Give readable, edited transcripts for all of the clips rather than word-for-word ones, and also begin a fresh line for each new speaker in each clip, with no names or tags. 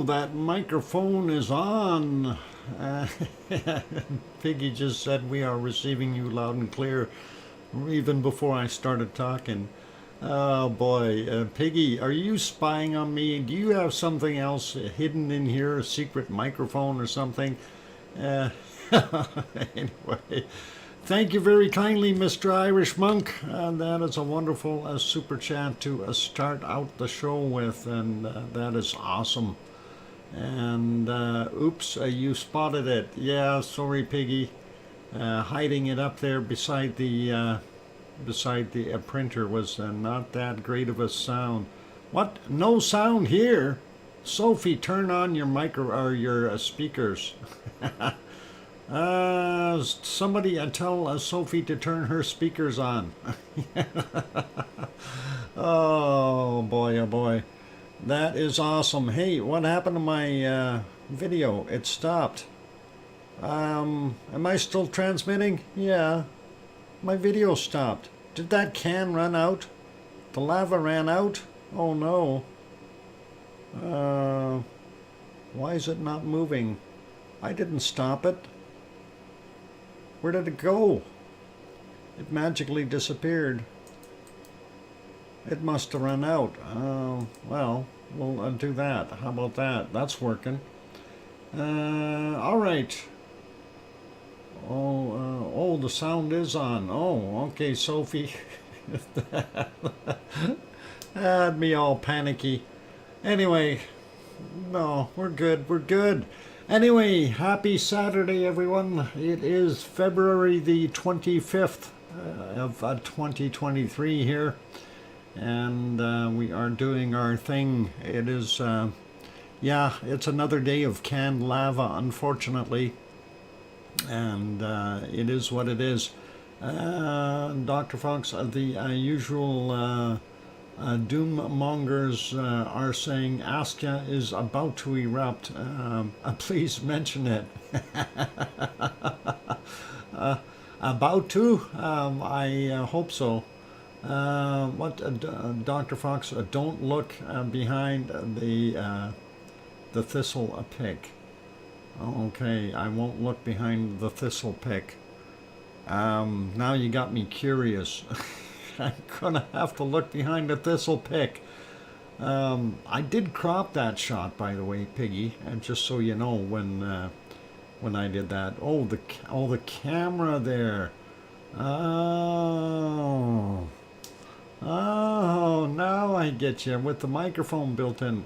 that microphone is on. Piggy just said we are receiving you loud and clear, even before I started talking. Oh boy, Piggy, are you spying on me? Do you have something else hidden in here, a secret microphone or something? Anyway, thank you very kindly, Mr. Irish Monk. That is a wonderful super chat to start out the show with, and that is awesome. And oops, you spotted it. Yeah, sorry, Piggy. Hiding it up there beside the printer was not that great of a sound. What? No sound here? Sophie, turn on your micro or your speakers. Somebody tell Sophie to turn her speakers on. Oh boy, oh boy. That is awesome. Hey, what happened to my video? It stopped. Am I still transmitting? Yeah. My video stopped. Did that can run out? The lava ran out? Oh no. Why is it not moving? I didn't stop it. Where did it go? It magically disappeared. It must have run out. Well, we'll do that. How about that? That's working. All right. Oh, the sound is on. Oh, okay, Sophie. Had me all panicky. Anyway, no, we're good. We're good. Anyway, happy Saturday, everyone. It is February the 25th of 2023 here. And we are doing our thing. It is, yeah, it's another day of canned lava, unfortunately. And it is what it is. Dr. Fox, the usual doom mongers are saying Askia is about to erupt. Please mention it. About to? I hope so. Dr. Fox, don't look behind the thistle pick. Okay, I won't look behind the thistle pick. Now you got me curious. I'm gonna have to look behind the thistle pick. I did crop that shot, by the way, Piggy, and just so you know, when I did that. Oh, the camera there. Oh, now I get you with the microphone built in.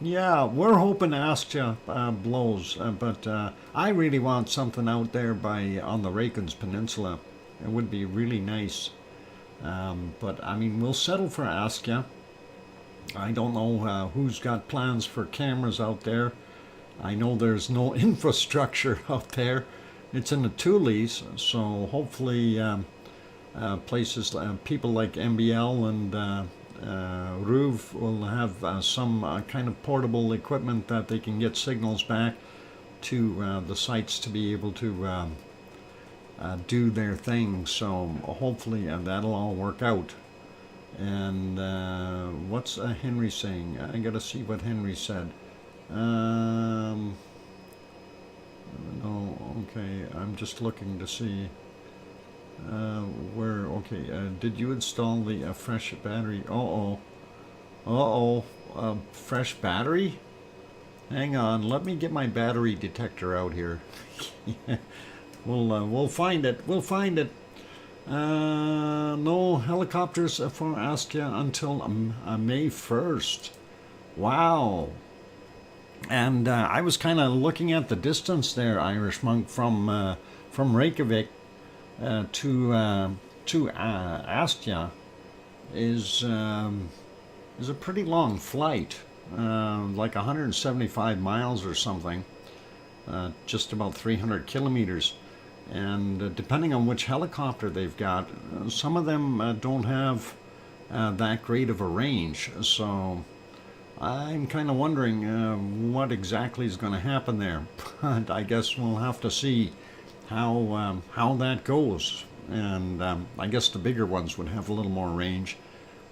Yeah, we're hoping Askia blows, but I really want something out there on the Reykjanes Peninsula. It would be really nice. But I mean, we'll settle for Askia. I don't know who's got plans for cameras out there. I know there's no infrastructure out there. It's in the Tules, so hopefully places, people like MBL and RUV will have some kind of portable equipment that they can get signals back to the sites to be able to do their thing. So hopefully that'll all work out. And what's Henry saying? I gotta see what Henry said. No, okay, I'm just looking to see where. Okay, did you install the fresh battery? Fresh battery? Hang on, let me get my battery detector out here. We'll find it. We'll find it. No helicopters for Askia until May 1st. Wow. And I was kind of looking at the distance there, Irish Monk, from Reykjavik to Askia is a pretty long flight, like 175 miles or something, just about 300 kilometers. And depending on which helicopter they've got, some of them don't have that great of a range. So I'm kind of wondering what exactly is going to happen there. But I guess we'll have to see how that goes. And I guess the bigger ones would have a little more range,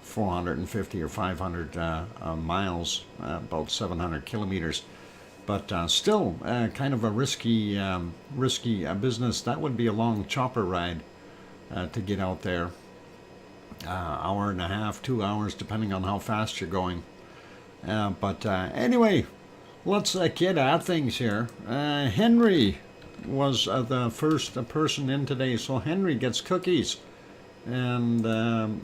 450 or 500 miles, about 700 kilometers. But still, kind of a risky business. That would be a long chopper ride to get out there. Hour and a half, 2 hours, depending on how fast you're going. But anyway, let's get at things here. Henry was the first person in today, so Henry gets cookies. And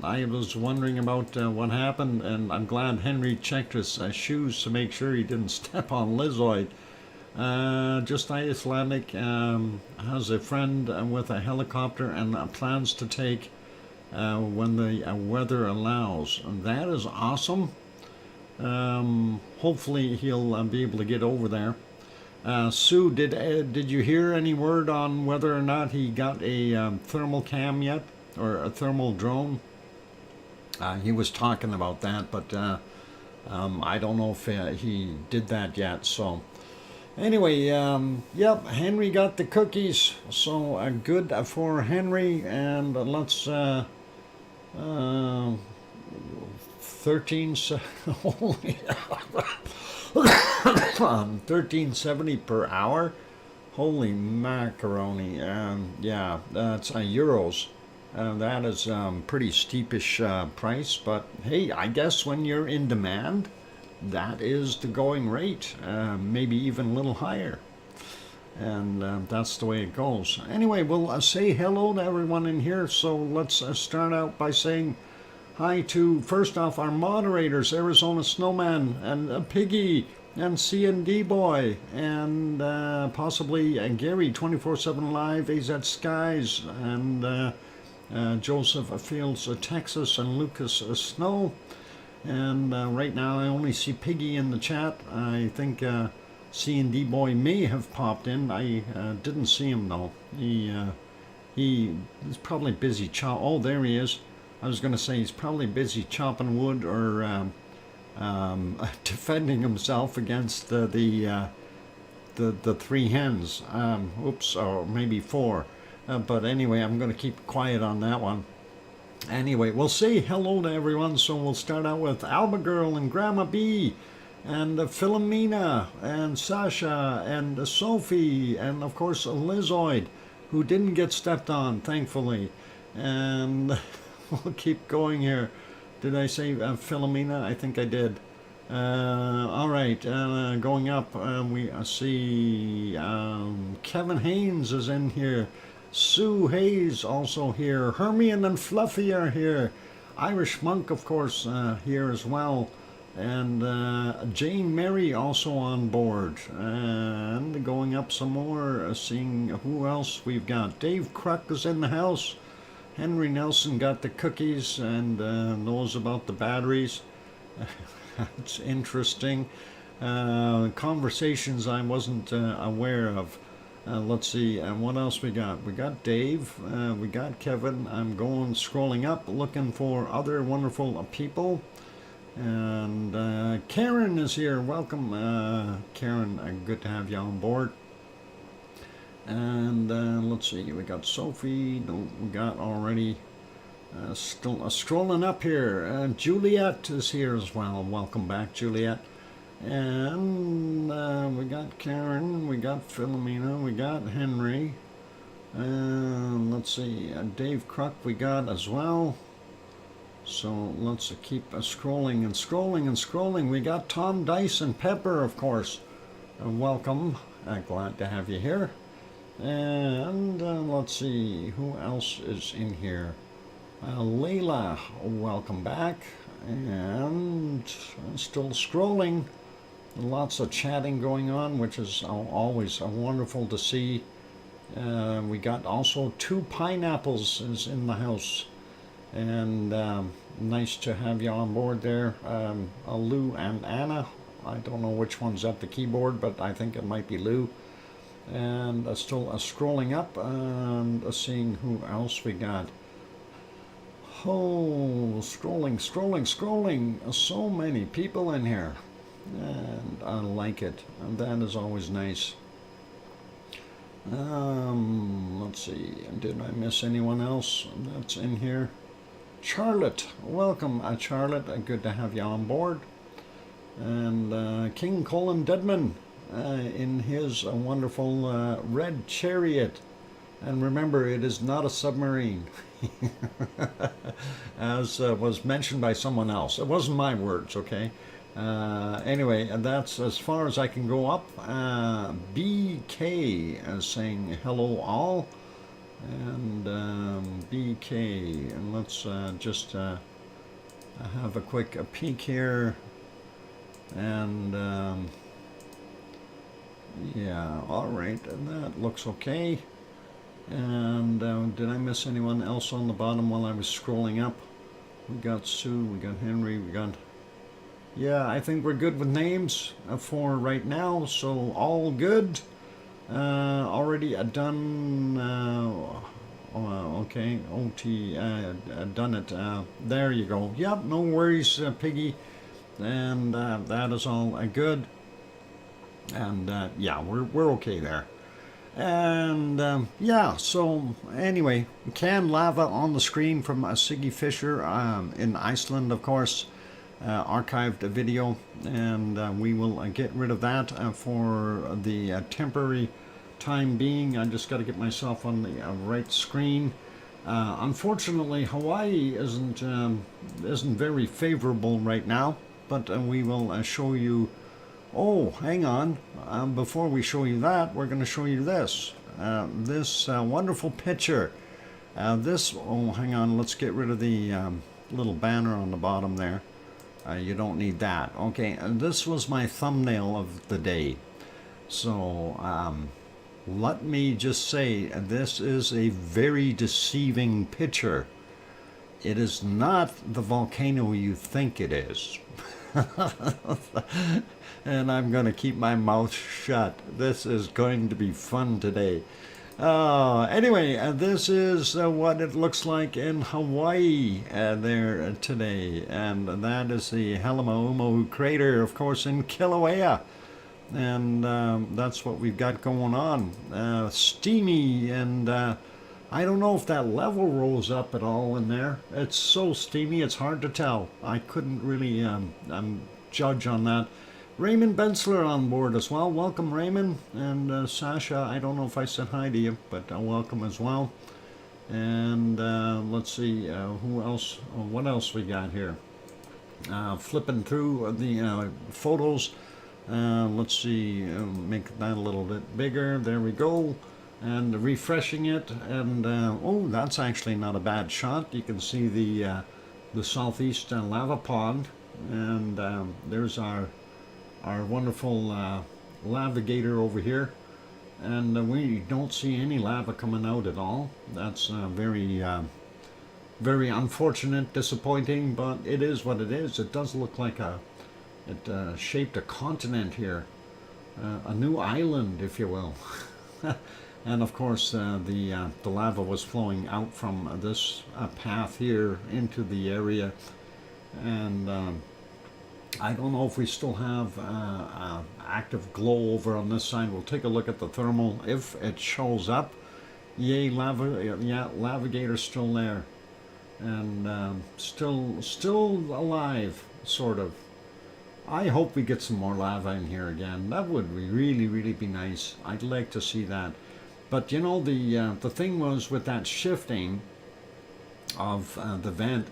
I was wondering about what happened, and I'm glad Henry checked his shoes to make sure he didn't step on Lizoid. Just Icelandic, has a friend with a helicopter and plans to take when the weather allows. And that is awesome. Hopefully he'll be able to get over there. Sue, did you hear any word on whether or not he got a thermal cam yet, or a thermal drone? He was talking about that, but I don't know if he did that yet. So anyway, yep, Henry got the cookies, so good for Henry. And let's 1370 per hour. Holy macaroni. Yeah, that's euros. That is pretty steepish price, but hey, I guess when you're in demand, that is the going rate, maybe even a little higher. And that's the way it goes. Anyway, we'll say hello to everyone in here. So let's start out by saying hi to, first off, our moderators, Arizona Snowman and Piggy and C&D Boy and possibly Gary 24/7 Live, AZ Skies, and Joseph Fields, Texas, and Lucas Snow. And right now I only see Piggy in the chat. I think C&D Boy may have popped in. I didn't see him though. He's probably busy oh, there he is. I was going to say he's probably busy chopping wood or defending himself against the three hens. Oops, or maybe four. But anyway, I'm going to keep quiet on that one. Anyway, we'll say hello to everyone. So we'll start out with Alba Girl and Grandma B and Philomena and Sasha and Sophie and of course Lizoid, who didn't get stepped on, thankfully. And we'll keep going here. Did I say Philomena? I think I did. All right, going up, we see Kevin Haynes is in here. Sue Hayes also here. Hermione and Fluffy are here. Irish Monk, of course, here as well. And Jane Mary also on board. And going up some more, seeing who else we've got. Dave Cruck is in the house. Henry Nelson got the cookies and knows about the batteries. It's interesting. Conversations I wasn't aware of. Let's see, what else we got? We got Dave, we got Kevin. I'm scrolling up, looking for other wonderful people. And Karen is here. Welcome, Karen. Good to have you on board. And let's see, we got Sophie. No, we got already. Still scrolling up here. Juliet is here as well. Welcome back, Juliet. And we got Karen, we got Philomena, we got Henry. Let's see, Dave Cruck we got as well. So let's keep scrolling and scrolling and scrolling. We got Tom Dice and Pepper, of course. Welcome. Glad to have you here. And let's see, who else is in here? Layla, welcome back. And still scrolling. Lots of chatting going on, which is always wonderful to see. We got also 2 pineapples is in the house. And nice to have you on board there. Lou and Anna. I don't know which one's at the keyboard, but I think it might be Lou. And still scrolling up and seeing who else we got. Oh, scrolling. So many people in here. And I like it. And that is always nice. Let's see. Did I miss anyone else that's in here? Charlotte. Welcome, Charlotte. Good to have you on board. And King Colin Deadman. in his wonderful red chariot. And remember, it is not a submarine, as was mentioned by someone else. It wasn't my words, okay? Anyway, that's as far as I can go up. BK is saying hello all. And BK, and let's just have a quick peek here. And yeah, all right, and that looks okay. And did I miss anyone else on the bottom while I was scrolling up? We got Sue, we got Henry, we got... Yeah, I think we're good with names for right now, so all good. Already done, okay, OT, done it. There you go. Yep, no worries, Piggy. And that is all good. And yeah, we're okay there. And yeah, so anyway, canned lava on the screen from Siggy Fisher in Iceland, of course. Archived a video, and we will get rid of that for the temporary time being. I just got to get myself on the right screen. Unfortunately, Hawaii isn't very favorable right now, but we will show you. Oh, hang on. Before we show you that, we're going to show you this. This wonderful picture. Oh, hang on. Let's get rid of the little banner on the bottom there. You don't need that. Okay, and this was my thumbnail of the day. So, let me just say, this is a very deceiving picture. It is not the volcano you think it is. And I'm going to keep my mouth shut. This is going to be fun today. Anyway, this is what it looks like in Hawaii there today. And that is the Halemaumau crater, of course, in Kilauea. And that's what we've got going on. Steamy, and I don't know if that level rose up at all in there. It's so steamy, it's hard to tell. I couldn't really judge on that. Raymond Bensler on board as well. Welcome, Raymond. And Sasha, I don't know if I said hi to you, but welcome as well. And let's see, who else? What else we got here? Flipping through the photos. Let's see, make that a little bit bigger. There we go. And refreshing it. And oh, that's actually not a bad shot. You can see the southeast lava pond. And there's our wonderful lavagator over here, and we don't see any lava coming out at all. That's very unfortunate, disappointing, but it is what it is. It does look like it shaped a continent here, a new island, if you will. And of course, the lava was flowing out from this path here into the area, and I don't know if we still have active glow over on this side. We'll take a look at the thermal if it shows up. Yay, lava! Yeah, lavagator's still there, and still alive, sort of. I hope we get some more lava in here again. That would really be nice. I'd like to see that. But you know, the thing was with that shifting of the vent,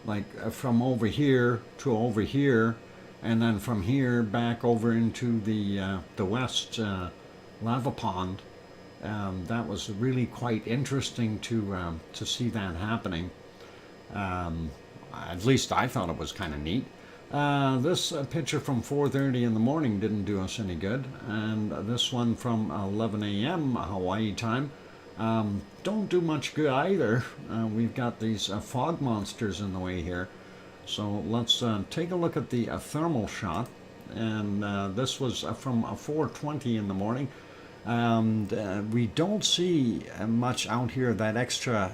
like from over here to over here, and then from here back over into the west lava pond. That was really quite interesting to see that happening. At least I thought it was kind of neat. This picture from 4:30 in the morning didn't do us any good, and this one from 11 a.m. Hawaii time don't do much good either. We've got these fog monsters in the way here. So let's take a look at the thermal shot, and this was from 4:20 in the morning. We don't see much out here, that extra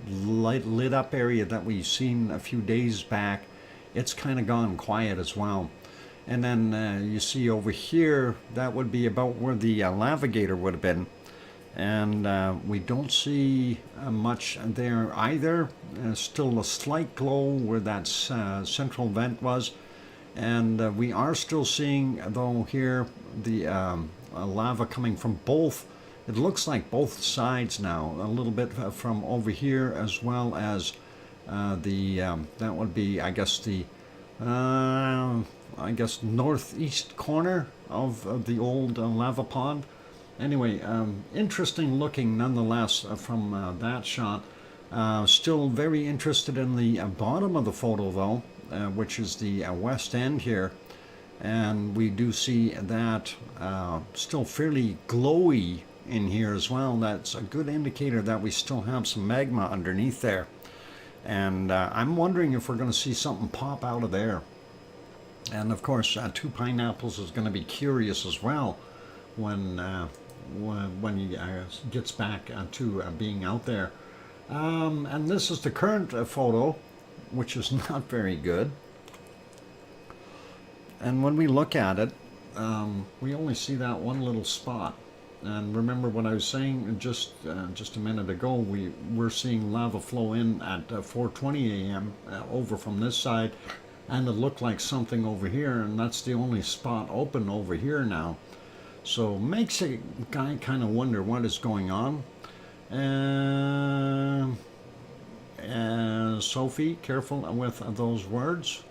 lit up area that we've seen a few days back. It's kind of gone quiet as well. And then you see over here, that would be about where the lavagator would have been. And we don't see much there either. Still a slight glow where that central vent was. And we are still seeing, though, here lava coming from both. It looks like both sides now. A little bit from over here, as well as that would be, I guess, the northeast corner of the old lava pond. Anyway, interesting looking nonetheless from that shot. Still very interested in the bottom of the photo though, which is the west end here. And we do see that still fairly glowy in here as well. That's a good indicator that we still have some magma underneath there. And I'm wondering if we're going to see something pop out of there. And of course, Two Pineapples is going to be curious as well when he gets back to being out there. And this is the current photo, which is not very good. And when we look at it, we only see that one little spot. And remember what I was saying just a minute ago, we're seeing lava flow in at 4:20 a.m. Over from this side, and it looked like something over here, and that's the only spot open over here now. So makes a guy kind of wonder what is going on. Sophie, careful with those words.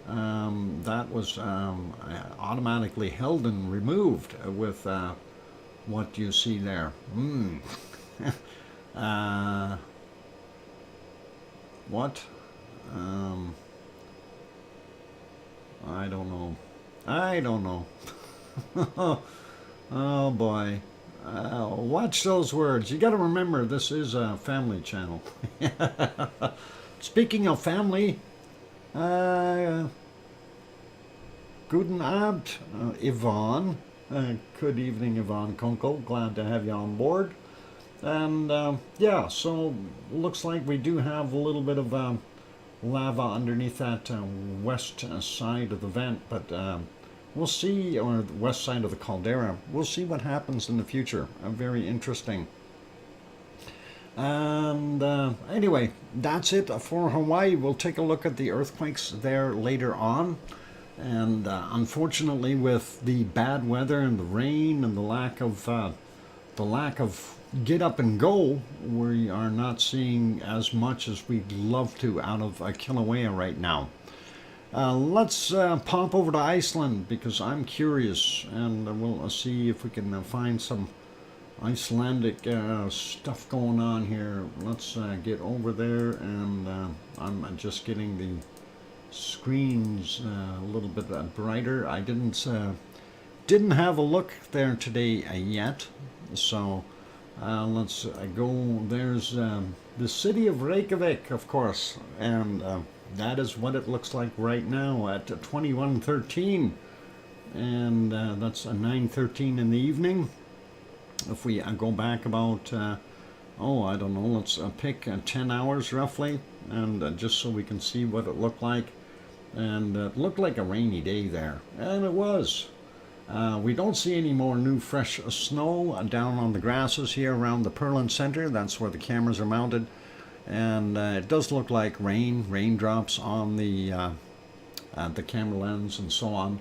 That was automatically held and removed with what you see there. What? I don't know. I don't know. Oh boy. Watch those words. You got to remember, this is a family channel. Speaking of family, Guten Abend, Yvonne. Good evening, Yvonne Kunkel. Glad to have you on board. And yeah, so looks like we do have a little bit of lava underneath that west side of the vent, but we'll see, or the west side of the caldera. We'll see what happens in the future. Very interesting. And anyway, that's it for Hawaii. We'll take a look at the earthquakes there later on. And unfortunately, with the bad weather and the rain and the lack of get up and go, we are not seeing as much as we'd love to out of Kilauea right now. Let's pop over to Iceland, because I'm curious, and we'll see if we can find some Icelandic stuff going on here. Let's get over there, and I'm just getting the screens a little bit brighter. I didn't have a look there today yet, so let's go. There's the city of Reykjavik, of course, and that is what it looks like right now at 21:13, and that's 9:13 in the evening. If we go back about I don't know, let's pick 10 hours roughly, and just so we can see what it looked like. And it looked like a rainy day there, and it was. We don't see any more new fresh snow down on the grasses here around the Perlin Center. That's where the cameras are mounted, and it does look like raindrops on the camera lens and so on.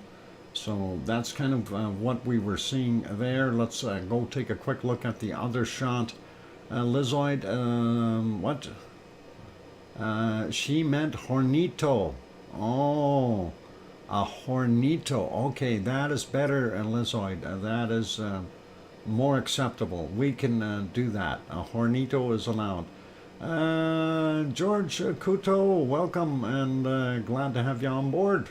So that's kind of what we were seeing there. Let's go take a quick look at the other shot. Lizoid, what? She meant hornito. Oh, a hornito. Okay, that is better, Lizoid. That is more acceptable. We can do that. A hornito is allowed. George Kuto, welcome, and glad to have you on board.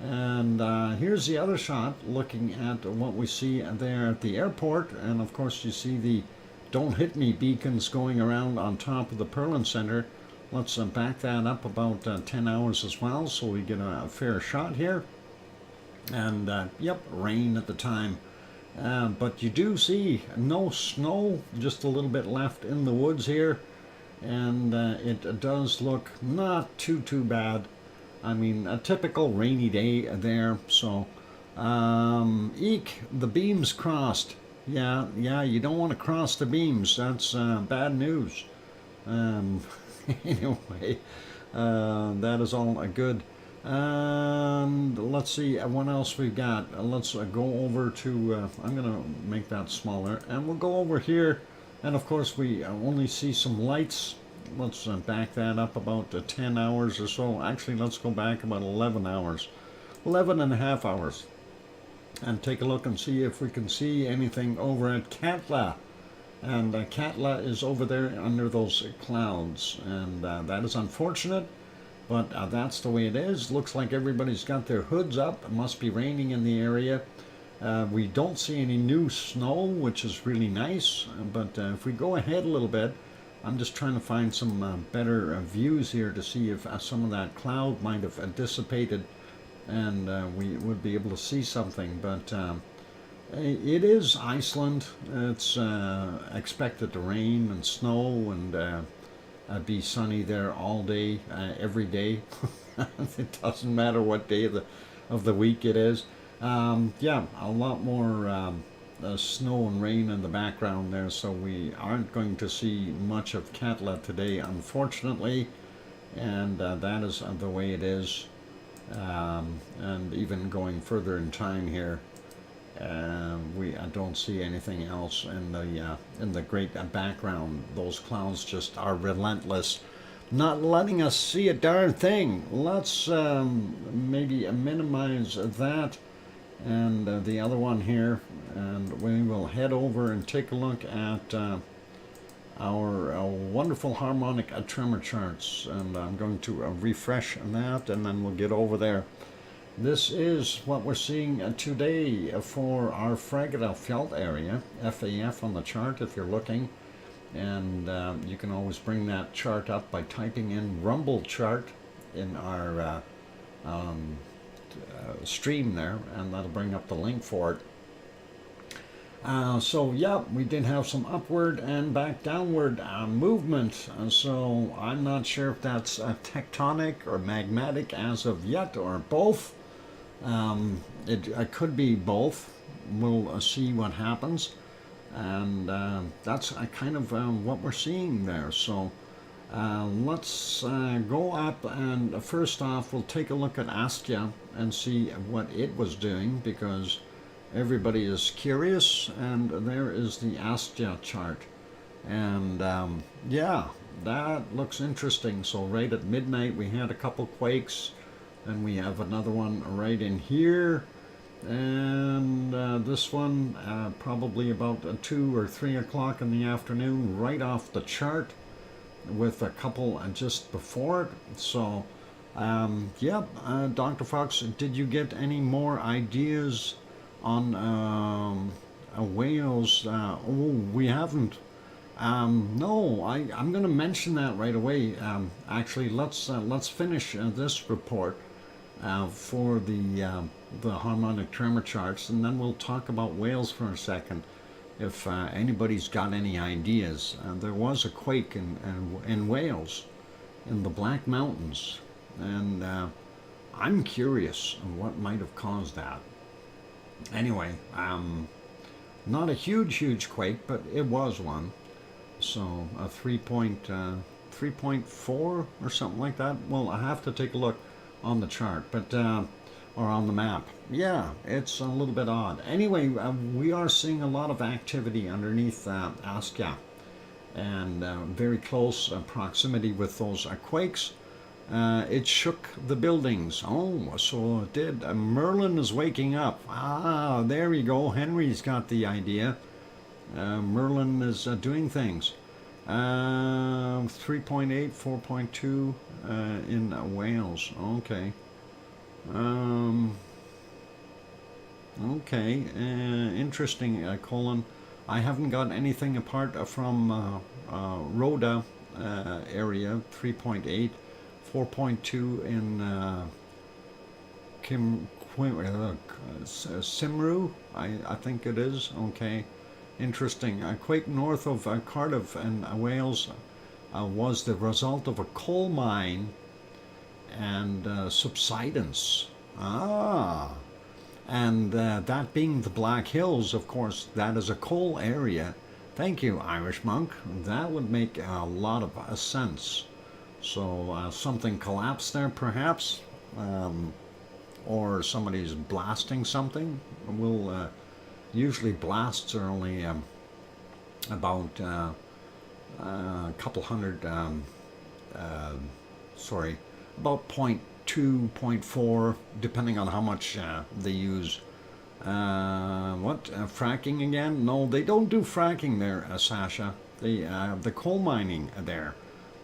And here's the other shot, looking at what we see there at the airport. And of course, you see the "Don't Hit Me" beacons going around on top of the Perlin Center. Let's back that up about 10 hours as well, so we get a fair shot here. And yep, rain at the time. But you do see no snow, just a little bit left in the woods here. And it does look not too bad. I mean, a typical rainy day there. So, eek, the beams crossed. Yeah, you don't want to cross the beams. That's bad news. Anyway, that is all good. And let's see what else we've got. Let's go over to, I'm going to make that smaller, and we'll go over here. And of course, we only see some lights. Let's back that up about 10 hours or so. Actually, let's go back about 11 hours, 11 and a half hours, and take a look and see if we can see anything over at Katla. And Katla is over there under those clouds, and that is unfortunate. But that's the way it is. Looks like everybody's got their hoods up. It must be raining in the area. We don't see any new snow, which is really nice. But if we go ahead a little bit, I'm just trying to find some better views here to see if some of that cloud might have dissipated and we would be able to see something. But it is Iceland. It's expected to rain and snow and be sunny there all day, every day. It doesn't matter what day of the week it is. Yeah, a lot more snow and rain in the background there, so we aren't going to see much of Katla today, unfortunately. And that is the way it is. And even going further in time here, I don't see anything else in the great background. Those clouds just are relentless, not letting us see a darn thing. Let's maybe minimize that and the other one here, and we will head over and take a look at our wonderful harmonic tremor charts. And I'm going to refresh that, and then we'll get over there. This is what we're seeing today for our Fragedalfjall area, FAF on the chart if you're looking. And you can always bring that chart up by typing in Rumble chart in our stream there, and that'll bring up the link for it. So yeah, we did have some upward and back downward movement. So I'm not sure if that's tectonic or magmatic as of yet, or both. It could be both. We'll see what happens, and that's kind of what we're seeing there. So let's go up, and first off we'll take a look at Astia and see what it was doing, because everybody is curious. And there is the Astia chart, and yeah, that looks interesting. So right at midnight we had a couple quakes. And we have another one right in here, and this one probably about 2 or 3 o'clock in the afternoon, right off the chart, with a couple just before it. So yeah, Dr. Fox, did you get any more ideas on whales? Oh, we haven't. No, I'm going to mention that right away. Actually, let's finish this report for the harmonic tremor charts, and then we'll talk about whales for a second. If anybody's got any ideas, there was a quake in Wales, in the Black Mountains, and I'm curious on what might have caused that. Anyway, not a huge quake, but it was one. So a 3.4 or something like that. Well, I have to take a look on the chart, but or on the map. Yeah, it's a little bit odd. Anyway, we are seeing a lot of activity underneath Askia, and very close proximity with those quakes. It shook the buildings. Oh, so it did. Merlin is waking up. Ah, there you go. Henry's got the idea. Merlin is doing things. 3.8, 4.2 in Wales. Okay. Okay. Interesting, Colin. I haven't got anything apart from Rhoda area. 3.8, 4.2 in Simru. I think it is. Okay. Interesting. A quake north of Cardiff in Wales was the result of a coal mine and subsidence. Ah, and that being the Black Hills, of course, that is a coal area. Thank you, Irish Monk. That would make a lot of sense. So something collapsed there, perhaps. or somebody's blasting something. We'll usually blasts are only about a couple hundred, sorry, about 0.2, 0.4, depending on how much they use. Fracking again? No, they don't do fracking there, Sasha. The coal mining there.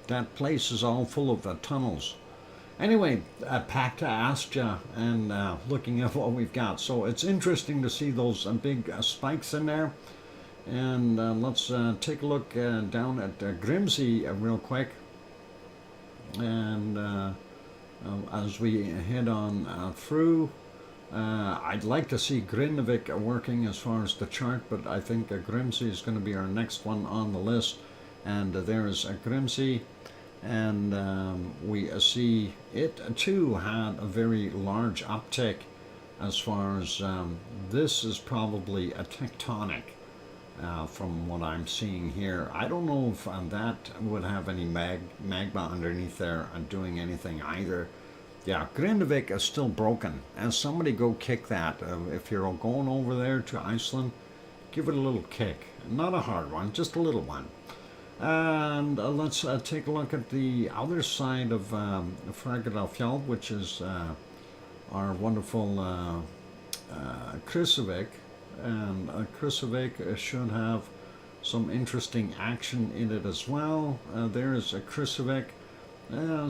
That place is all full of tunnels. Anyway, back to Astya and looking at what we've got. So it's interesting to see those big spikes in there. And let's take a look down at Grimsey real quick. And as we head on through, I'd like to see Grindavik working as far as the chart, but I think Grimsey is going to be our next one on the list. And there's Grimsey. And we see it too had a very large uptick as far as this is probably a tectonic from what I'm seeing here. I don't know if that would have any magma underneath there and doing anything either. Yeah, Grindavik is still broken. And somebody go kick that. If you're going over there to Iceland, give it a little kick. Not a hard one, just a little one. And let's take a look at the other side of Fagradalfjall, which is our wonderful Krusavik. And Krusavik should have some interesting action in it as well. There's a Krusavik.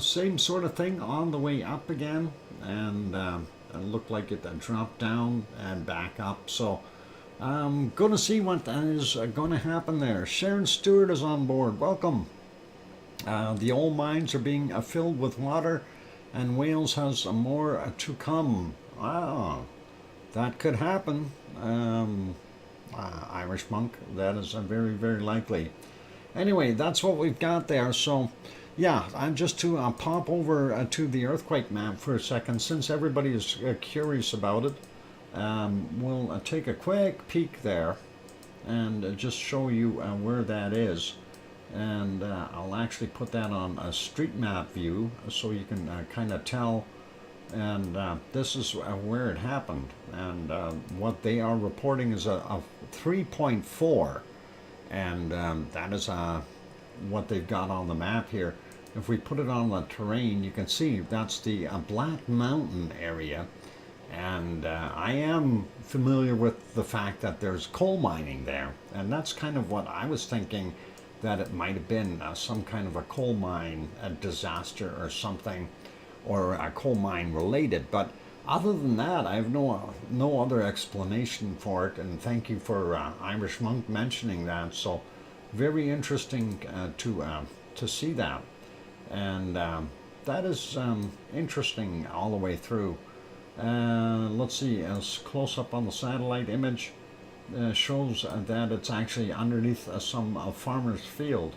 Same sort of thing on the way up again. And it looked like it dropped down and back up. So I'm going to see what is going to happen there. Sharon Stewart is on board. Welcome. The old mines are being filled with water, and Wales has more to come. Wow, that could happen. Irish monk, that is very, very likely. Anyway, that's what we've got there. So, yeah, I'm just to pop over to the earthquake map for a second, since everybody is curious about it. We'll take a quick peek there and just show you where that is. And I'll actually put that on a street map view so you can kind of tell. And this is where it happened. And what they are reporting is a 3.4. And that is what they've got on the map here. If we put it on the terrain, you can see that's the Black Mountain area. And I am familiar with the fact that there's coal mining there. And that's kind of what I was thinking, that it might have been some kind of a coal mine, a disaster or something, or a coal mine related. But other than that, I have no other explanation for it. And thank you for Irish Monk mentioning that. So very interesting to see that. And that is interesting all the way through. Let's see, as close up on the satellite image shows that it's actually underneath some farmer's field.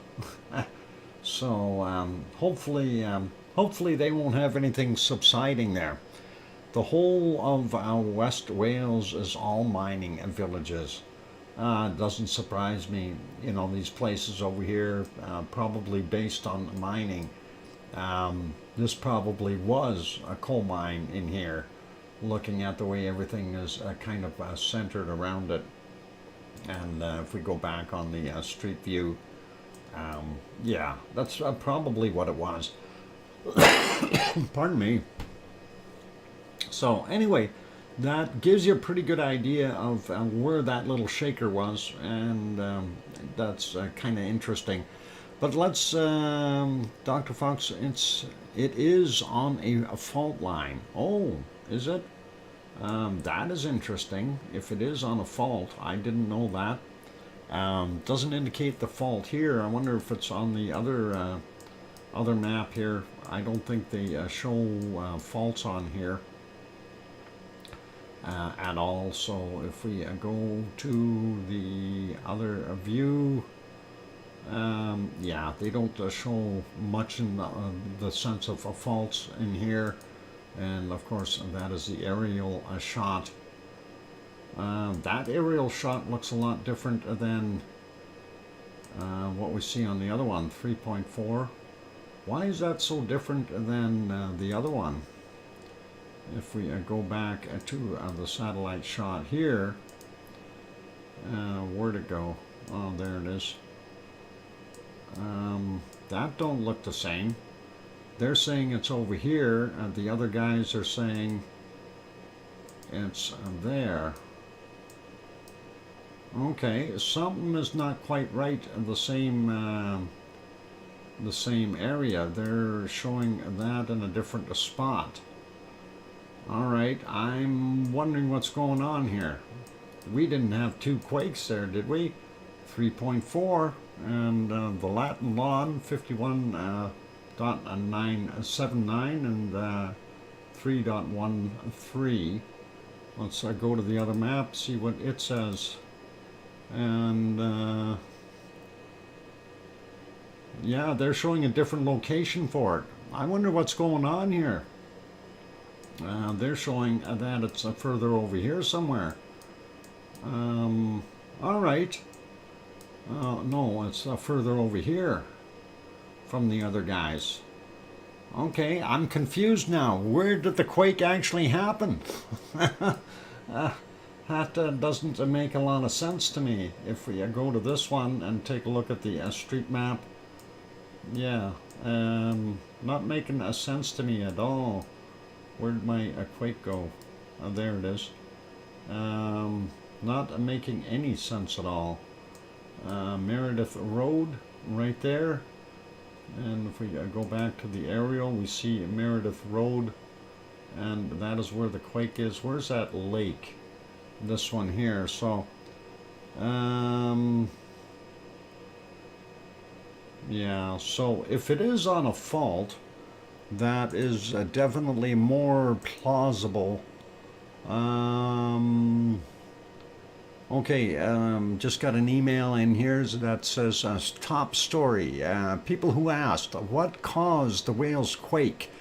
So hopefully they won't have anything subsiding there. The whole of West Wales is all mining villages. It doesn't surprise me, you know, these places over here probably based on mining. This probably was a coal mine in here, looking at the way everything is kind of centered around it. And if we go back on the street view, yeah, that's probably what it was. Pardon me. So anyway, that gives you a pretty good idea of where that little shaker was, and that's kind of interesting. But let's, Dr. Fox, it is on a fault line. Oh, is it? That is interesting. If it is on a fault, I didn't know that. Doesn't indicate the fault here. I wonder if it's on the other map here. I don't think they show faults on here at all. So if we go to the other view, yeah, they don't show much in the sense of faults in here. And of course, that is the aerial shot. That aerial shot looks a lot different than what we see on the other one, 3.4. Why is that so different than the other one? if we go back to the satellite shot here, where'd it go? Oh, there it is. That don't look the same. They're saying it's over here, and the other guys are saying it's there. Okay, something is not quite right in the same area. They're showing that in a different spot. All right, I'm wondering what's going on here. We didn't have 2 quakes there, did we? 3.4 and the Latin Lawn 51.979 and 3.13. Let's go to the other map, see what it says. And yeah, they're showing a different location for it. I wonder what's going on here. They're showing that it's further over here somewhere. All right. No, it's further over here from the other guys. Okay, I'm confused now. Where did the quake actually happen? That doesn't make a lot of sense to me. If we go to this one and take a look at the street map, yeah, not making a sense to me at all. Where'd my quake go? There it is. Not making any sense at all. Meredith Road right there, and if we go back to the aerial, we see Meredith Road, and that is where the quake is. Where's that lake? This one here. So yeah, so if it is on a fault, that is definitely more plausible. Okay, just got an email in here that says top story. People who asked what caused the Wales quake.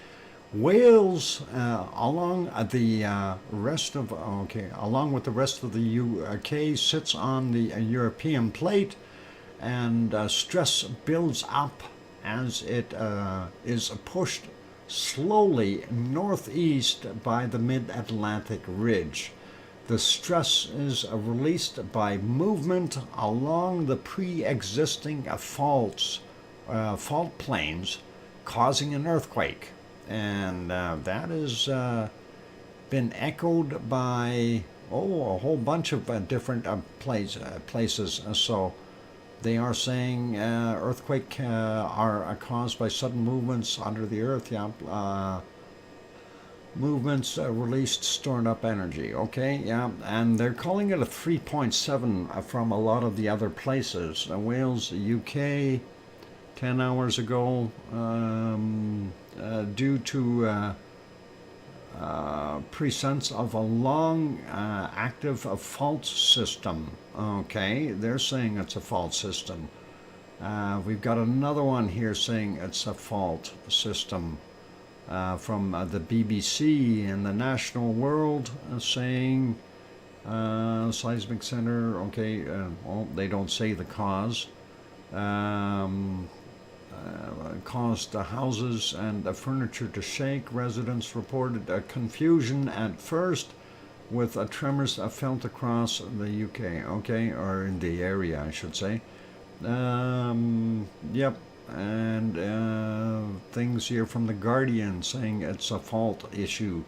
Wales, along the rest of along with the rest of the UK, sits on the European plate, and stress builds up as it is pushed slowly northeast by the mid-Atlantic ridge. The stress is released by movement along the pre-existing fault planes, causing an earthquake. And that has been echoed by a whole bunch of different places. So they are saying earthquake are caused by sudden movements under the earth. Yeah, movements released stored up energy. Okay, yeah, and they're calling it a 3.7 from a lot of the other places. Wales, UK, 10 hours ago, due to presence of a long active fault system. Okay, they're saying it's a fault system. We've got another one here saying it's a fault system from the BBC and the National World saying seismic center. Okay, well, they don't say the cause. Caused the houses and the furniture to shake. Residents reported confusion at first with tremors felt across the UK, okay, or in the area, I should say. Yep, and things here from the Guardian saying it's a fault issue.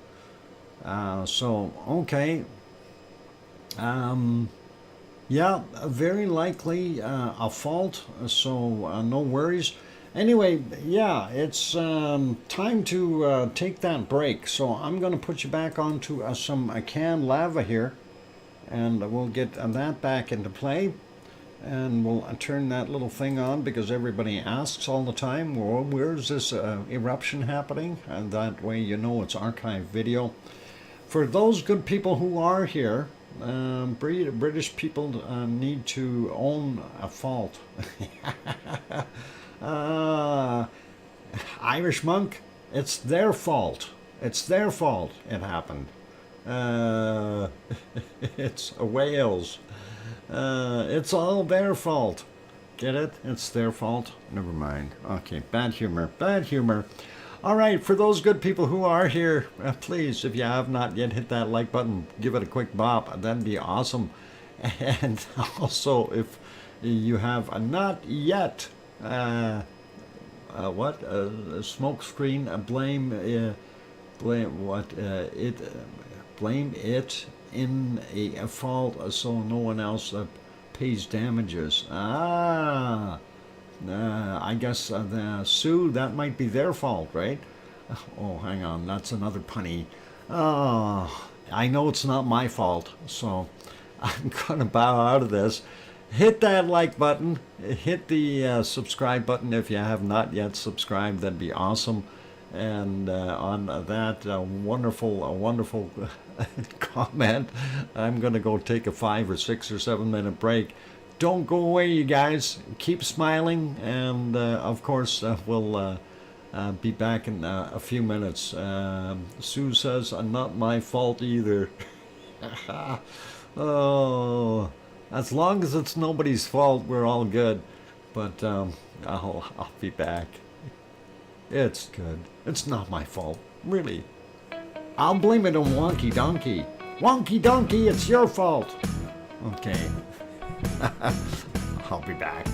So, okay. Yeah, very likely a fault, so no worries. Anyway, yeah, it's time to take that break. So I'm going to put you back onto some canned lava here, and we'll get that back into play. And we'll turn that little thing on because everybody asks all the time, well, where's this eruption happening? And that way you know it's archived video. For those good people who are here, British people need to own a fault. Irish monk, it's their fault. It's their fault it happened. It's Wales. It's all their fault. Get it? It's their fault? Never mind. Okay, bad humor. Bad humor. All right, for those good people who are here, please, if you have not yet hit that like button, give it a quick bop. That'd be awesome. And also, if you have not yet, smoke screen, blame it in a fault so no one else pays damages. I guess Sue, that might be their fault, right? Oh, hang on, that's another punny. I know it's not my fault, so I'm gonna bow out of this. Hit that like button, hit the subscribe button if you have not yet subscribed. That'd be awesome. And on that wonderful comment, I'm gonna go take a 5 or 6 or 7 minute break. Don't go away, you guys. Keep smiling, and of course we'll be back in a few minutes. Sue says, not my fault either. Oh, as long as it's nobody's fault, we're all good. But I'll be back. It's good. It's not my fault, really. I'll blame it on Wonky Donkey. Wonky Donkey, it's your fault. Okay. I'll be back.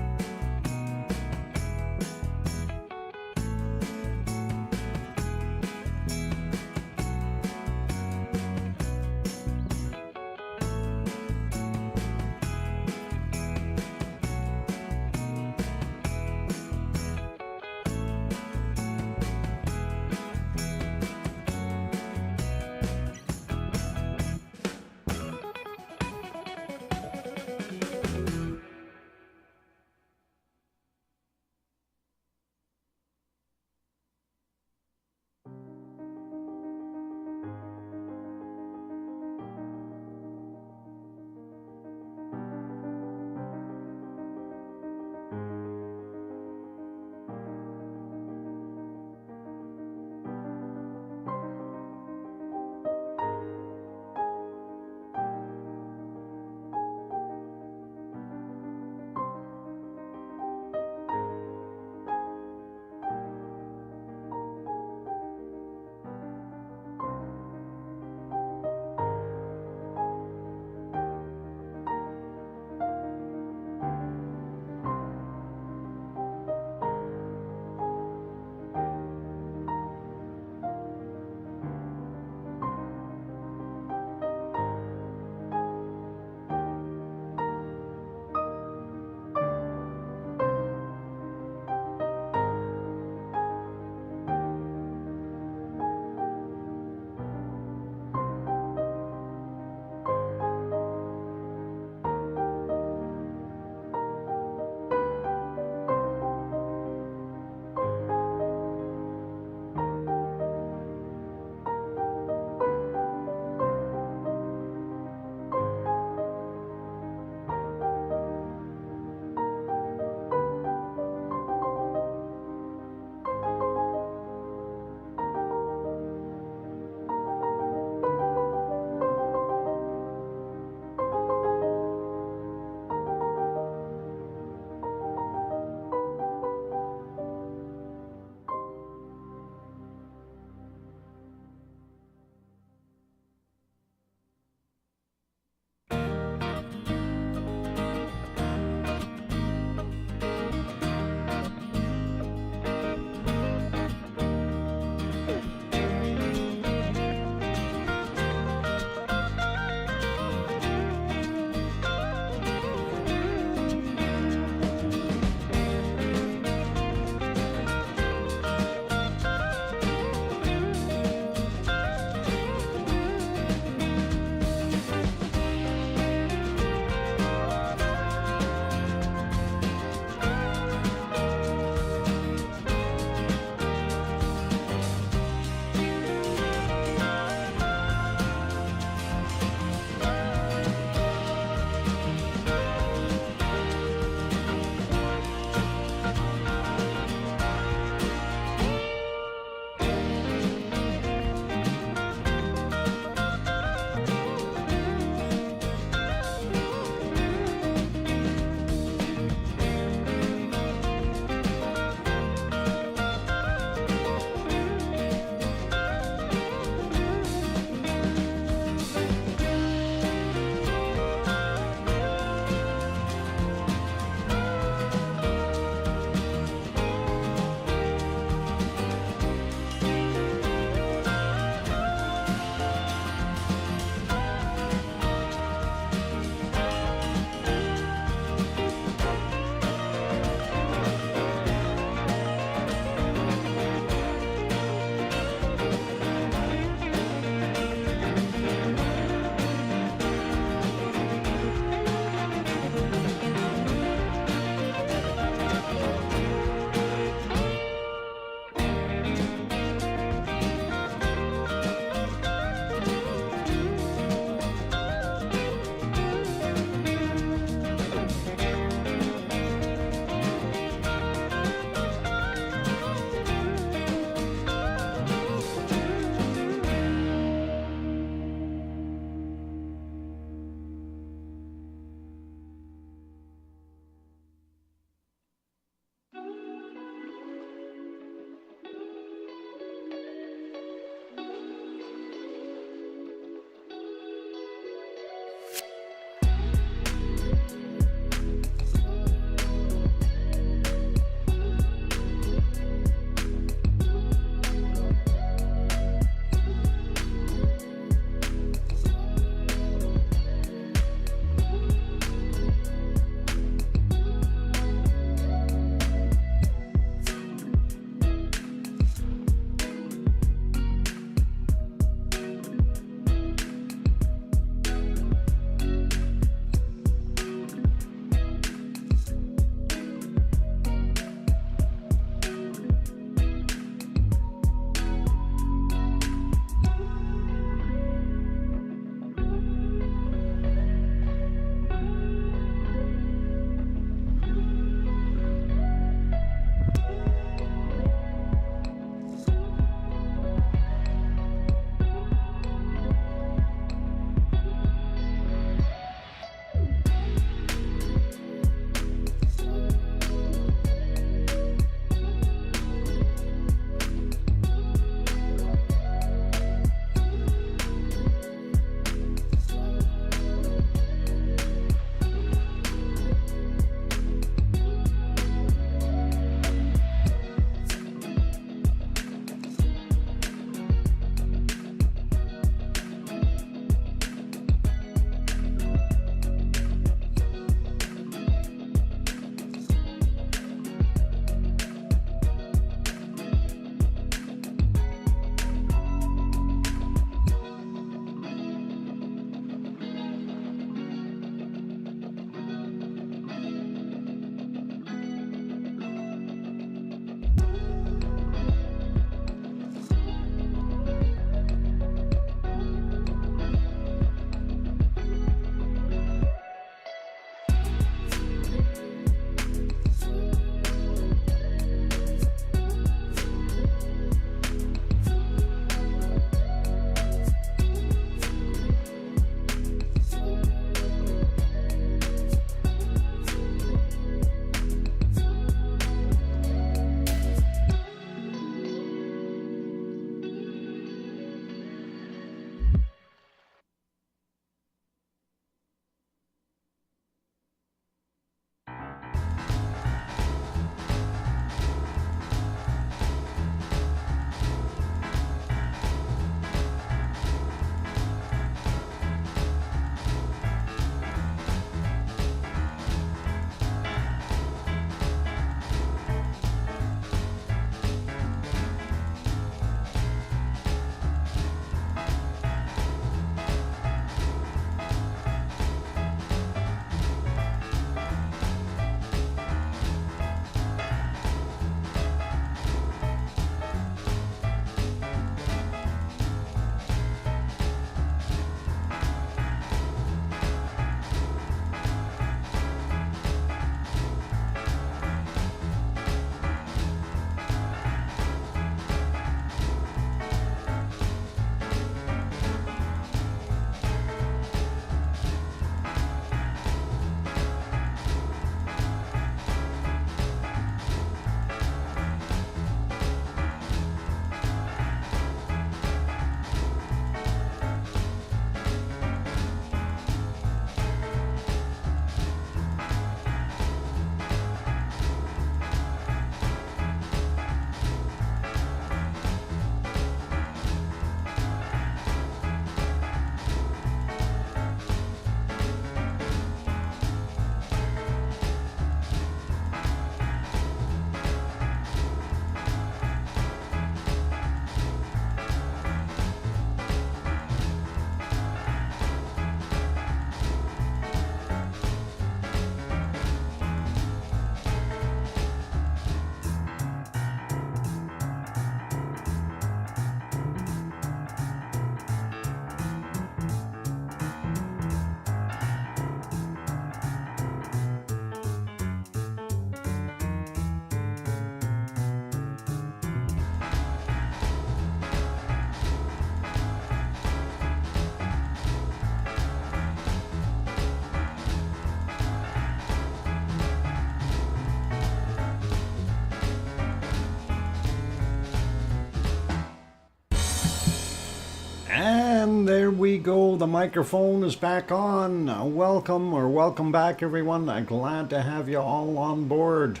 And there we go. The microphone is back on. Welcome back, everyone. Glad to have you all on board.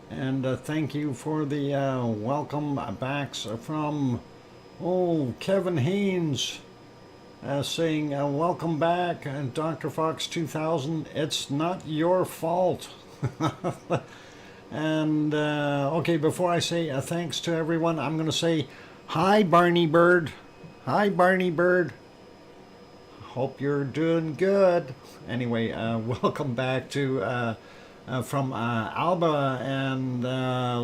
And thank you for the welcome backs from, Kevin Haynes saying, welcome back, DrFox2000. It's not your fault. And, okay, before I say thanks to everyone, I'm going to say, hi, Barney Bird. Hi, Barney Bird. Hope you're doing good. Anyway, welcome back to from Alba and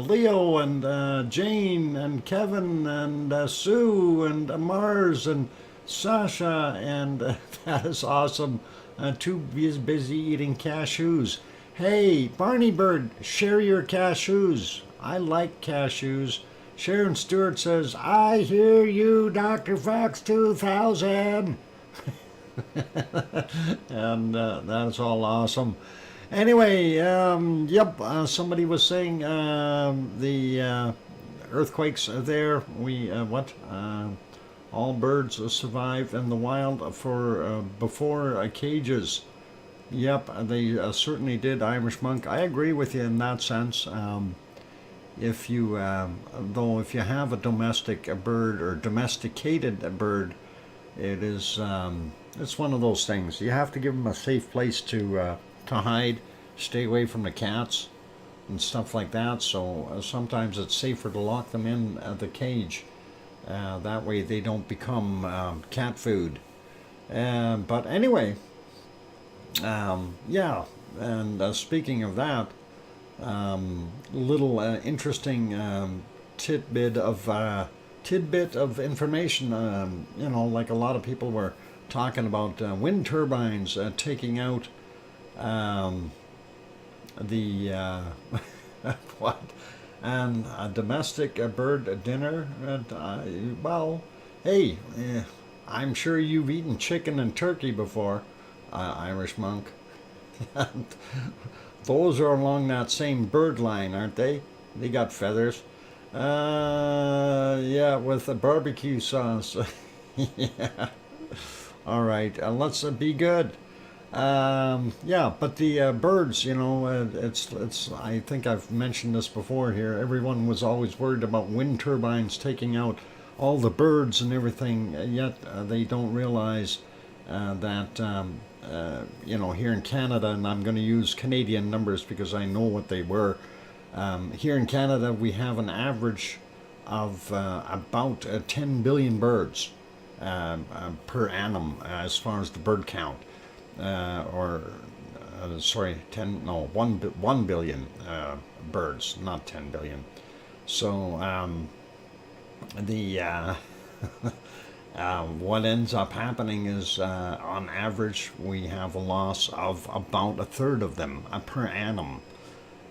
Leo and Jane and Kevin and Sue and Mars and Sasha, and that is awesome. Too busy eating cashews. Hey, Barney Bird, share your cashews. I like cashews. Sharon Stewart says, I hear you, Dr. Fox 2000. And that's all awesome. Anyway, somebody was saying the earthquakes are there. All birds survive in the wild for before cages. Yep, they certainly did, Irish Monk. I agree with you in that sense. If you have a domestic bird or domesticated bird, it is it's one of those things. You have to give them a safe place to hide, stay away from the cats and stuff like that. So sometimes it's safer to lock them in the cage. That way they don't become cat food. But anyway, yeah. And speaking of that. Little interesting tidbit of information. Like a lot of people were talking about wind turbines taking out the what, and a domestic bird dinner. Well, hey, I'm sure you've eaten chicken and turkey before, Irish Monk. Those are along that same bird line, aren't they? They got feathers. Yeah, with the barbecue sauce. Yeah. All right, let's be good. Yeah, but the birds, it's. I think I've mentioned this before here. Everyone was always worried about wind turbines taking out all the birds and everything. Yet they don't realize that. Here in Canada, and I'm going to use Canadian numbers because I know what they were. Here in Canada, we have an average of about 10 billion birds per annum as far as the bird count. 1 billion birds, not 10 billion. So what ends up happening is, on average, we have a loss of about a third of them per annum.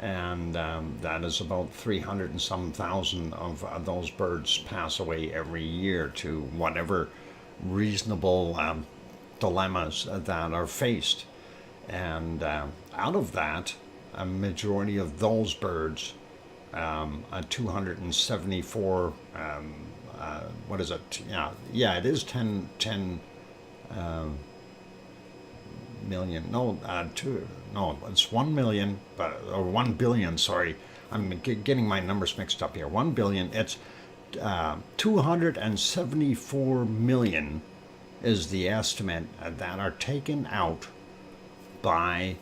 And that is about 300 and some thousand of those birds pass away every year to whatever reasonable dilemmas that are faced. And out of that, a majority of those birds, 274 what is it? Yeah, it is 10 million. It's 1 million, or 1 billion. Sorry, I'm getting my numbers mixed up here. 1 billion. It's 274 million is the estimate that are taken out by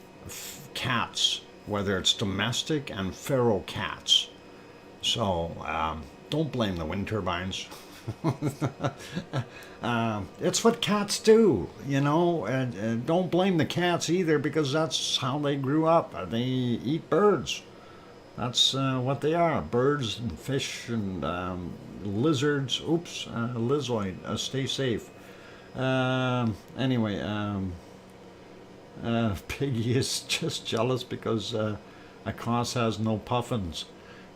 cats, whether it's domestic and feral cats. So don't blame the wind turbines. It's what cats do, don't blame the cats either, because that's how they grew up. They eat birds. That's what they are, birds and fish and lizards. Oops, lizzoid. Stay safe. Anyway, Piggy is just jealous because a cross has no puffins.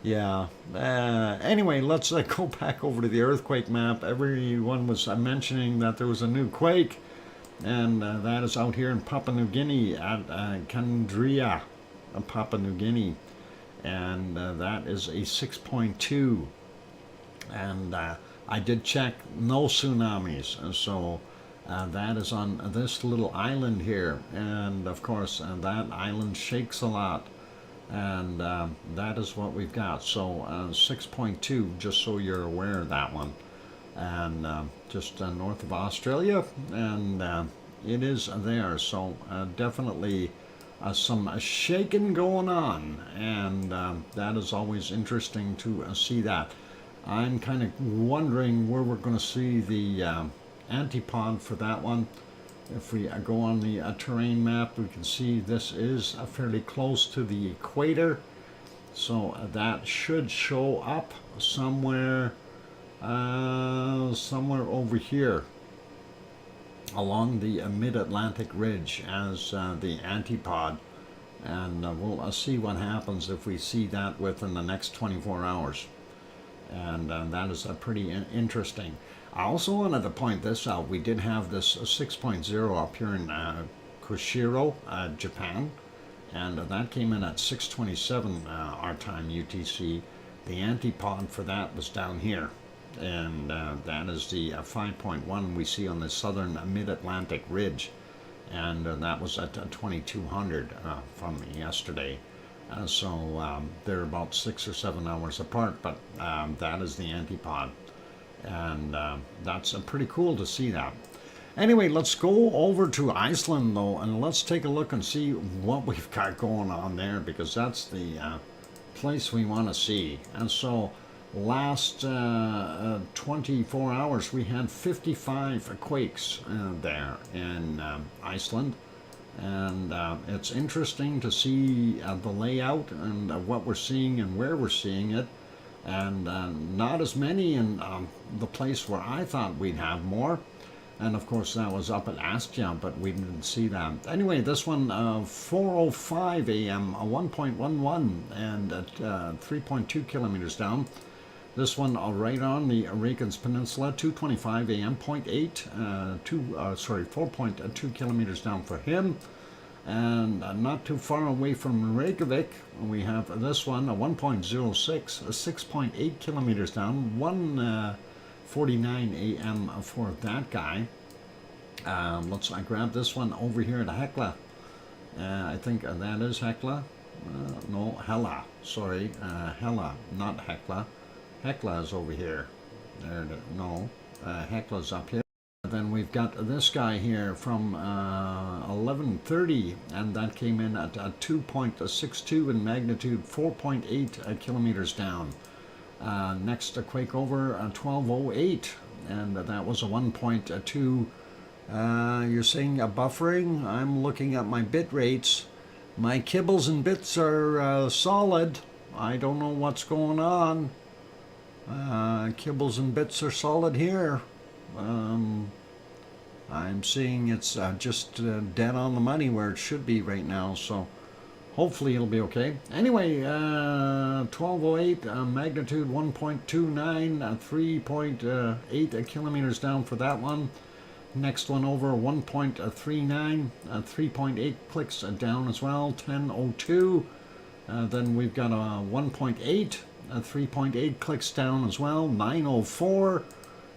Yeah. Anyway, let's go back over to the earthquake map. Everyone was mentioning that there was a new quake, and that is out here in Papua New Guinea at Kandria, Papua New Guinea, and that is a 6.2. And I did check, no tsunamis. So That is on this little island here, and of course that island shakes a lot, and that is what we've got. So 6.2, just so you're aware of that one, and just north of Australia, and it is there. So definitely some shaking going on, and that is always interesting to see that. I'm kind of wondering where we're going to see the antipod for that one. If we go on the terrain map, we can see this is fairly close to the equator, so that should show up somewhere somewhere over here along the mid-Atlantic ridge as the antipod, and we'll see what happens if we see that within the next 24 hours, and that is pretty interesting. I also wanted to point this out. We did have this 6.0 up here in Kushiro, Japan, and that came in at 6:27 our time UTC. The antipod for that was down here, and that is the 5.1 we see on the southern mid-Atlantic ridge, and that was at 2200 from yesterday. So they're about 6 or 7 hours apart, but that is the antipod. And that's pretty cool to see that. Anyway, let's go over to Iceland though, and let's take a look and see what we've got going on there, because that's the place we want to see. And so last 24 hours we had 55 quakes there in Iceland, and it's interesting to see the layout and what we're seeing and where we're seeing it. And not as many in the place where I thought we'd have more, and of course that was up at Astia, but we didn't see that. Anyway, this one 4:05 a.m. 1.11 and at 3.2 kilometers down. This one right on the Reykjanes Peninsula, 2:25 a.m. 4.2 kilometers down for him. And not too far away from Reykjavik, we have this one, a 1.06, 6.8 kilometers down, 1:49 a.m. for that guy. Let's grab this one over here at Hekla. I think that is Hekla. No, Hella. Sorry, Hella, not Hekla. Hekla is over here. There, no, Hekla's up here. Then we've got this guy here from 11:30, and that came in at 2.62 in magnitude, 4.8 kilometers down. Next, a quake over 12:08, and that was a 1.2. You're saying a buffering? I'm looking at my bit rates. My kibbles and bits are solid. I don't know what's going on. Kibbles and bits are solid here. I'm seeing it's just dead on the money where it should be right now, so hopefully it'll be okay. Anyway, 12:08, magnitude 1.29, 3.8 kilometers down for that one. Next one over 1.39, 3.8 clicks down as well, 10:02. Then we've got a 1.8, 3.8 clicks down as well, 9:04.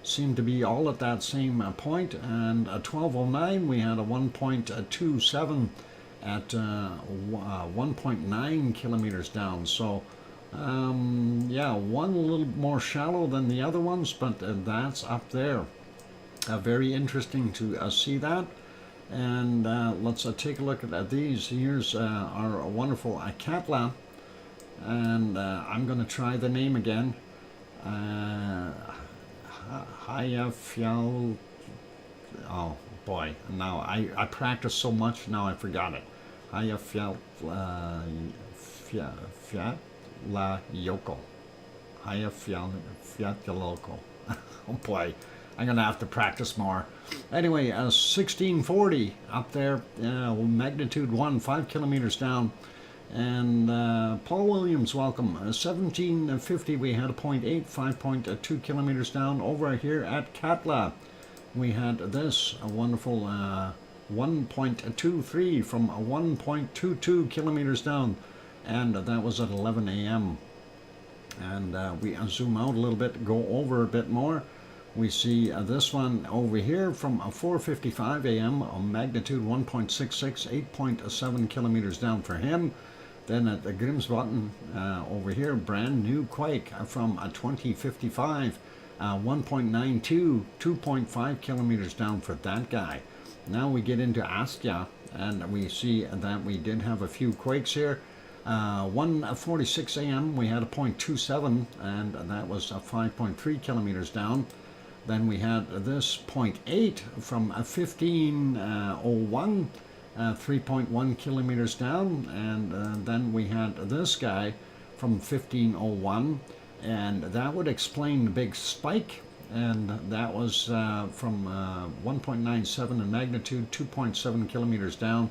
Seem to be all at that same point, and at 12:09 we had a 1.27 at 1.9 kilometers down. So yeah, one a little more shallow than the other ones, but that's up there. Very interesting to see that. And let's take a look at these. Here's our wonderful Katla, and I'm going to try the name again. Hayafjall. Oh boy! Now I practiced so much. Now I forgot it. Hayafjall Yoko. Hayafjall. Oh boy! I'm gonna have to practice more. Anyway, 1640 up there, magnitude 1, 5 kilometers down. And Paul Williams, welcome. 1750, we had a 0.8, 5.2 kilometers down. Over here at Katla, we had this, a wonderful 1.23 from 1.22 kilometers down. And that was at 11 a.m. And we zoom out a little bit, go over a bit more. We see this one over here from 4:55 a.m. magnitude 1.66, 8.7 kilometers down for him. Then at the Grimsbotn over here, brand new quake from 20:55, 1.92, 2.5 kilometers down for that guy. Now we get into Askja, and we see that we did have a few quakes here. 1:46 a.m. we had a 0.27, and that was 5.3 kilometers down. Then we had this 0.8 from 15:01, 3.1 kilometers down, and then we had this guy from 15:01, and that would explain the big spike, and that was from 1.97 in magnitude, 2.7 kilometers down.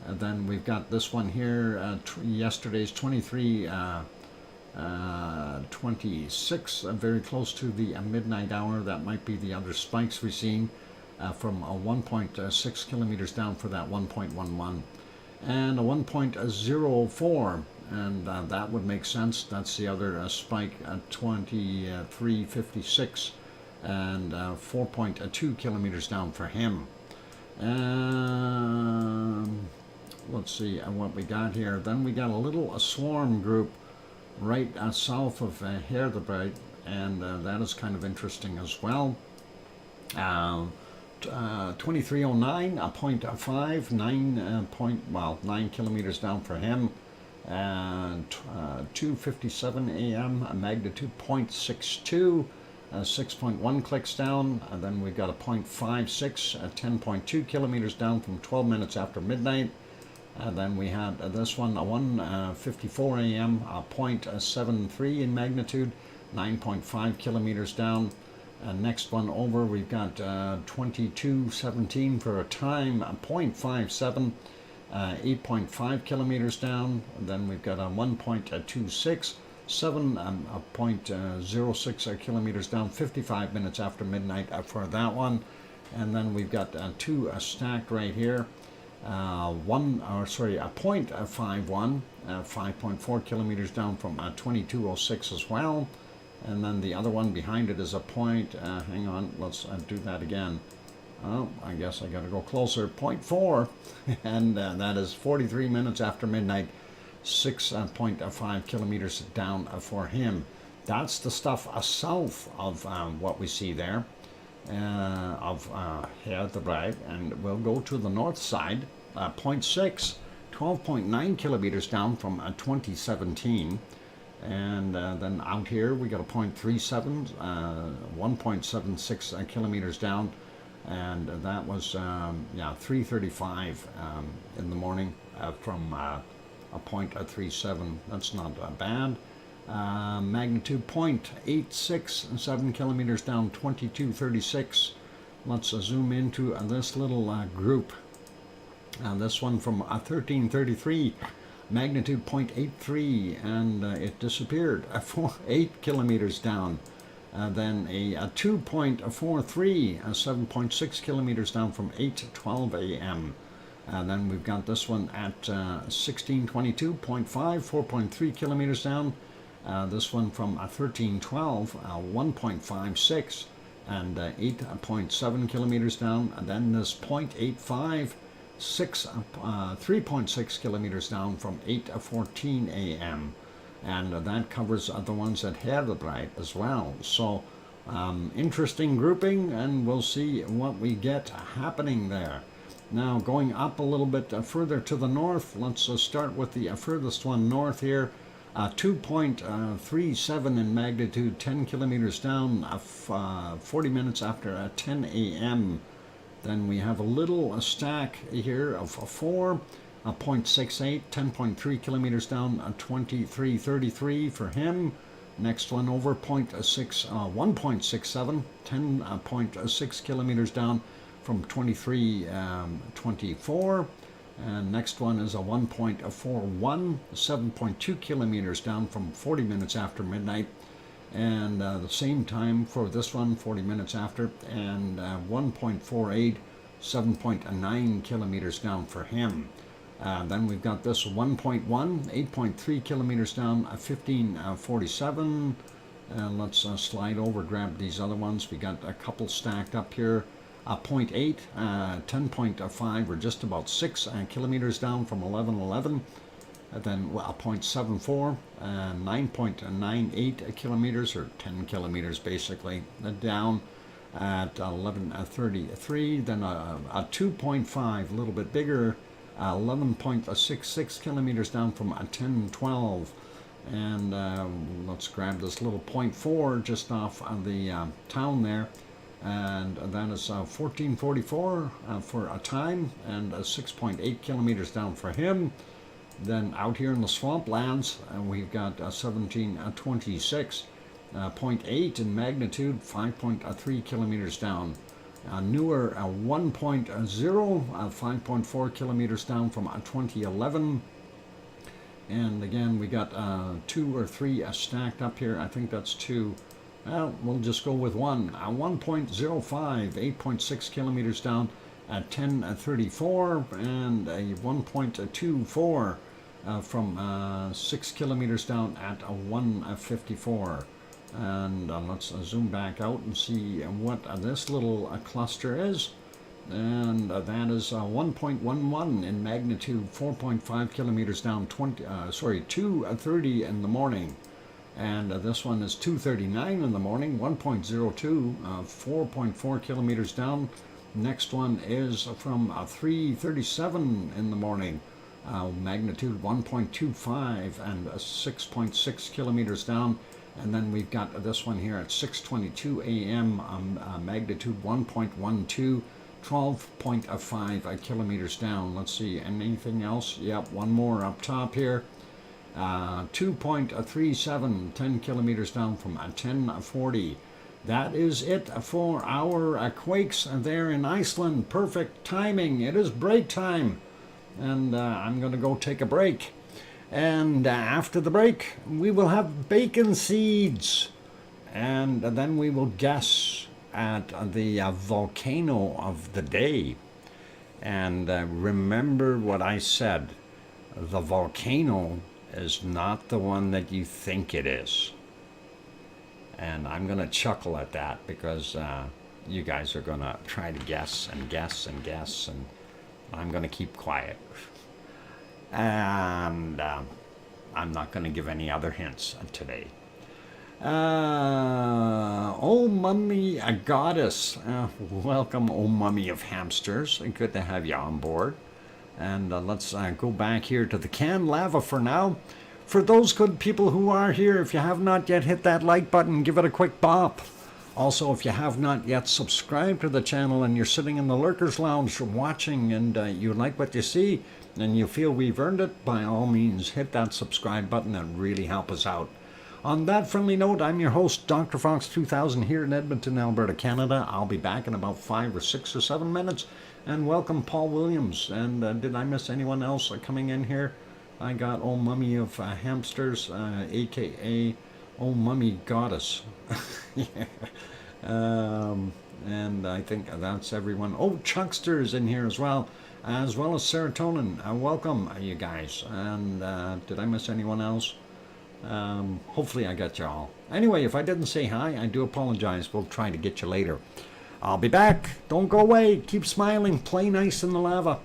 And then we've got this one here, yesterday's 23:26, very close to the midnight hour. That might be the other spikes we've seen, from 1.6 kilometers down for that 1.11, and a 1.04, and that would make sense. That's the other spike at 23:56, and 4.2 kilometers down for him. Let's see what we got here. Then we got a swarm group right south of Herdebreit, and that is kind of interesting as well. 23:09, a 0.5, 9 kilometers down for him, and 2:57 a.m. a magnitude 0.62, 6.1 clicks down, and then we've got a 0.56, 10.2 kilometers down from 12 minutes after midnight. And then we had this one, 1:54 a.m., 0.73 in magnitude, 9.5 kilometers down. Next one over, we've got 22:17 for a time, 0.57, 8.5 kilometers down. And then we've got a 1.26, 7.06 kilometers down, 55 minutes after midnight for that one. And then we've got two stacked right here. A 0.51, 5.4 kilometers down from 22:06 as well. And then the other one behind it is a point, hang on, let's do that again. Oh, I guess I gotta go closer, 0.4, and that is 43 minutes after midnight, 6.5 kilometers down for him. That's the stuff south of what we see there. Of Herdebreit, and we'll go to the north side, 0.6, 12.9 kilometers down from 2017, and then out here we got a 0.37, 1.76 kilometers down, and that was 3:35 in the morning from a 0.37. That's not bad. Magnitude 0.86, 7 kilometers down, 22:36. Let's zoom into this little group. This one from 13:33, magnitude 0.83, and it disappeared, 8 kilometers down. Then a 2.43, 7.6 kilometers down from 8:12 a.m. Then we've got this one at 16:22.5, 4.3 kilometers down. This one from 13:12, 1.56, and 8.7 kilometers down. And then this 0.85, 3.6 kilometers down from 8:14 a.m. And that covers the ones at Herdebreit as well. So interesting grouping, and we'll see what we get happening there. Now going up a little bit further to the north, let's start with the furthest one north here. 2.37 in magnitude, 10 kilometers down, 40 minutes after 10 a.m. Then we have a little stack here of 4, 0.68, 10.3 kilometers down, 23:33 for him. Next one over, 1.67, 10.6 kilometers down from 23:24. And next one is a 1.41, 7.2 kilometers down from 40 minutes after midnight. And the same time for this one, 40 minutes after, and 1.48, 7.9 kilometers down for him. Then we've got this 1.1, 8.3 kilometers down, 15:47, And let's slide over, grab these other ones. We got a couple stacked up here. 0.8, 10.5, or just about 6 kilometers down from 1111. And then 0.74, 9.98 kilometers, or 10 kilometers basically, down at 1133. Then a 2.5, a little bit bigger, 11.66 kilometers down from 1012. And let's grab this little 0.4 just off of the town there. And that is 1444 for a time, and 6.8 kilometers down for him. Then out here in the swamplands, we've got 1726.8 in magnitude, 5.3 kilometers down. Newer 1.0, 5.4 kilometers down from 2011. And again, we got 2 or 3 stacked up here. I think that's 2. Well, we'll just go with 1. 1.05, 8.6 kilometers down at 1034, and a 1.24 from 6 kilometers down at 154. And let's zoom back out and see what this little cluster is. And that is 1.11 in magnitude, 4.5 kilometers down, 2:30 in the morning. And this one is 2:39 in the morning, 1.02, 4.4 kilometers down. Next one is from 3:37 in the morning, magnitude 1.25 and 6.6 kilometers down. And then we've got this one here at 6:22 a.m., magnitude 1.12, 12.5 kilometers down. Let's see, anything else? Yep, one more up top here. 2.37, 10 kilometers down from 1040. That is it for our quakes there in Iceland. Perfect timing. It is break time. And I'm going to go take a break. And after the break, we will have bacon seeds. And then we will guess at the volcano of the day. And remember what I said. The volcano is not the one that you think it is. And I'm going to chuckle at that because you guys are going to try to guess and guess and guess, and I'm going to keep quiet. And I'm not going to give any other hints today. Oh, mummy, a goddess. Welcome, oh, mummy of hamsters. Good to have you on board. And let's go back here to the canned lava for now. For those good people who are here, if you have not yet hit that like button, give it a quick bop. Also, if you have not yet subscribed to the channel and you're sitting in the Lurkers Lounge watching and you like what you see and you feel we've earned it, by all means, hit that subscribe button. That really help us out. On that friendly note, I'm your host, DrFox2000, here in Edmonton, Alberta, Canada. I'll be back in about 5 or 6 or 7 minutes. And welcome, Paul Williams. And did I miss anyone else coming in here? I got old mummy of hamsters, a.k.a. old mummy goddess. Yeah. And I think that's everyone. Oh, Chuckster's in here as well as Serotonin. Welcome, you guys. And did I miss anyone else? Hopefully I got you all. Anyway, if I didn't say hi, I do apologize. We'll try to get you later. I'll be back. Don't go away. Keep smiling. Play nice in the lava.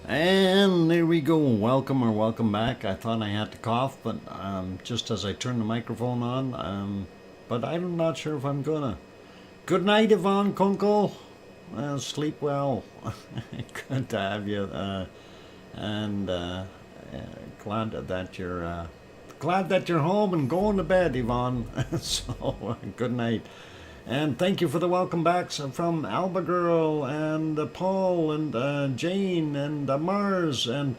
And there we go. Welcome or welcome back. I thought I had to cough, but just as I turned the microphone on, but I'm not sure if I'm gonna. Good night, Yvonne Kunkel. Sleep well. Good to have you. And glad that you're home and going to bed, Yvonne. So good night. And thank you for the welcome backs from Alba Girl and Paul and Jane and Mars and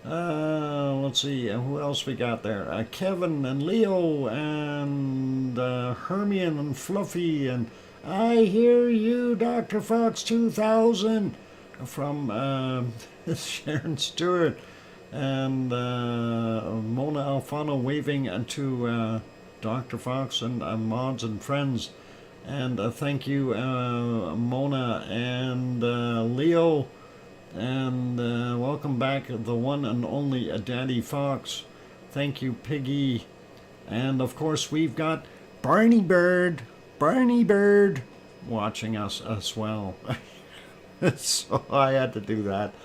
let's see who else we got there. Kevin and Leo and Hermione and Fluffy and I hear you, DrFox2000 from Sharon Stewart and Mona Alfano waving to Dr. Fox and mods and friends. And thank you, Mona and Leo. And welcome back, the one and only Daddy Fox. Thank you, Piggy. And of course, we've got Barney Bird, watching us as well. So I had to do that.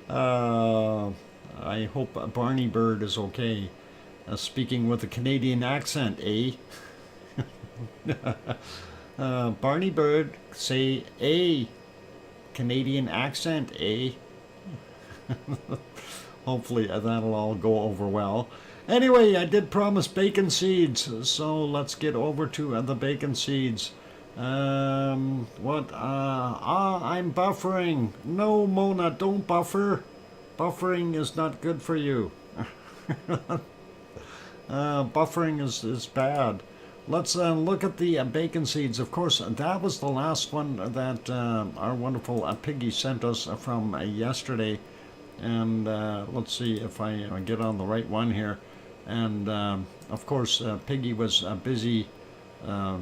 I hope Barney Bird is okay. Speaking with a Canadian accent, eh? Barney Bird, say a Canadian accent, eh? Hopefully that'll all go over well. Anyway, I did promise bacon seeds, so let's get over to the bacon seeds. I'm buffering. No, Mona, don't buffer. Buffering is not good for you. Buffering is bad. Let's look at the bacon seeds. Of course, that was the last one that our wonderful Piggy sent us from yesterday. And let's see if I get on the right one here. And of course, Piggy was busy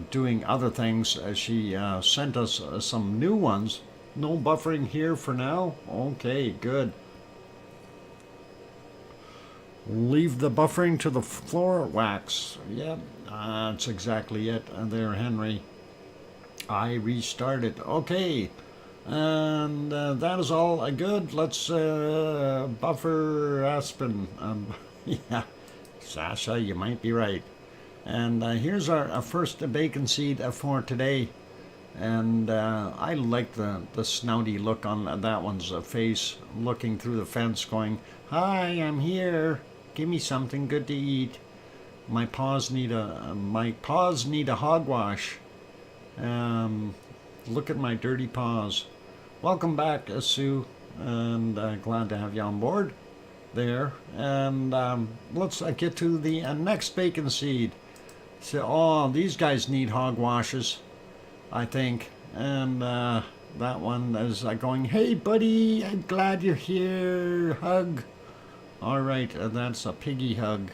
doing other things. She sent us some new ones. No buffering here for now? Okay, good. Leave the buffering to the floor wax. Yep, that's exactly it there, Henry. I restarted. Okay, and that is all good. Let's buffer Aspen. Yeah, Sasha, you might be right. And here's our first bacon seed for today. And I like the snouty look on that one's face, looking through the fence going, "Hi, I'm here. Give me something good to eat. My paws need a hogwash. Look at my dirty paws." Welcome back, Sue, and glad to have you on board there. And let's get to the next bacon seed. So, oh, these guys need hogwashes, I think. And that one is going, "Hey, buddy, I'm glad you're here. Hug." All right, that's a piggy hug.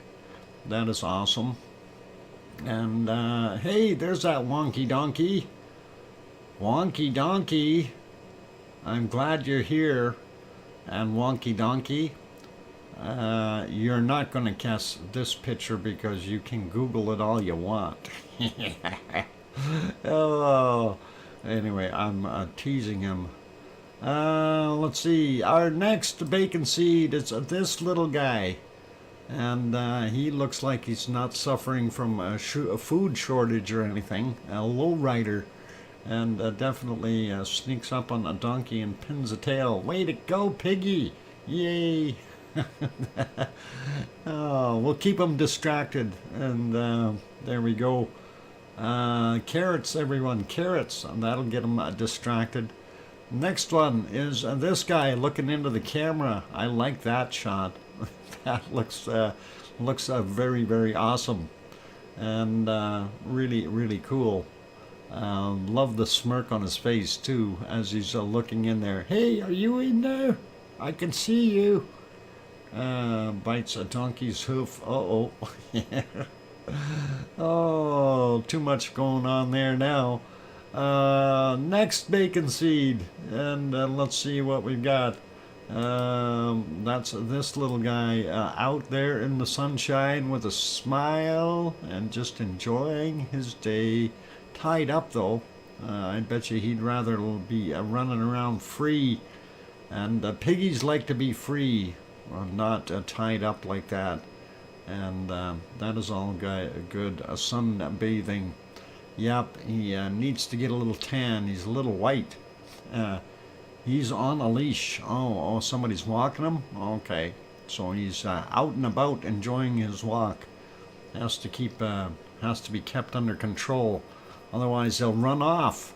That is awesome. And hey, there's that wonky donkey. Wonky donkey, I'm glad you're here. And wonky donkey, you're not going to guess this picture because you can Google it all you want. Oh, anyway, I'm teasing him. Let's see. Our next bacon seed is this little guy. And he looks like he's not suffering from a food shortage or anything. A lowrider. And definitely sneaks up on a donkey and pins a tail. Way to go, Piggy! Yay! Oh, we'll keep him distracted. And there we go. Carrots, everyone. Carrots. And that'll get him distracted. Next one is this guy looking into the camera. I like that shot. That looks very, very awesome. And really, really cool. Love the smirk on his face too as he's looking in there. "Hey, are you in there? I can see you." Bites a donkey's hoof. Uh-oh. Oh, too much going on there now. Next bacon seed. And let's see what we've got. That's this little guy out there in the sunshine with a smile and just enjoying his day. Tied up though. I bet you he'd rather be running around free And piggies like to be free, not tied up like that. And that is all good. Sunbathing. Yep, he needs to get a little tan. He's a little white. He's on a leash. Oh, somebody's walking him? Okay. So he's out and about enjoying his walk. Has to be kept under control. Otherwise he'll run off.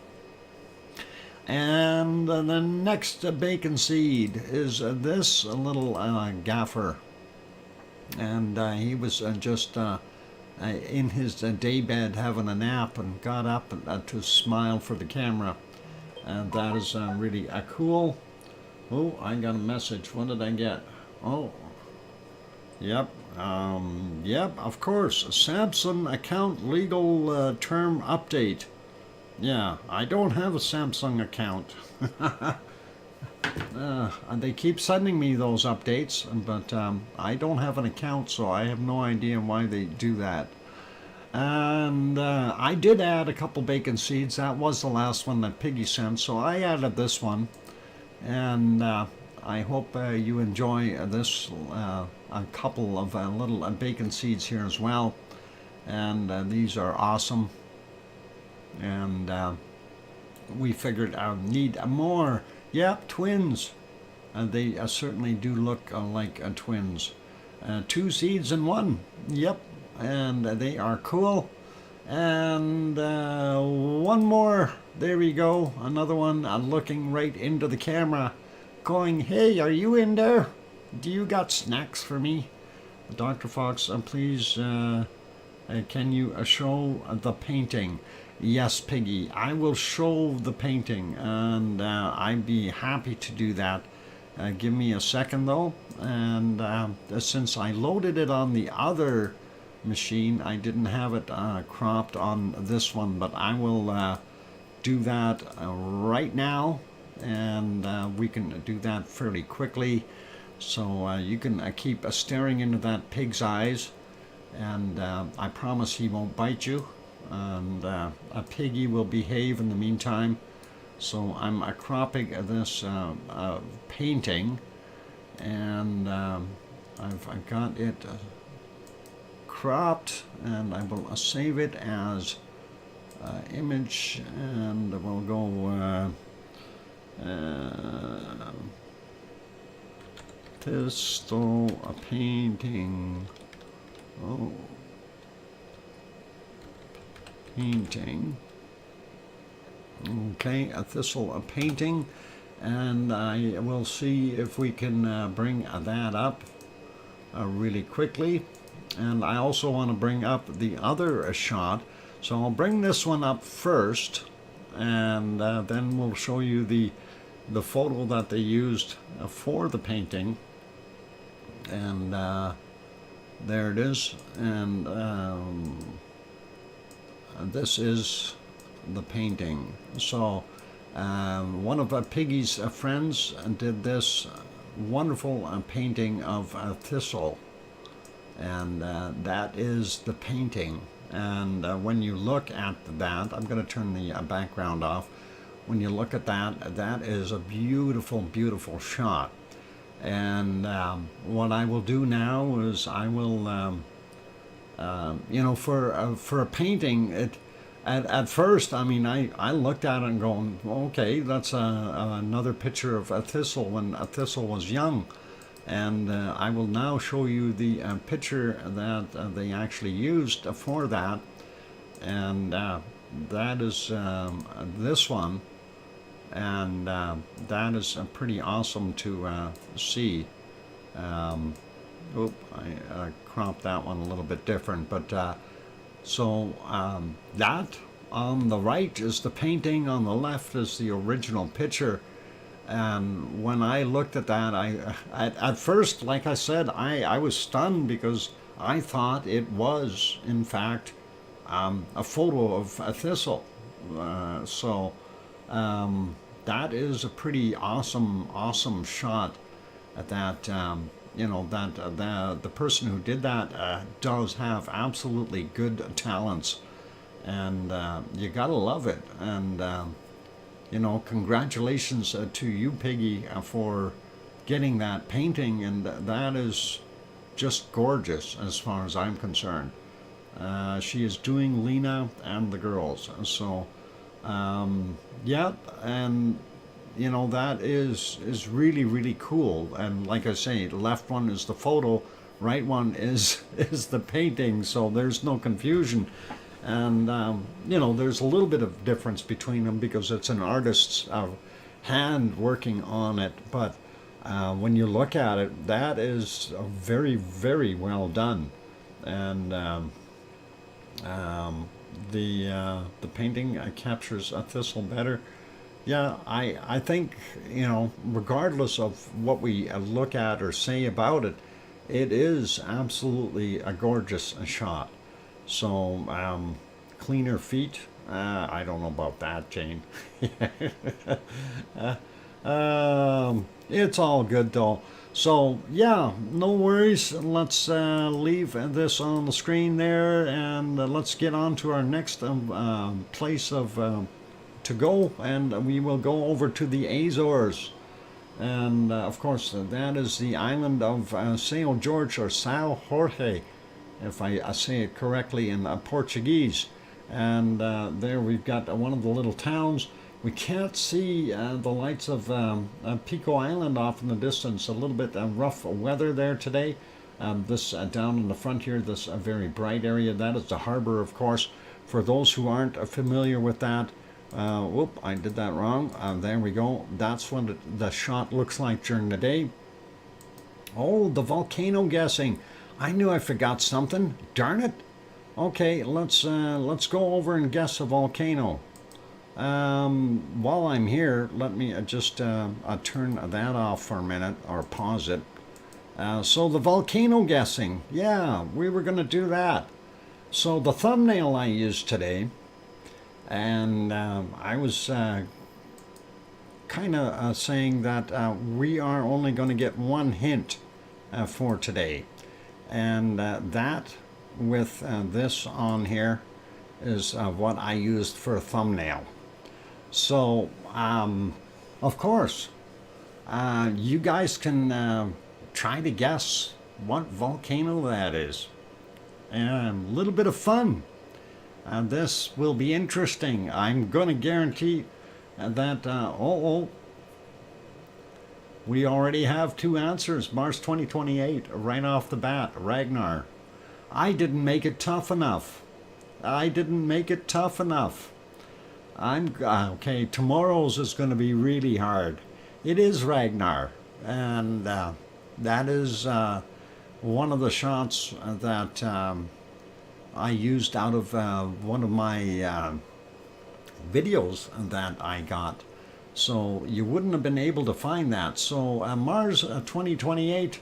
And the next bacon seed is this little gaffer. And he was just in his daybed having a nap and got up to smile for the camera. And that is really cool. Oh, I got a message. What did I get? Oh, yep. Yep, of course. Samsung account legal term update. Yeah, I don't have a Samsung account. They keep sending me those updates, but I don't have an account, so I have no idea why they do that. And I did add a couple bacon seeds. That was the last one that Piggy sent, so I added this one. And I hope you enjoy this, a couple of little bacon seeds here as well. And these are awesome. And we figured I would need more. Yep, twins. They certainly do look like twins. 2 seeds in one. Yep. And they are cool. And one more. There we go. Another one looking right into the camera, going, "Hey, are you in there? Do you got snacks for me? Dr. Fox, please, can you show the painting?" Yes, Piggy, I will show the painting, and I'd be happy to do that. Give me a second, though. And since I loaded it on the other machine, I didn't have it cropped on this one, but I will do that right now, and we can do that fairly quickly. So you can keep staring into that pig's eyes, and I promise he won't bite you, and a piggy will behave in the meantime. So I'm cropping this painting, and I've got it cropped, and I will save it as image, and we'll go thistle painting. Oh, painting. Okay, a thistle painting, and I will see if we can bring that up really quickly. And I also want to bring up the other shot, so I'll bring this one up first, and then we'll show you the photo that they used for the painting. And there it is, and this is the painting. So one of Piggy's friends did this wonderful painting of a thistle, and that is the painting. And when you look at that, I'm going to turn the background off. When you look at that, that is a beautiful, beautiful shot. And what I will do now is I will, you know, for a painting, at first, I mean, I looked at it and going, okay, that's another picture of a thistle when a thistle was young. And I will now show you the picture that they actually used for that. And that is this one. And that is pretty awesome to see. Oop, I cropped that one a little bit different. But so that on the right is the painting, on the left is the original picture. And when I looked at that, at first, like I said, I was stunned because I thought it was, in fact, a photo of a thistle. So that is a pretty awesome shot. That you know, that the person who did that does have absolutely good talents, and you gotta love it. And you know, congratulations to you, Peggy, for getting that painting, and that is just gorgeous as far as I'm concerned. She is doing Lena and the girls, so yeah, and you know, that is really really cool. And like I say, the left one is the photo, right one is is the painting, so there's no confusion. And you know, there's a little bit of difference between them because it's an artist's hand working on it, but when you look at it, that is very very well done. And the painting captures a thistle better. Yeah, I think, you know, regardless of what we look at or say about it, it is absolutely a gorgeous shot. So, cleaner feet. I don't know about that, Jane. It's all good though. So yeah, no worries. Let's leave this on the screen there, and let's get on to our next place of to go, and we will go over to the Azores. And of course, that is the island of São Jorge, or São Jorge, if I say it correctly in Portuguese. And there we've got one of the little towns. We can't see the lights of Pico Island off in the distance. A little bit rough weather there today. This down in the front here, this very bright area, that is the harbor, of course. For those who aren't familiar with that, whoop, I did that wrong. There we go. That's what the shot looks like during the day. Oh, the volcano guessing. I knew I forgot something. Darn it. Okay, let's go over and guess a volcano. While I'm here, let me just turn that off for a minute, or pause it. So the volcano guessing, yeah, we were going to do that. So the thumbnail I used today, and I was kind of saying that we are only going to get one hint for today, and that with this on here is what I used for a thumbnail. So, of course, you guys can try to guess what volcano that is. And a little bit of fun. This will be interesting. I'm going to guarantee that, we already have two answers. Mars 2028, right off the bat, Ragnar. I didn't make it tough enough. I didn't make it tough enough. I'm okay. Tomorrow's is going to be really hard. It is Ragnar, and that is one of the shots that I used out of one of my videos that I got. So you wouldn't have been able to find that. So Mars 2028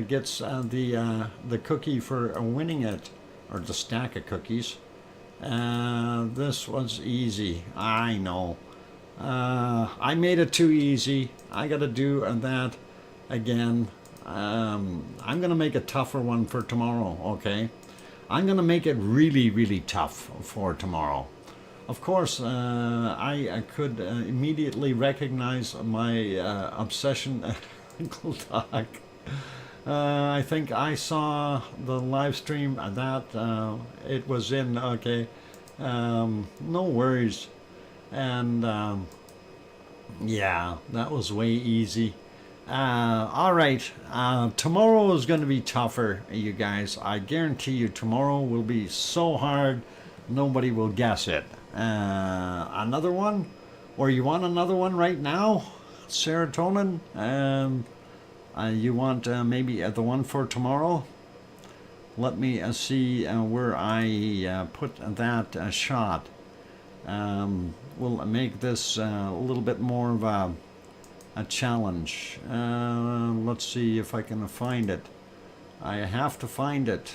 gets the cookie for winning it, or the stack of cookies. This was easy. I know. I made it too easy. I got to do that again. I'm going to make a tougher one for tomorrow, okay? I'm going to make it really, really tough for tomorrow. Of course, I could immediately recognize my obsession clock. I think I saw the live stream that it was in. Okay, no worries. And yeah, that was way easy. All right, tomorrow is going to be tougher, you guys. I guarantee you tomorrow will be so hard nobody will guess it. Another one? Or you want another one right now? Serotonin? You want maybe the one for tomorrow? Let me see where I put that shot. We'll make this a little bit more of a challenge. Let's see if I can find it. I have to find it.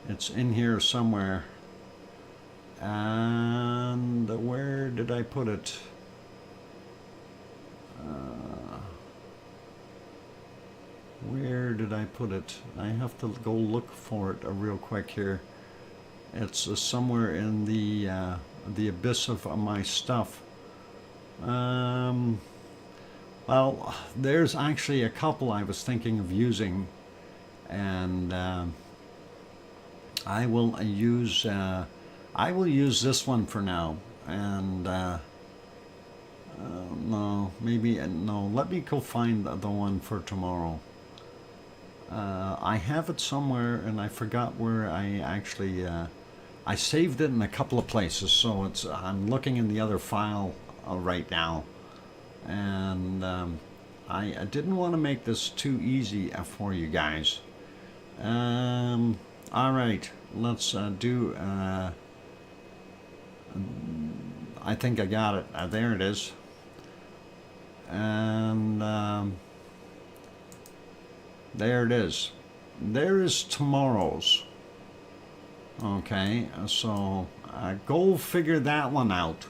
It's in here somewhere. And where did I put it? Where did I put it? I have to go look for it real quick here. It's somewhere in the the abyss of my stuff. Well, there's actually a couple I was thinking of using, and I will use this one for now. And no, maybe no. Let me go find the one for tomorrow. I have it somewhere, and I forgot where I actually. I saved it in a couple of places, so it's. I'm looking in the other file right now, and I didn't want to make this too easy for you guys. All right, let's do. I think I got it. There it is. And there it is. There is tomorrow's. Okay, so go figure that one out.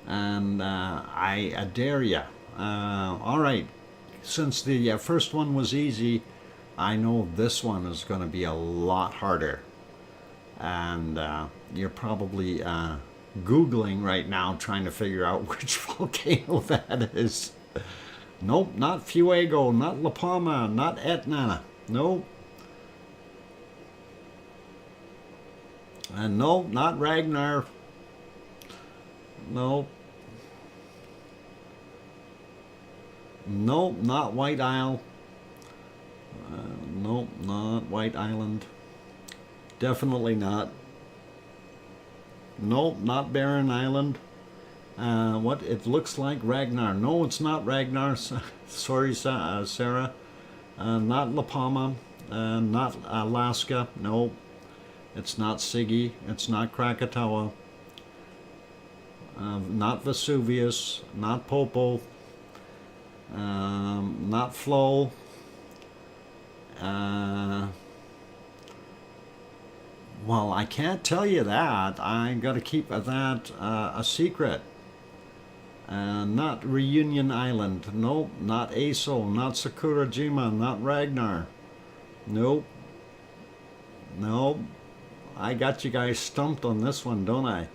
And I dare ya. All right, since the first one was easy, I know this one is going to be a lot harder. And you're probably Googling right now trying to figure out which volcano that is. Nope, not Fuego, not La Palma, not Etna. Nope. And nope, not Ragnar. Nope. Nope, not White Isle. Nope, not White Island. Definitely not. Nope, not Barren Island. What it looks like Ragnar. No, it's not Ragnar. Sorry, Sarah. Not La Palma. Not Alaska. Nope. It's not Siggy. It's not Krakatoa. Not Vesuvius. Not Popo. Not Flo. Well, I can't tell you that. I got to keep that a secret. Not Reunion Island. Nope. Not Aso. Not Sakurajima. Not Ragnar. Nope. Nope. I got you guys stumped on this one, don't I?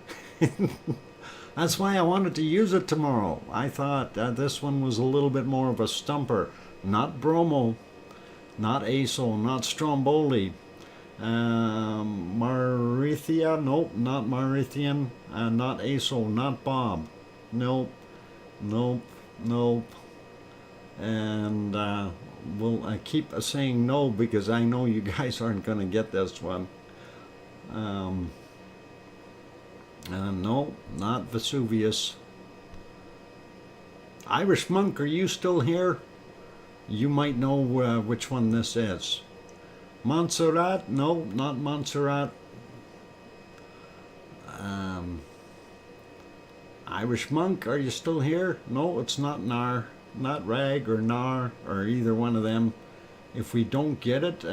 That's why I wanted to use it tomorrow. I thought this one was a little bit more of a stumper. Not Bromo. Not Aso. Not Stromboli. Maurithia, nope, not Maurithian, not Aso, not Bob, nope, nope, nope, and we'll keep saying no because I know you guys aren't going to get this one. No, not Vesuvius. Irish Monk, are you still here? You might know which one this is. Montserrat? No, not Montserrat. Irish Monk, are you still here? No, it's not Nar, not Rag or Nar or either one of them. If we don't get it,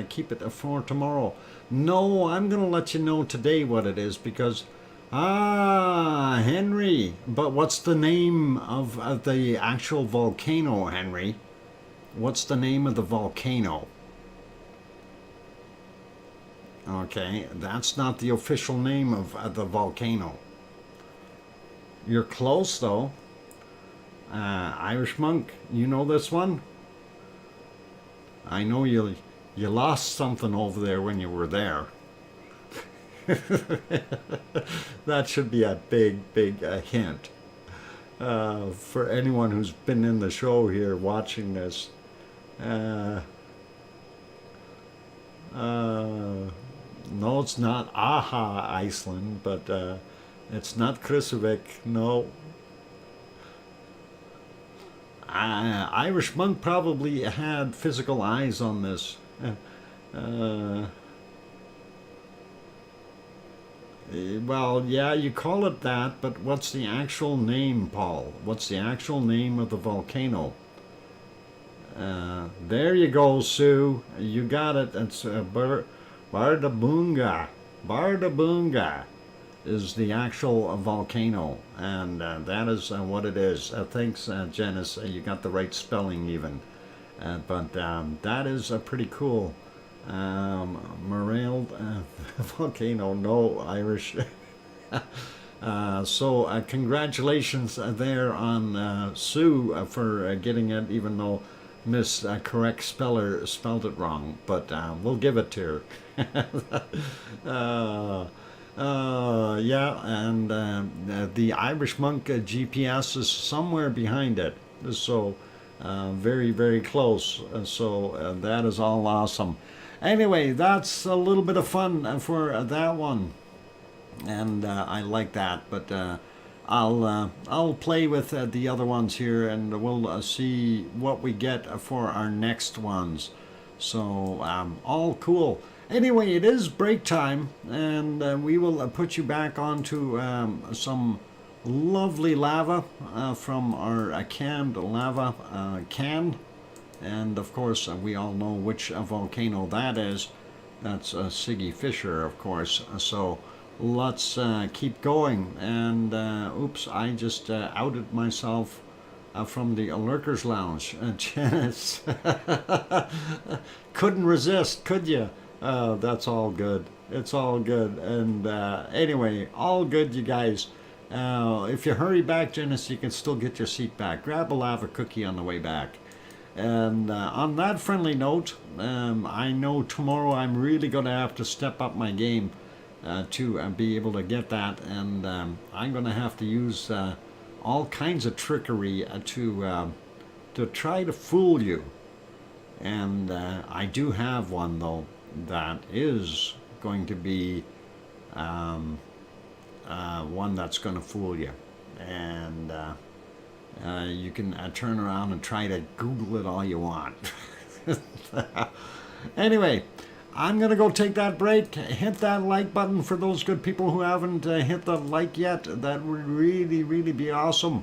keep it for tomorrow. No, I'm going to let you know today what it is because, Henry. But what's the name of the actual volcano, Henry? What's the name of the volcano? Okay, that's not the official name of the volcano. You're close, though. Irish Monk, you know this one? I know you lost something over there when you were there. That should be a big hint for anyone who's been in the show here watching this. No, it's not Aha, Iceland, but it's not Krusevik, no. Irish Monk probably had physical eyes on this. Well, yeah, you call it that, but what's the actual name, Paul? What's the actual name of the volcano? There you go, Sue. You got it. It's Bardabunga. Bardabunga is the actual volcano, and that is what it is. Thanks, Janice. You got the right spelling even. But that is pretty cool. Morale volcano, no Irish. So congratulations there on Sue for getting it, even though Miss Correct Speller spelled it wrong. But we'll give it to her. Yeah, and the Irish Monk GPS is somewhere behind it. So very, very close. So that is all awesome. Anyway, that's a little bit of fun for that one. And I like that, but I'll play with the other ones here, and we'll see what we get for our next ones. So all cool. Anyway, it is break time, and we will put you back onto some lovely lava from our canned lava can, and of course we all know which volcano that is. That's Siggy Fisher, of course. So let's keep going. And oops, I just outed myself from the Lurkers Lounge. Couldn't resist, could you? That's all good. It's all good. And anyway, all good, you guys. If you hurry back, Janice, you can still get your seat back. Grab a lava cookie on the way back. And on that friendly note, I know tomorrow I'm really going to have to step up my game to be able to get that. And I'm going to have to use all kinds of trickery to try to fool you. And I do have one, though, that is going to be one that's going to fool you. And you can turn around and try to Google it all you want. Anyway, I'm going to go take that break. Hit that like button for those good people who haven't hit the like yet. That would really, really be awesome.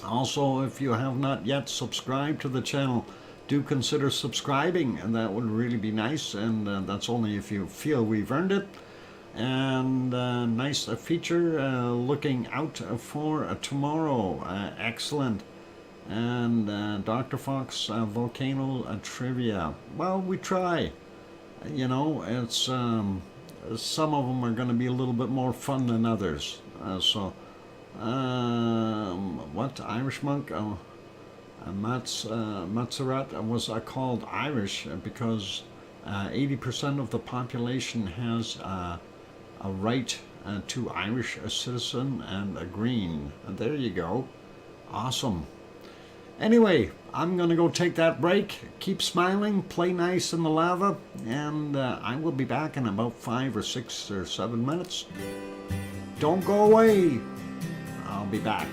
Also, if you have not yet subscribed to the channel, do consider subscribing, and that would really be nice. And that's only if you feel we've earned it. And nice feature looking out for tomorrow. Excellent. And Dr. Fox volcano trivia. Well, we try. You know, it's some of them are going to be a little bit more fun than others. What Irish monk? Montserrat was called Irish because 80% of the population has a right to Irish citizen and a green. And there you go. Awesome. Anyway, I'm going to go take that break. Keep smiling, play nice in the lava, and I will be back in about 5 or 6 or 7 minutes. Don't go away. I'll be back.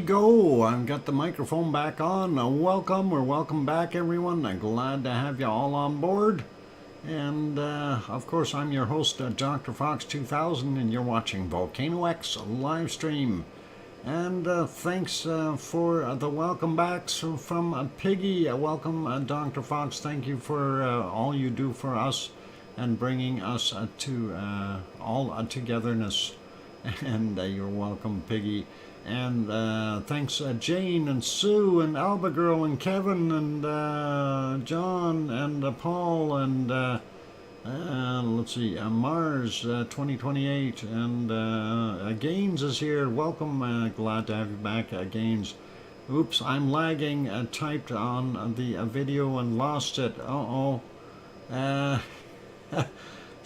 go. I've got the microphone back on. Welcome back, everyone. I'm glad to have you all on board. And, of course, I'm your host, DrFox2000, and you're watching VolcanoX live stream. And thanks for the welcome backs from Piggy. Welcome, Dr. Fox. Thank you for all you do for us and bringing us to all togetherness. And you're welcome, Piggy. And thanks, Jane and Sue and Alba Girl and Kevin and John and Paul and let's see, Mars 2028 and Gaines is here. Welcome, glad to have you back, Gaines. Oops, I'm lagging. Typed on the video and lost it.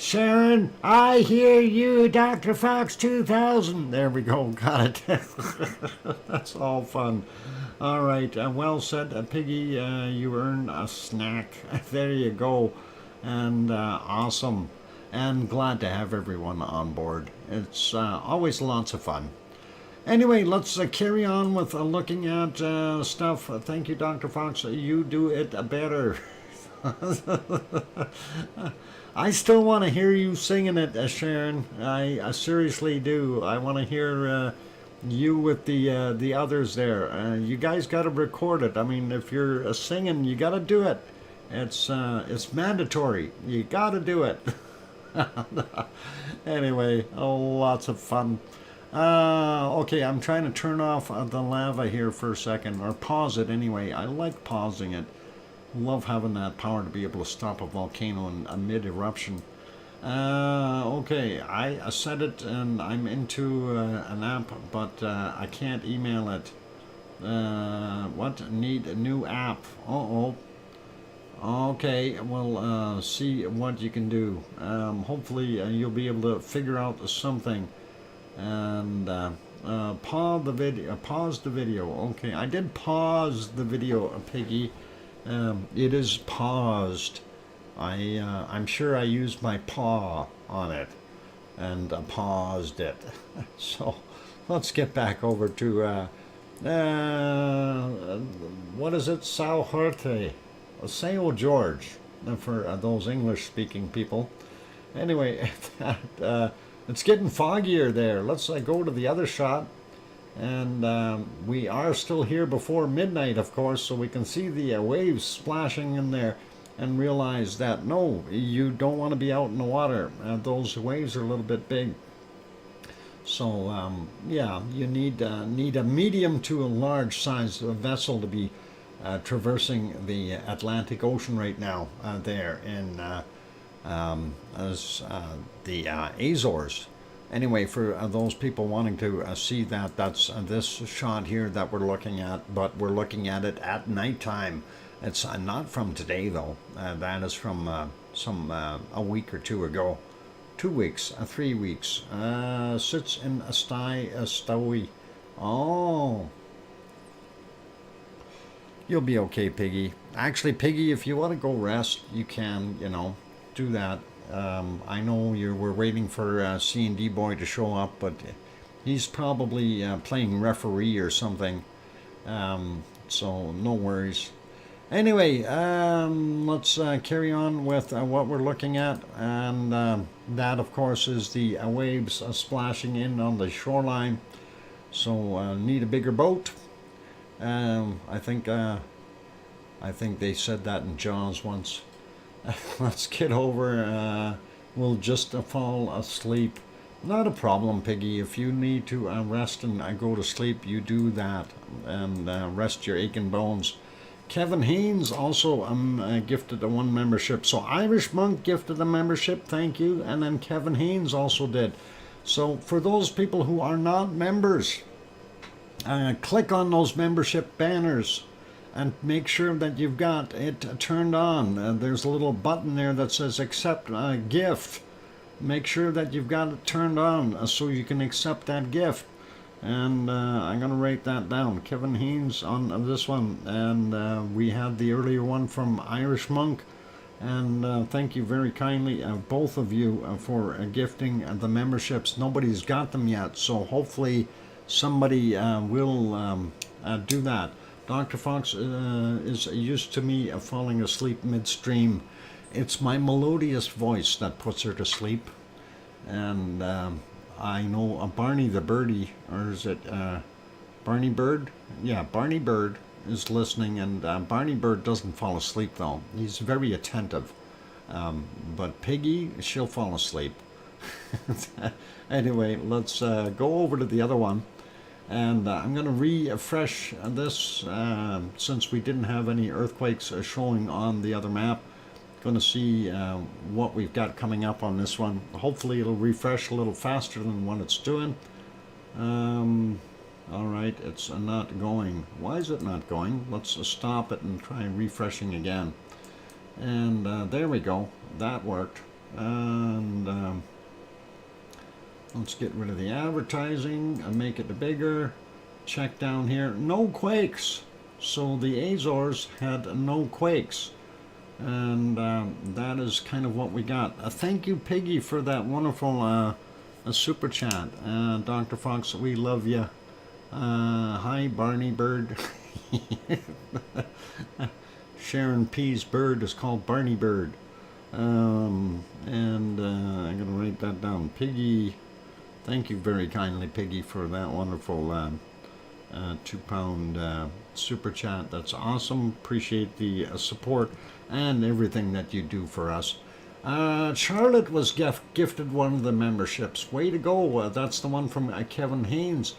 Sharon, I hear you, Dr. Fox 2000. There we go, got it. That's all fun. All right, well said, Piggy. You earn a snack. There you go. And awesome. And glad to have everyone on board. It's always lots of fun. Anyway, let's carry on with looking at stuff. Thank you, Dr. Fox. You do it better. I still want to hear you singing it, Sharon. I seriously do. I want to hear you with the others there. You guys got to record it. I mean, if you're singing, you got to do it. It's mandatory. You got to do it. Anyway, lots of fun. Okay, I'm trying to turn off the lava here for a second, or pause it anyway. I like pausing it. Love having that power to be able to stop a volcano in mid-eruption. Okay, I said it and I'm into an app, but I can't email it. What? Need a new app. Okay, we'll see what you can do. Hopefully you'll be able to figure out something. And pause the video. Okay, I did pause the video, Piggy. It is paused. I'm sure I used my paw on it and paused it. So let's get back over to what is it? Sao George for those English-speaking people. Anyway, it's getting foggier there. Let's go to the other shot. And we are still here before midnight, of course, so we can see the waves splashing in there and realize that, no, you don't want to be out in the water. Those waves are a little bit big. So, yeah, you need a medium to a large size vessel to be traversing the Atlantic Ocean right now there in the Azores. Anyway, for those people wanting to see that, that's this shot here that we're looking at, but we're looking at it at nighttime. It's not from today, though. That is from a week or two ago. 2 weeks, 3 weeks. Sits in a stowy. Oh. You'll be okay, Piggy. Actually, Piggy, if you want to go rest, you can, do that. I know we're waiting for C&D Boy to show up, but he's probably playing referee or something. So no worries. Anyway, let's carry on with what we're looking at. And that, of course, is the waves splashing in on the shoreline. So need a bigger boat. I think they said that in Jaws once. Let's get over. We'll just fall asleep. Not a problem, Piggy. If you need to rest and go to sleep, you do that and rest your aching bones. Kevin Haynes also gifted a 1 membership. So Irish Monk gifted a membership. Thank you. And then Kevin Haynes also did. So for those people who are not members, click on those membership banners and make sure that you've got it turned on. There's a little button there that says accept a gift. Make sure that you've got it turned on so you can accept that gift. And I'm going to write that down. Kevin Haynes on this one. And we had the earlier one from Irish Monk. And thank you very kindly, both of you, for gifting the memberships. Nobody's got them yet, so hopefully somebody will do that. Dr. Fox is used to me falling asleep midstream. It's my melodious voice that puts her to sleep. And I know Barney the birdie, or is it Barney Bird? Yeah, Barney Bird is listening, and Barney Bird doesn't fall asleep though. He's very attentive. But Piggy, she'll fall asleep. Anyway, let's go over to the other one. And I'm going to refresh this since we didn't have any earthquakes showing on the other map. Going to see what we've got coming up on this one. Hopefully it'll refresh a little faster than what it's doing. Alright, it's not going. Why is it not going? Let's stop it and try refreshing again. And there we go. That worked. And let's get rid of the advertising and make it bigger. Check down here. No quakes. So the Azores had no quakes. And that is kind of what we got. Thank you, Piggy, for that wonderful super chat. Dr. Fox, we love you. Hi, Barney Bird. Sharon P's bird is called Barney Bird. I'm going to write that down. Piggy, thank you very kindly, Piggy, for that wonderful £2 super chat. That's awesome. Appreciate the support and everything that you do for us. Charlotte was gifted one of the memberships. Way to go. That's the one from Kevin Haynes.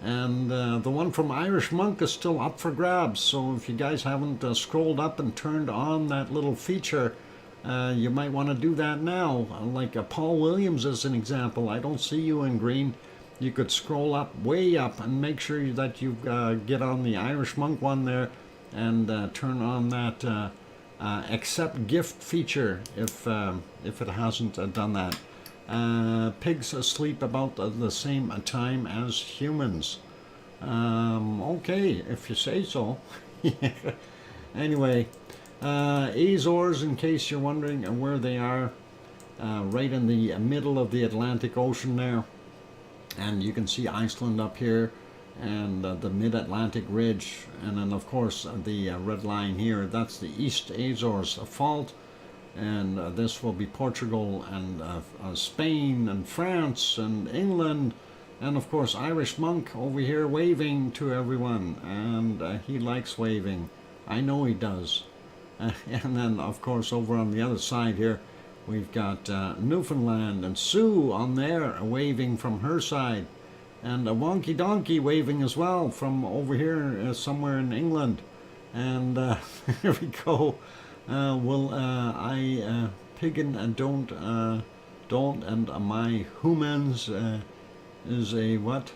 And the one from Irish Monk is still up for grabs. So if you guys haven't scrolled up and turned on that little feature, you might want to do that now. Like Paul Williams as an example. I don't see you in green. You could scroll up, way up, and make sure that you get on the Irish Monk one there and turn on that accept gift feature if it hasn't done that. Pigs sleep about the same time as humans. Okay, if you say so. Anyway, Azores, in case you're wondering where they are, right in the middle of the Atlantic Ocean there. And you can see Iceland up here, and the mid-Atlantic ridge, and then of course the red line here, that's the East Azores fault. And this will be Portugal and Spain and France and England, and of course Irish Monk over here waving to everyone, and he likes waving. I know he does. And then of course over on the other side here we've got Newfoundland and Sue on there waving from her side, and a Wonky Donkey waving as well from over here somewhere in England. And here we go. I Piggin don't, and my humans is a what?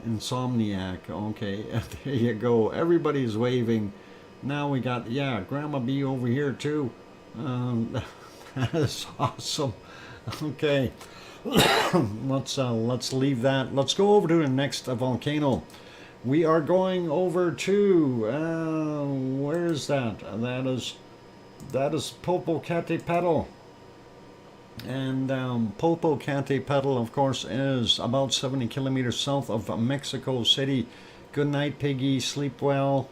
Insomniac. Okay, there you go. Everybody's waving. Now we got, yeah, Grandma B over here too. That is awesome. Okay, let's leave that. Let's go over to the next volcano. We are going over to where is that? That is Popocatépetl. And Popocatépetl, of course, is about 70 kilometers south of Mexico City. Good night, Piggy. Sleep well.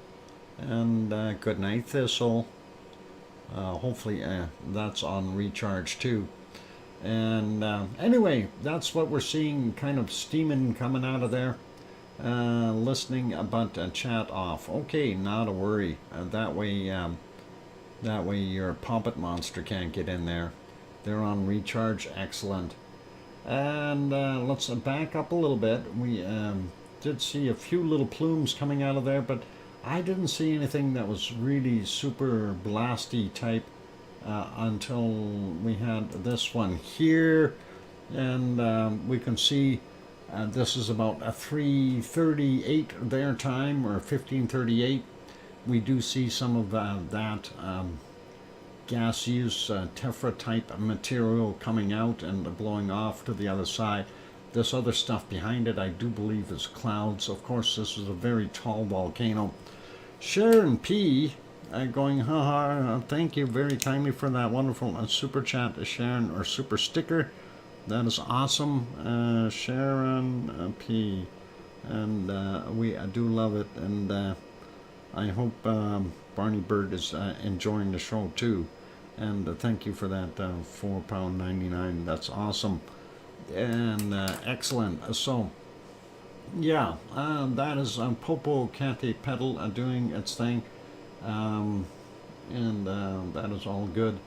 And good night, Thistle. Hopefully that's on recharge too. And anyway, that's what we're seeing, kind of steaming coming out of there. Listening about chat off. Okay, not a worry. That way your puppet monster can't get in there. They're on recharge. Excellent. And let's back up a little bit. We did see a few little plumes coming out of there, but I didn't see anything that was really super blasty type until we had this one here, and we can see this is about a 3:38 their time, or 15:38. We do see some of that gaseous tephra type material coming out and blowing off to the other side. This other stuff behind it, I do believe, is clouds. Of course, this is a very tall volcano. Sharon P. Going, haha, thank you very kindly for that wonderful super chat, Sharon, or super sticker. that is awesome, Sharon P. And we do love it, and I hope Barney Bird is enjoying the show too. And thank you for that £4.99. That's awesome and excellent. So yeah, that is Popo Cate Pedal doing its thing, and that is all good.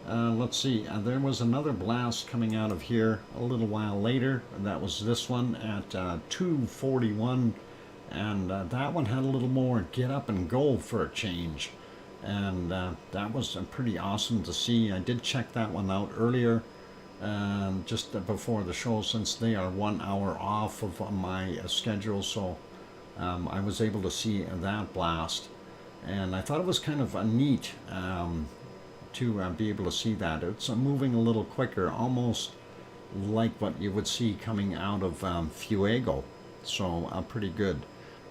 Let's see, there was another blast coming out of here a little while later. That was this one at 2:41, and that one had a little more get up and go for a change, and that was pretty awesome to see. I did check that one out earlier, just before the show, since they are 1 hour off of my schedule, so I was able to see that blast, and I thought it was kind of neat to be able to see that. It's moving a little quicker, almost like what you would see coming out of Fuego, so pretty good.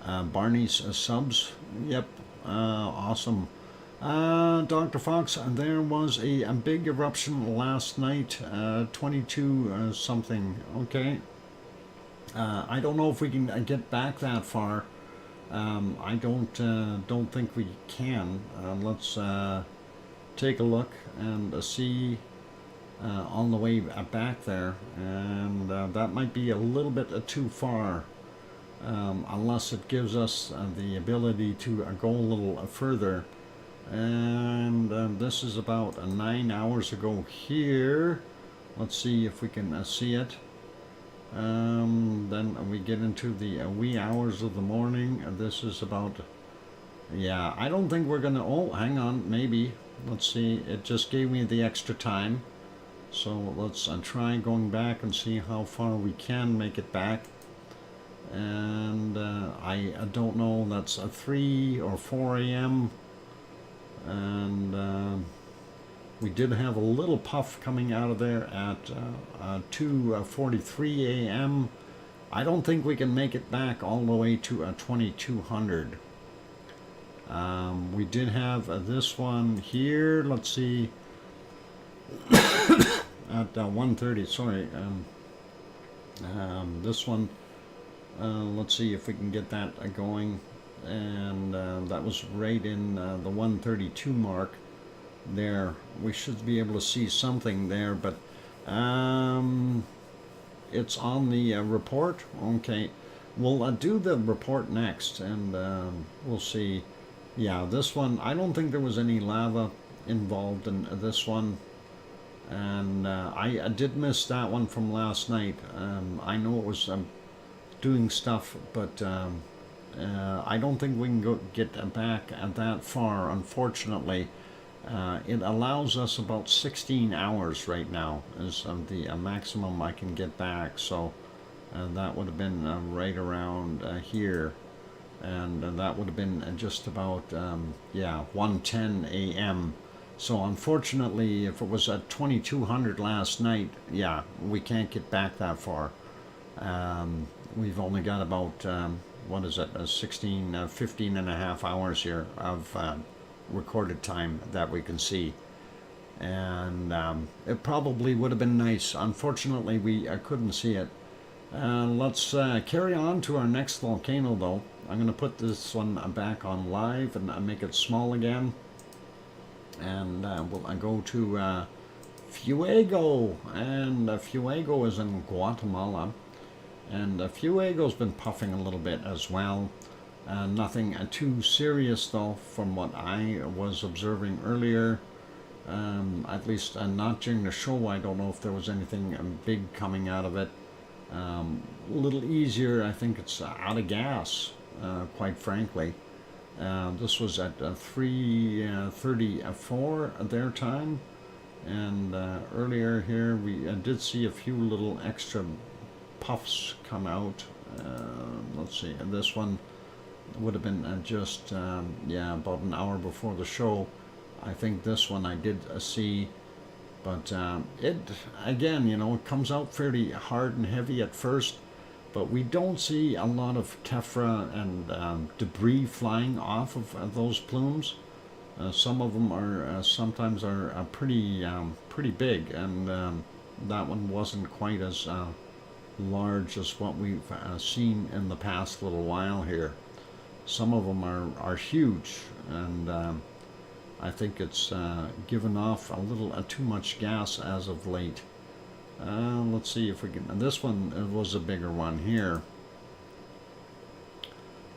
Barney's subs, yep, awesome. Dr. Fox, there was a big eruption last night, 22 something, okay. I don't know if we can get back that far. I don't think we can. Let's take a look and see on the way back there, and that might be a little bit too far, unless it gives us the ability to go a little further. And this is about 9 hours ago here. Let's see if we can see it. Then we get into the wee hours of the morning. This is about, yeah, I don't think we're gonna, oh, hang on, maybe. Let's see, it just gave me the extra time. So let's try going back and see how far we can make it back. And I don't know, that's 3 or 4 a.m. And we did have a little puff coming out of there at 2:43 a.m. I don't think we can make it back all the way to 2200. We did have this one here, let's see, at 1:30, sorry, this one, let's see if we can get that going, and that was right in the 132 mark there. We should be able to see something there, but it's on the report. Okay, we'll do the report next, and we'll see. Yeah, this one, I don't think there was any lava involved in this one, and I did miss that one from last night. I know it was doing stuff, but I don't think we can get back that far, unfortunately. It allows us about 16 hours right now is the maximum I can get back, so that would have been right around here, and that would have been just about, yeah, 1:10 a.m. So unfortunately, if it was at 2200 last night, yeah, we can't get back that far. We've only got about, what is it, 15 and a half hours here of recorded time that we can see, and it probably would have been nice. Unfortunately, we couldn't see it. Let's carry on to our next volcano, though. I'm going to put this one back on live and make it small again, and we'll go to Fuego, and Fuego is in Guatemala, and Fuego's been puffing a little bit as well. Nothing too serious, though, from what I was observing earlier. At least not during the show. I don't know if there was anything big coming out of it. A little easier, I think it's out of gas, quite frankly. This was at 3:34 their time, and earlier here we did see a few little extra puffs come out. Let's see, this one would have been just yeah, about an hour before the show. I think this one I did see, but it, again, you know, it comes out fairly hard and heavy at first, but we don't see a lot of tephra and debris flying off of those plumes. Some of them are sometimes are pretty big, and That one wasn't quite as large as what we've seen in the past little while here. Some of them are huge, and I think it's given off a little too much gas as of late. Let's see if we can. This one was a bigger one here.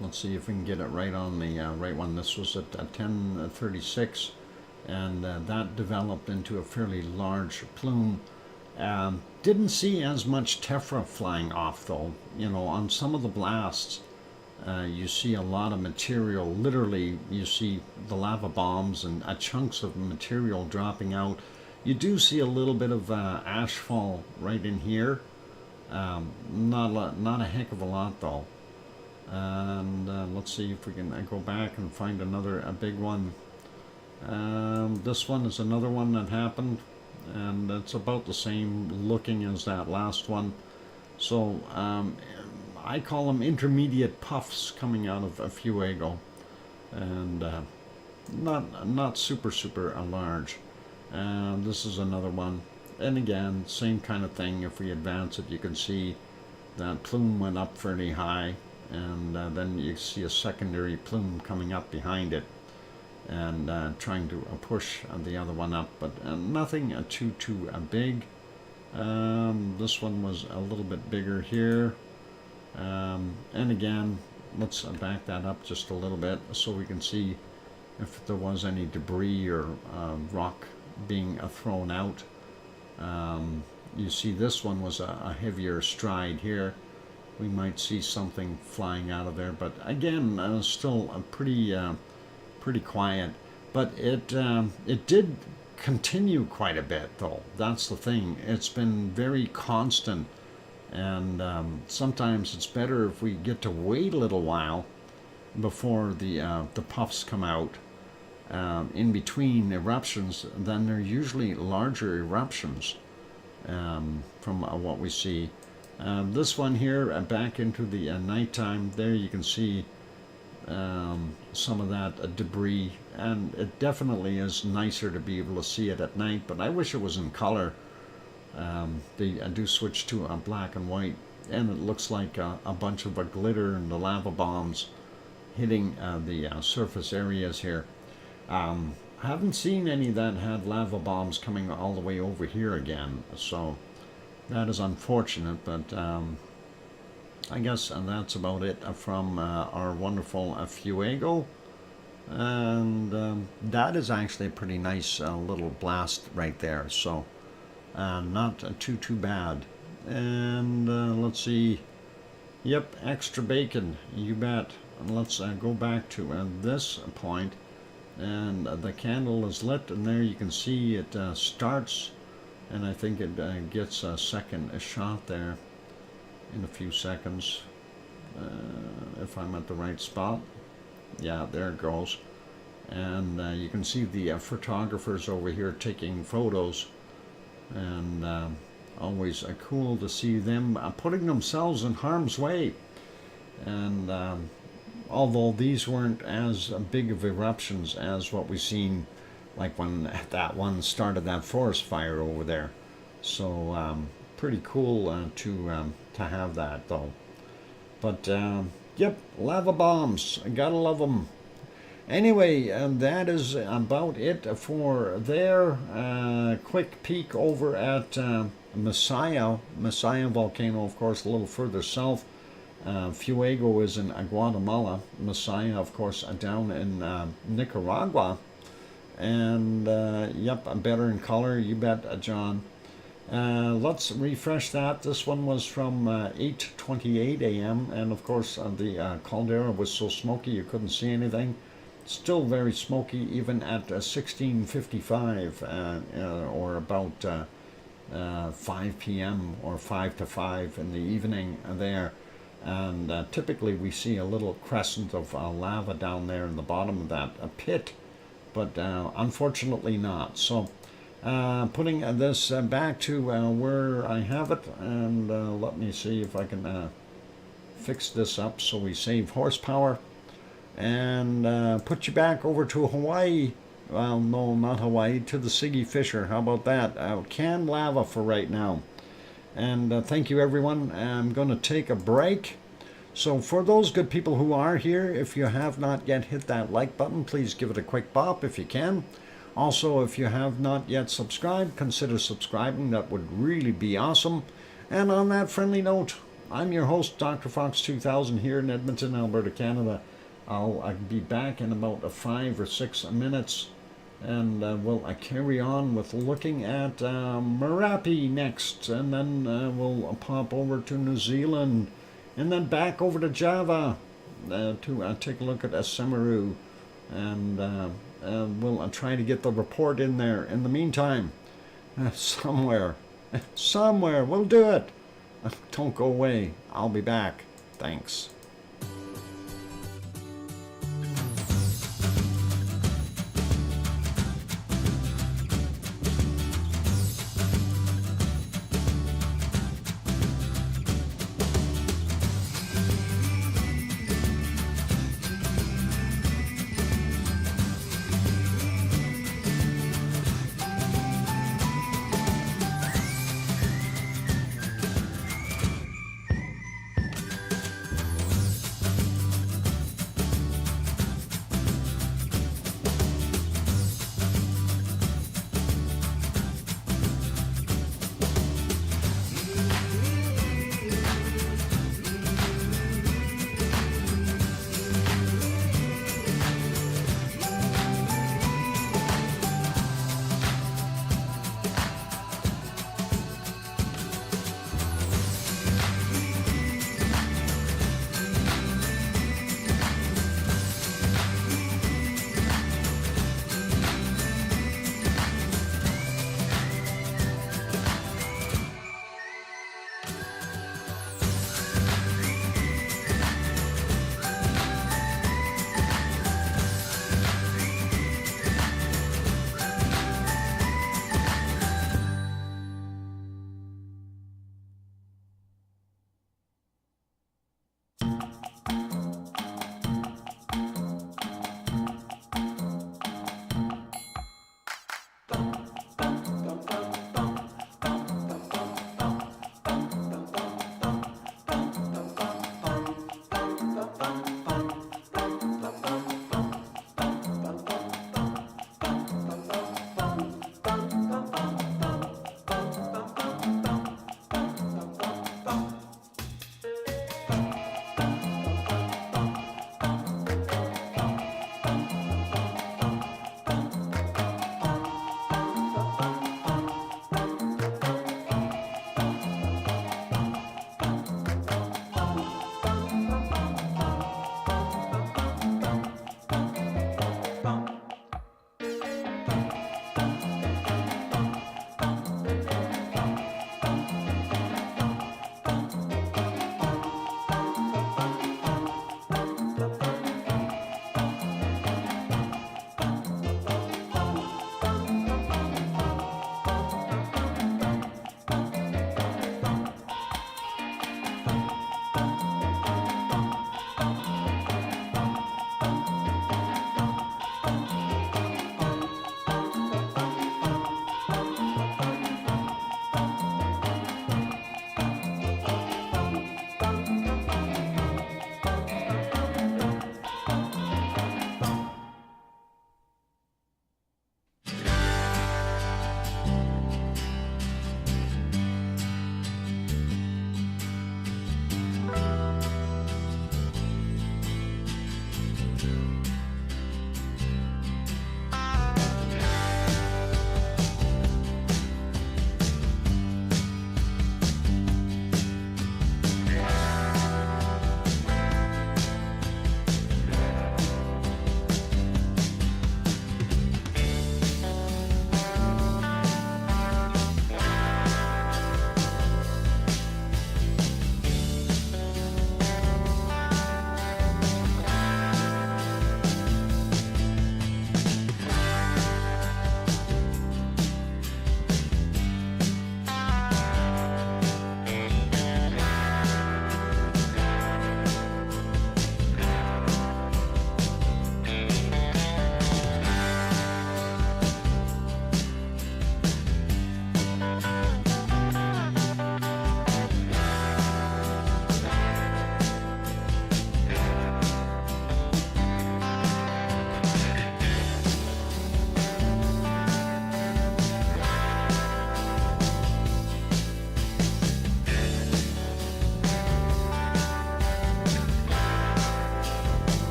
Let's see if we can get it right on the right one. This was at 1036, and that developed into a fairly large plume. Didn't see as much tephra flying off though. You know, on some of the blasts, you see a lot of material. Literally, you see the lava bombs and chunks of material dropping out. You do see a little bit of ash fall right in here. Not a heck of a lot though. And let's see if we can go back and find another big one. This one is another one that happened, and it's about the same looking as that last one. So I call them intermediate puffs coming out of Fuego, and not super large. This is another one, and again, same kind of thing. If we advance it, you can see that plume went up fairly high, and then you see a secondary plume coming up behind it, and trying to push the other one up, but nothing too big. This one was a little bit bigger here, and again, let's back that up just a little bit so we can see if there was any debris or rock being thrown out. You see this one was a heavier stride here. We might see something flying out of there, but again, still pretty quiet. But it did continue quite a bit, though. That's the thing. It's been very constant, and sometimes it's better if we get to wait a little while before the puffs come out. In between eruptions, then they're usually larger eruptions from what we see. This one here, back into the nighttime, there you can see some of that debris, and it definitely is nicer to be able to see it at night, but I wish it was in color. They do switch to black and white, and it looks like a bunch of glitter and the lava bombs hitting the surface areas here. I haven't seen any that had lava bombs coming all the way over here again, so that is unfortunate, but I guess that's about it from our wonderful Fuego. And that is actually a pretty nice little blast right there, so not too bad. And let's see. Yep, extra bacon, you bet. And let's go back to this point, and the candle is lit, and there you can see it starts, and I think it gets a second shot there in a few seconds, if I'm at the right spot. Yeah, there it goes. And you can see the photographers over here taking photos, and always cool to see them putting themselves in harm's way. And although these weren't as big of eruptions as what we've seen, like when that one started that forest fire over there. So pretty cool to have that though. But yep, lava bombs, gotta love them. Anyway, that is about it for there. Quick peek over at Messiah volcano, of course, a little further south. Fuego is in Guatemala. Messiah, of course, down in Nicaragua. And yep, better in color, you bet, John. Let's refresh that. This one was from 8:28 a.m. and of course the caldera was so smoky you couldn't see anything. Still very smoky even at 16:55 or about 5 p.m. or 5 to 5 in the evening there. And typically we see a little crescent of lava down there in the bottom of that pit, but unfortunately not. So putting this back to where I have it, and let me see if I can fix this up so we save horsepower, and put you back over to Hawaii. Well, no, not Hawaii, to the Siggy Fisher. How about that? Canned lava for right now. And thank you, everyone. I'm going to take a break. So for those good people who are here, if you have not yet hit that like button, please give it a quick bop if you can. Also, if you have not yet subscribed, consider subscribing. That would really be awesome. And on that friendly note, I'm your host, DrFox2000 here in Edmonton, Alberta, Canada. I'll be back in about 5 or 6 minutes. And we'll carry on with looking at Merapi next. And then we'll pop over to New Zealand. And then back over to Java to take a look at Semeru. And we'll try to get the report in there. In the meantime, somewhere, we'll do it. Don't go away. I'll be back. Thanks.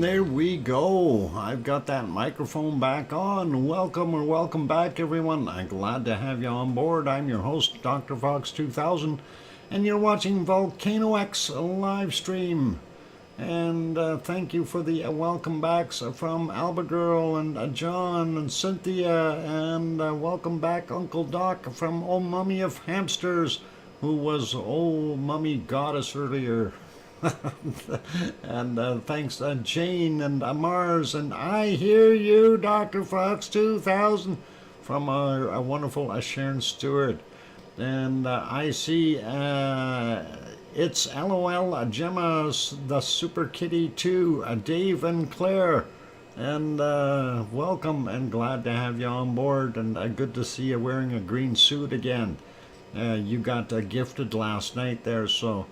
And there we go. I've got that microphone back on. Welcome back, everyone. I'm glad to have you on board. I'm your host, DrFox2000, and you're watching VolcanoX live stream. And thank you for the welcome backs from Albagirl and John and Cynthia, and welcome back Uncle Doc from Oh Mummy of Hamsters, who was Oh Mummy Goddess earlier. And thanks Jane and Mars, and I hear you, Dr. Fox 2000, from our wonderful Sharon Stewart. And I see it's LOL, Gemma, the Super Kitty 2, Dave and Claire. And welcome and glad to have you on board, and good to see you wearing a green suit again. You got gifted last night there, so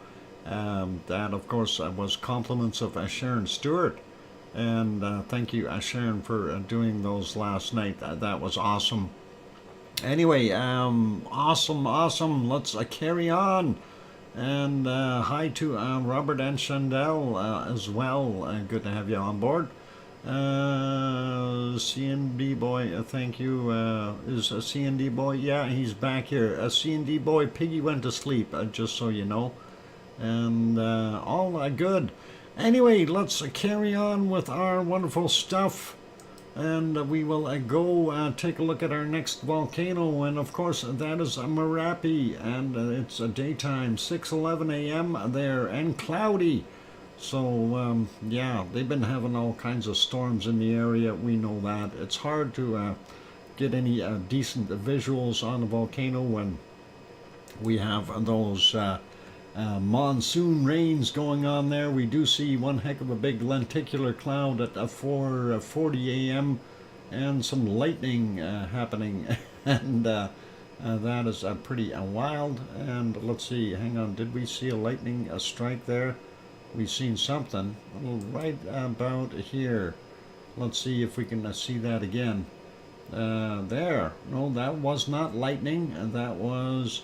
that, of course, was compliments of Sharon Stewart. And thank you, Sharon, for doing those last night. That was awesome. Anyway, awesome. Let's carry on. And hi to Robert and Chandel as well. Good to have you on board. CND boy, thank you. Is a CND boy? Yeah, he's back here. CND boy, Piggy went to sleep, just so you know. And all good. Anyway, let's carry on with our wonderful stuff, and we will go take a look at our next volcano, and of course that is Merapi, and it's daytime, 6:11 a.m. there, and cloudy. So yeah, they've been having all kinds of storms in the area. We know that it's hard to get any decent visuals on the volcano when we have those monsoon rains going on there. We do see one heck of a big lenticular cloud at 4:40 a.m. and some lightning happening, and that is pretty wild. And let's see, hang on, did we see a lightning strike there? We've seen something right about here. Let's see if we can see that again. There, no, that was not lightning, and that was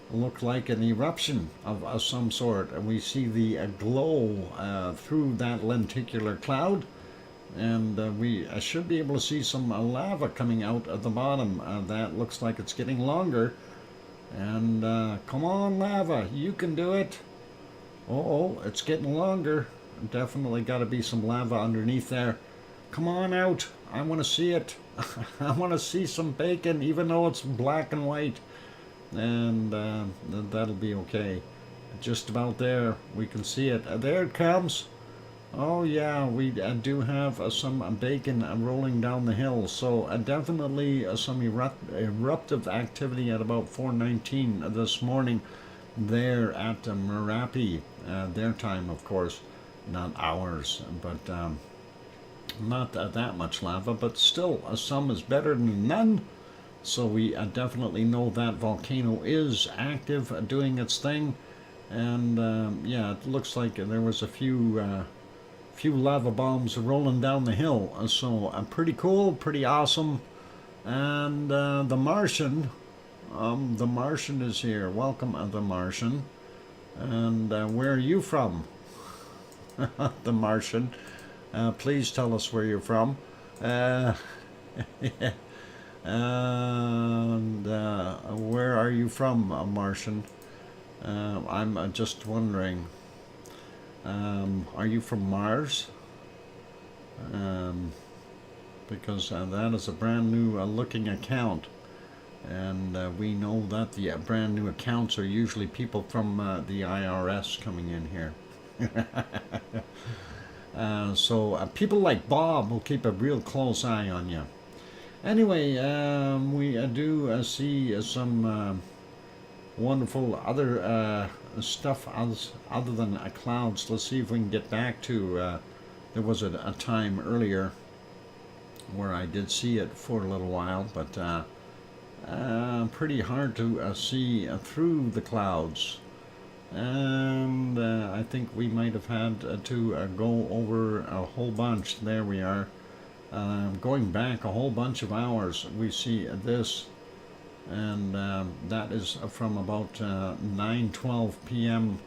looked like an eruption of some sort, and we see the glow through that lenticular cloud, and we should be able to see some lava coming out at the bottom. That looks like it's getting longer, and come on, lava, you can do it. Oh, it's getting longer. Definitely got to be some lava underneath there. Come on out, I want to see it. I want to see some bacon, even though it's black and white. And that'll be okay. Just about there, we can see it. There it comes. Oh yeah, we do have some bacon rolling down the hill, so definitely some eruptive activity at about 4:19 this morning there at Merapi, their time, of course, not ours, but not that much lava, but still some is better than none. So we definitely know that volcano is active, doing its thing, and yeah, it looks like there was a few lava bombs rolling down the hill. So pretty cool, pretty awesome. And the Martian is here. Welcome, the Martian. And where are you from? The Martian. Please tell us where you're from. Yeah. And where are you from, Martian? I'm just wondering. Are you from Mars? Because that is a brand new looking account, and we know that the brand new accounts are usually people from the IRS coming in here. So people like Bob will keep a real close eye on you. Anyway, we do see some wonderful other stuff other than clouds. Let's see if we can get back to, there was a time earlier where I did see it for a little while, but pretty hard to see through the clouds. And I think we might have had to go over a whole bunch. There we are. Going back a whole bunch of hours, we see this, and that is from about 9:12 p.m.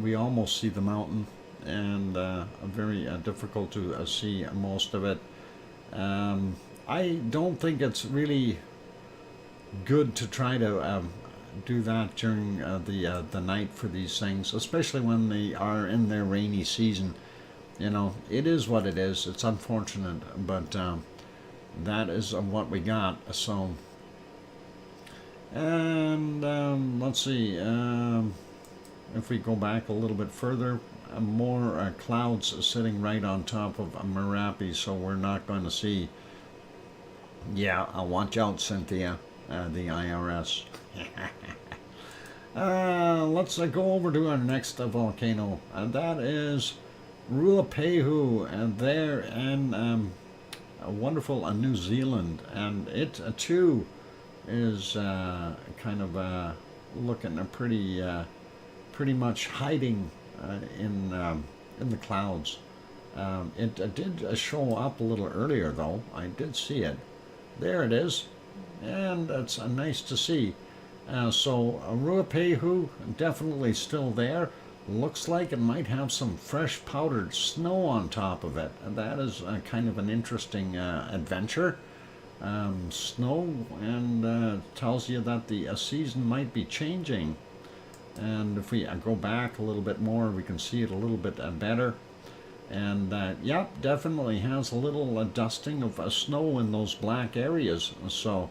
We almost see the mountain, and very difficult to see most of it. I don't think it's really good to try to do that during the night for these things, especially when they are in their rainy season. You know, it is what it is. It's unfortunate, but that is what we got. So, and let's see, if we go back a little bit further, more clouds sitting right on top of Merapi, so we're not going to see. Yeah, watch out, Cynthia, the IRS. Let's go over to our next volcano, and that is Ruapehu, and there in wonderful New Zealand, and it too is kind of looking pretty much hiding in the clouds. It did show up a little earlier, though. I did see it. There it is, and it's nice to see. So Ruapehu definitely still there. Looks like it might have some fresh powdered snow on top of it, and that is kind of an interesting adventure. Snow, and tells you that the season might be changing. And if we go back a little bit more, we can see it a little bit better. And yep, definitely has a little dusting of snow in those black areas. So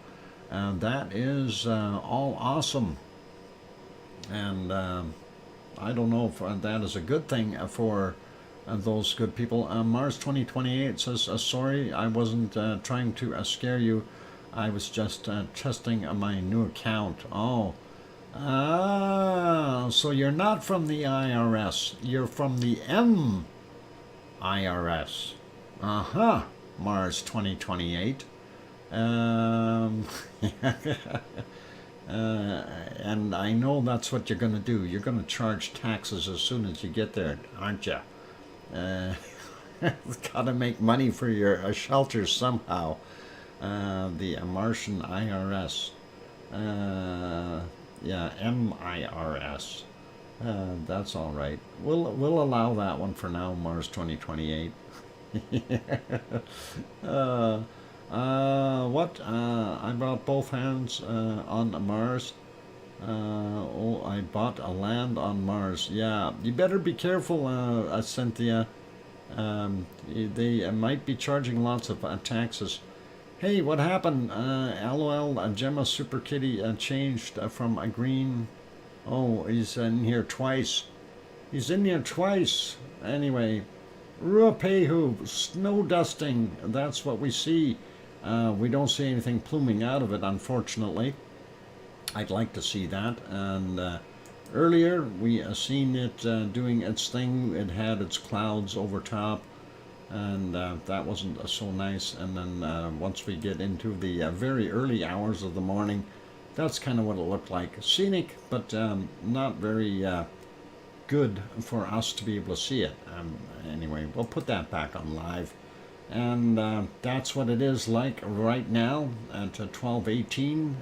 that is all awesome. And I don't know if that is a good thing for those good people. Mars 2028 says, sorry, I wasn't trying to scare you. I was just testing my new account. Oh. So you're not from the IRS. You're from the IRS. Uh-huh, Mars 2028. And I know that's what you're going to do. You're going to charge taxes as soon as you get there, aren't you? Got to make money for your shelter somehow. The Martian IRS. Yeah, MIRS. That's all right. We'll allow that one for now, Mars 2028. What? I bought both hands on Mars. Oh, I bought a land on Mars. Yeah, you better be careful, Cynthia. They might be charging lots of taxes. Hey, what happened? LOL, Gemma Super Kitty changed from a green. Oh, he's in here twice. He's in here twice. Anyway, Ruapehu, snow dusting. That's what we see. We don't see anything pluming out of it, unfortunately. I'd like to see that. And earlier, we seen it doing its thing. It had its clouds over top. And that wasn't so nice. And then once we get into the very early hours of the morning, that's kind of what it looked like. Scenic, but not very good for us to be able to see it. Anyway, we'll put that back on live. And that's what it is like right now at 12:18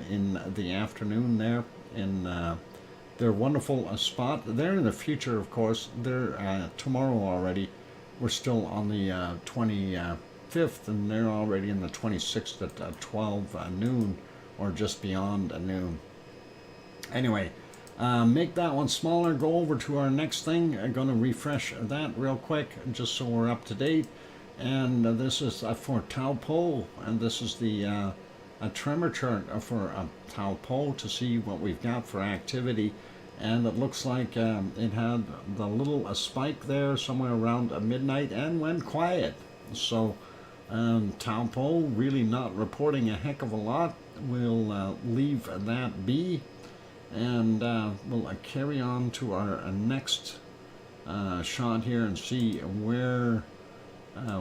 in the afternoon there in their wonderful spot. They're in the future, of course. They're tomorrow already. We're still on the 25th, and they're already in the 26th at 12 noon, or just beyond noon. Anyway, make that one smaller. Go over to our next thing. I'm going to refresh that real quick, just so we're up to date. And this is for Taupo, and this is the a tremor chart for Taupo to see what we've got for activity. And it looks like it had the little spike there somewhere around midnight and went quiet. So Taupo really not reporting a heck of a lot. We'll leave that be, and we'll carry on to our next shot here and see where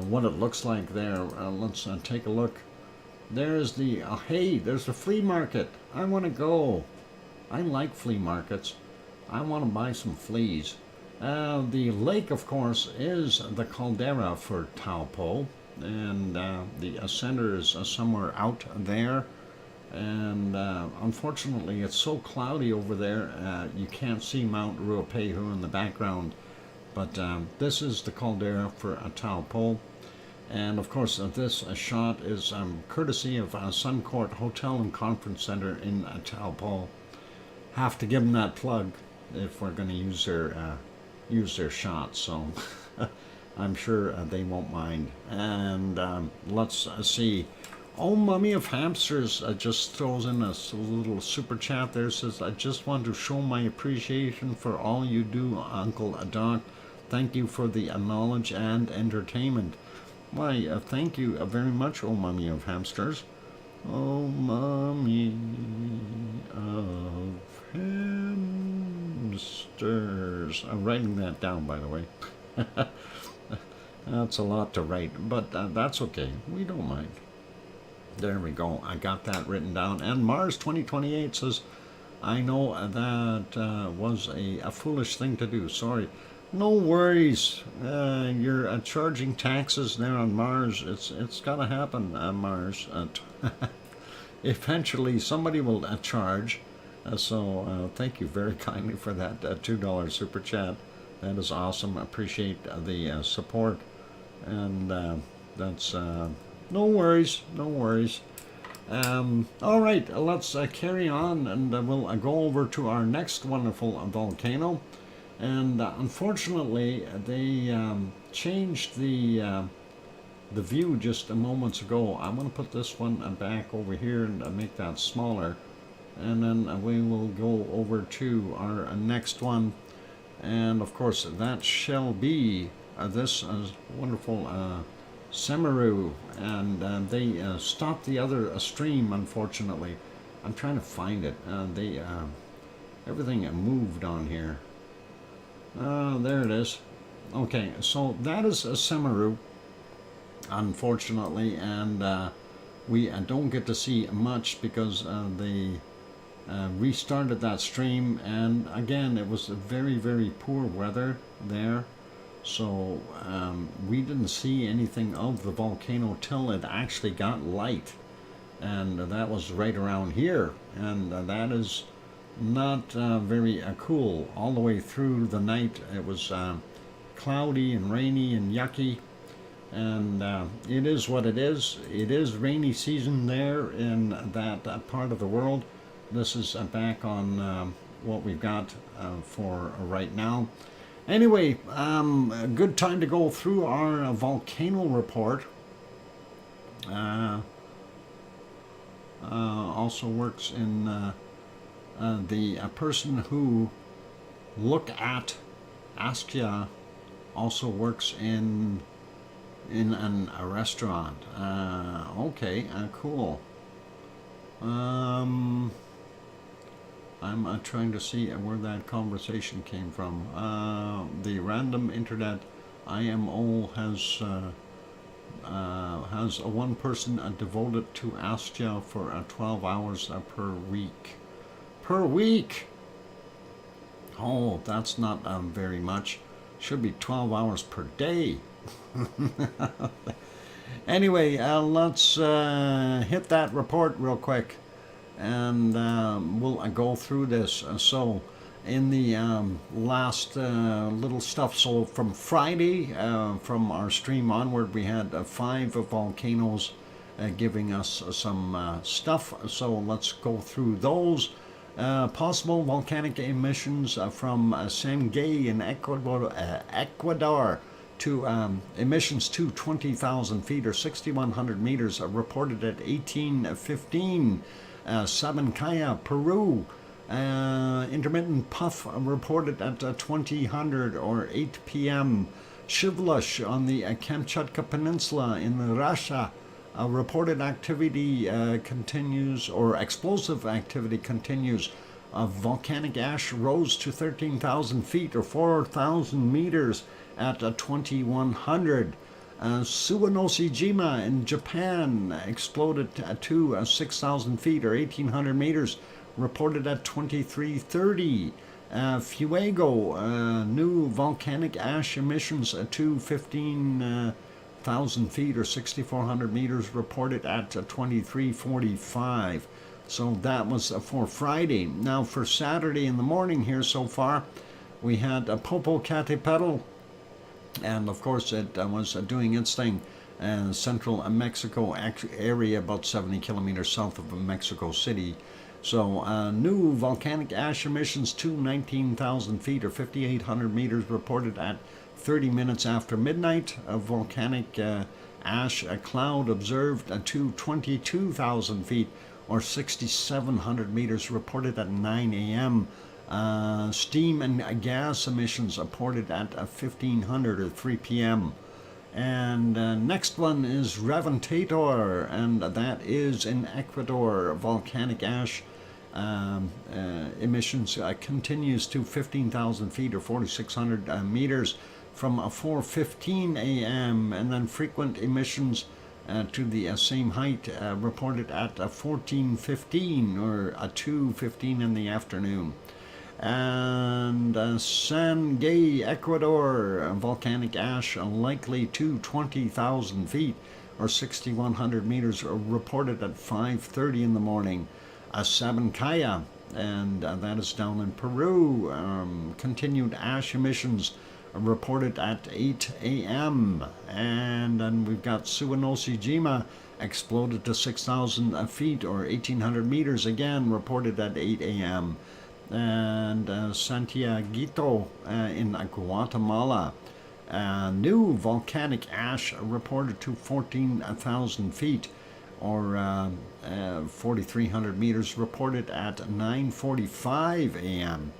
what it looks like there. Let's take a look. There's the hey, there's the flea market. I want to go. I like flea markets. I want to buy some fleas. The lake, of course, is the caldera for Taupo, and the center is somewhere out there. And unfortunately, it's so cloudy over there, you can't see Mount Ruapehu in the background. But this is the caldera for Taupo. And of course, this shot is courtesy of Suncourt Hotel and Conference Center in Taupo. Have to give them that plug if we're going to use their shots. So I'm sure they won't mind. And let's see. Oh, Mummy of Hamsters just throws in a little super chat there. Says, I just want to show my appreciation for all you do, Uncle Doc. Thank you for the knowledge and entertainment. Why, thank you very much, oh Mummy of Hamsters. Oh, Mummy of Hamsters. I'm writing that down, by the way. That's a lot to write, but that's okay. We don't mind. There we go. I got that written down. And Mars 2028 says, I know that was a foolish thing to do. Sorry. No worries. You're charging taxes there on Mars. It's got to happen, Mars. Eventually, somebody will charge. So thank you very kindly for that $2 super chat. That is awesome. I appreciate the support. And that's no worries. No worries. All right, let's carry on, and we'll go over to our next wonderful volcano. And unfortunately, they changed the view just a moments ago. I'm going to put this one back over here and make that smaller, and then we will go over to our next one. And of course, that shall be this wonderful Semaru. And they stopped the other stream, unfortunately. I'm trying to find it. Everything moved on here. There it is. Okay, so that is a Semaru, unfortunately, and we don't get to see much because they restarted that stream, and again, it was very, very poor weather there, so we didn't see anything of the volcano till it actually got light, and that was right around here, and that is not very cool. All the way through the night it was cloudy and rainy and yucky, and it is what it is. It is rainy season there in that part of the world. This is back on what we've got for right now. Anyway, a good time to go through our volcano report. Also works in the person who look at Askia also works in a restaurant. Okay, cool. I'm trying to see where that conversation came from. The random internet IMO has a one person devoted to Askia for 12 hours per week. Per week! Oh, that's not very much. Should be 12 hours per day. Anyway, let's hit that report real quick, and we'll go through this. So, in the last little stuff, so from Friday, from our stream onward, we had 5 volcanoes giving us some stuff. So let's go through those. Possible volcanic emissions from Sangay in Ecuador to emissions to 20,000 feet or 6,100 meters reported at 18:15. Sabancaya, Peru. Intermittent puff reported at 2000 or 8 p.m. Shivlush on the Kamchatka Peninsula in Russia. Reported activity continues, or explosive activity continues. Volcanic ash rose to 13,000 feet or 4,000 meters at 2100. Suwanoshijima in Japan exploded to 6,000 feet or 1,800 meters, reported at 2330. Fuego, new volcanic ash emissions to 15,000 feet or 6,400 meters, reported at 2345. So that was for Friday. Now for Saturday in the morning here so far, we had Popocatépetl And of course, it was doing its thing. Central Mexico area, about 70 kilometers south of Mexico City. So new volcanic ash emissions to 19,000 feet or 5,800 meters reported at 30 minutes after midnight. A volcanic ash cloud observed to 22,000 feet or 6,700 meters reported at 9 a.m. Steam and gas emissions reported at 1,500 or 3 p.m. And next one is Reventator, and that is in Ecuador. Volcanic ash emissions continues to 15,000 feet or 4,600 meters from 4:15 a.m. and then frequent emissions to the same height reported at 14:15 or 2:15 in the afternoon. And Sangay, Ecuador, volcanic ash likely to 20,000 feet or 6,100 meters reported at 5:30 in the morning. Sabancaya, and that is down in Peru. Continued ash emissions reported at 8 a.m. And then we've got Suwanosejima, exploded to 6,000 feet or 1,800 meters, again reported at 8 a.m. And Santiaguito in Guatemala. New volcanic ash reported to 14,000 feet or 4,300 meters reported at 9:45 a.m.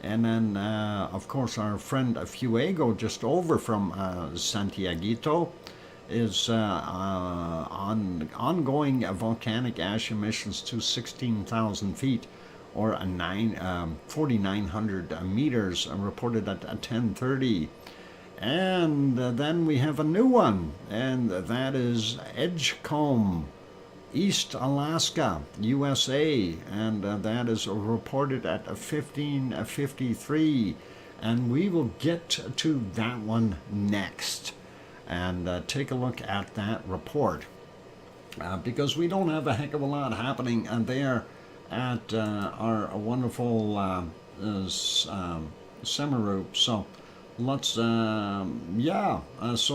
And then, of course, our friend Fuego, just over from Santiaguito, is ongoing volcanic ash emissions to 16,000 feet or 4,900 meters reported at 10:30. And then we have a new one, and that is Edgecombe, East Alaska, USA, and that is reported at 15:53. And we will get to that one next and take a look at that report because we don't have a heck of a lot happening there at our wonderful Semeru. So let's so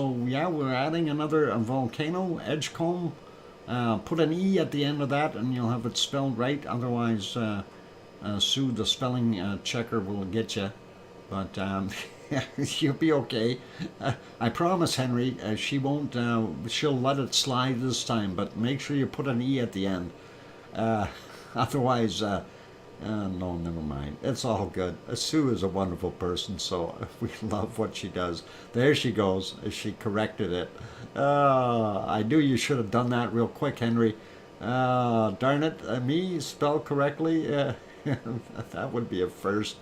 we're adding another volcano, Edgecombe. Put an E at the end of that and you'll have it spelled right. Otherwise, Sue, the spelling checker, will get you. But you'll be okay. I promise, Henry, she won't, she'll let it slide this time, but make sure you put an E at the end. Otherwise, no, never mind. It's all good. Sue is a wonderful person, so we love what she does. There she goes. She corrected it. I knew you should have done that real quick, Henry. Darn it, me spell correctly? That would be a first.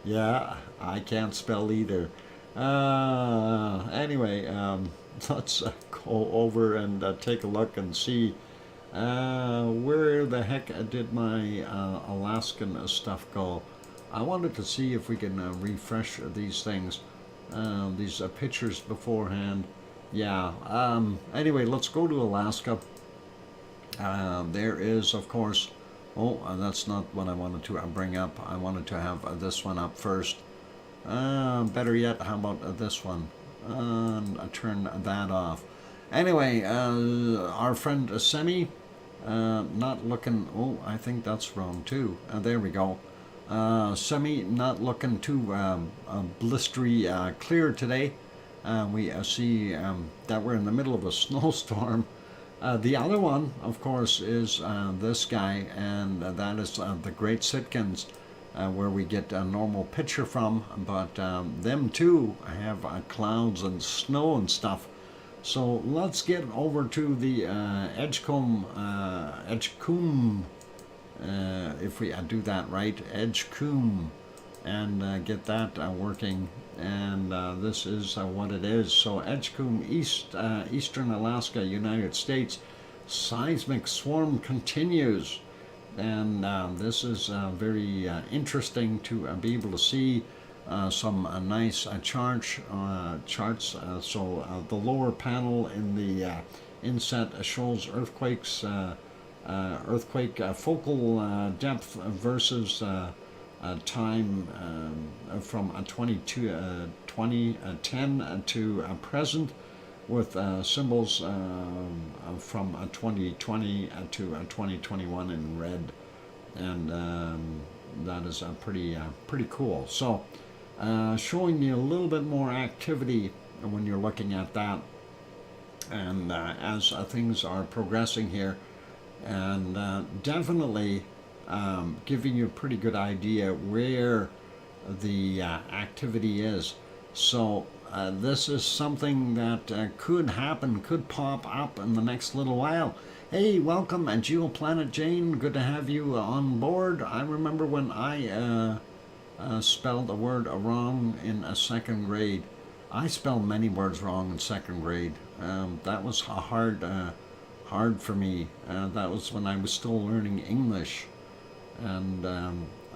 Yeah, I can't spell either. Anyway, let's go over and take a look and see where the heck did my Alaskan stuff go. I wanted to see if we can refresh these things, these pictures beforehand. Yeah, anyway, let's go to Alaska. There is, of course, that's not what I wanted to bring up. I wanted to have this one up first. Better yet, how about this one? Turn that off. Anyway, our friend Semi, not looking, I think that's wrong too. There we go. Semi not looking too blistery clear today. We see that we're in the middle of a snowstorm. The other one, of course, is this guy, and that is the Great Sitkins, where we get a normal picture from, but them too have clouds and snow and stuff. So let's get over to the Edgecombe, if we do that right, Edgecombe, and get that working. And this is what it is. So Edgecombe, Eastern Alaska, United States. Seismic swarm continues. And this is very interesting to be able to see some nice charts. So the lower panel in the inset shows earthquakes, earthquake focal depth versus time from 2010 to present, with symbols from 2020 to 2021 in red, and that is pretty cool. So showing you a little bit more activity when you're looking at that, and as things are progressing here, and definitely giving you a pretty good idea where the activity is. So this is something that could happen, could pop up in the next little while. Hey, welcome, Geoplanet Jane. Good to have you on board. I remember when I spelled a word wrong in second grade. I spelled many words wrong in second grade. That was hard for me. That was when I was still learning English. And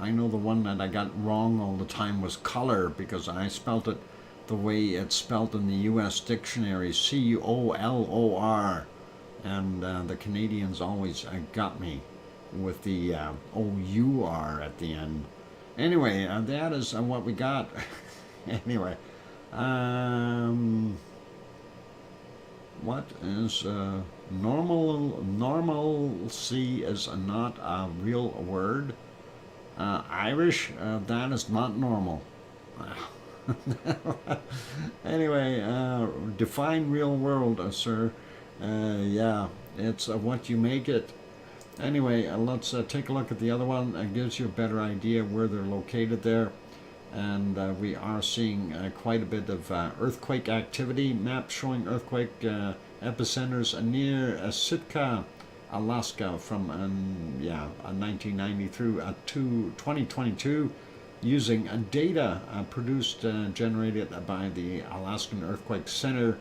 I know the one that I got wrong all the time was color, because I spelt it the way it's spelt in the U.S. dictionary, C-O-L-O-R. And the Canadians always got me with the O-U-R at the end. Anyway, that is what we got. Anyway, what is normalcy is not a real word. Irish, that is not normal. Anyway, define real world, sir. Yeah, it's what you make it. Anyway, let's take a look at the other one. It gives you a better idea where they're located there. And we are seeing quite a bit of earthquake activity. Map showing earthquake epicenters near Sitka, Alaska from 1990 through to 2022, using data generated by the Alaskan Earthquake Center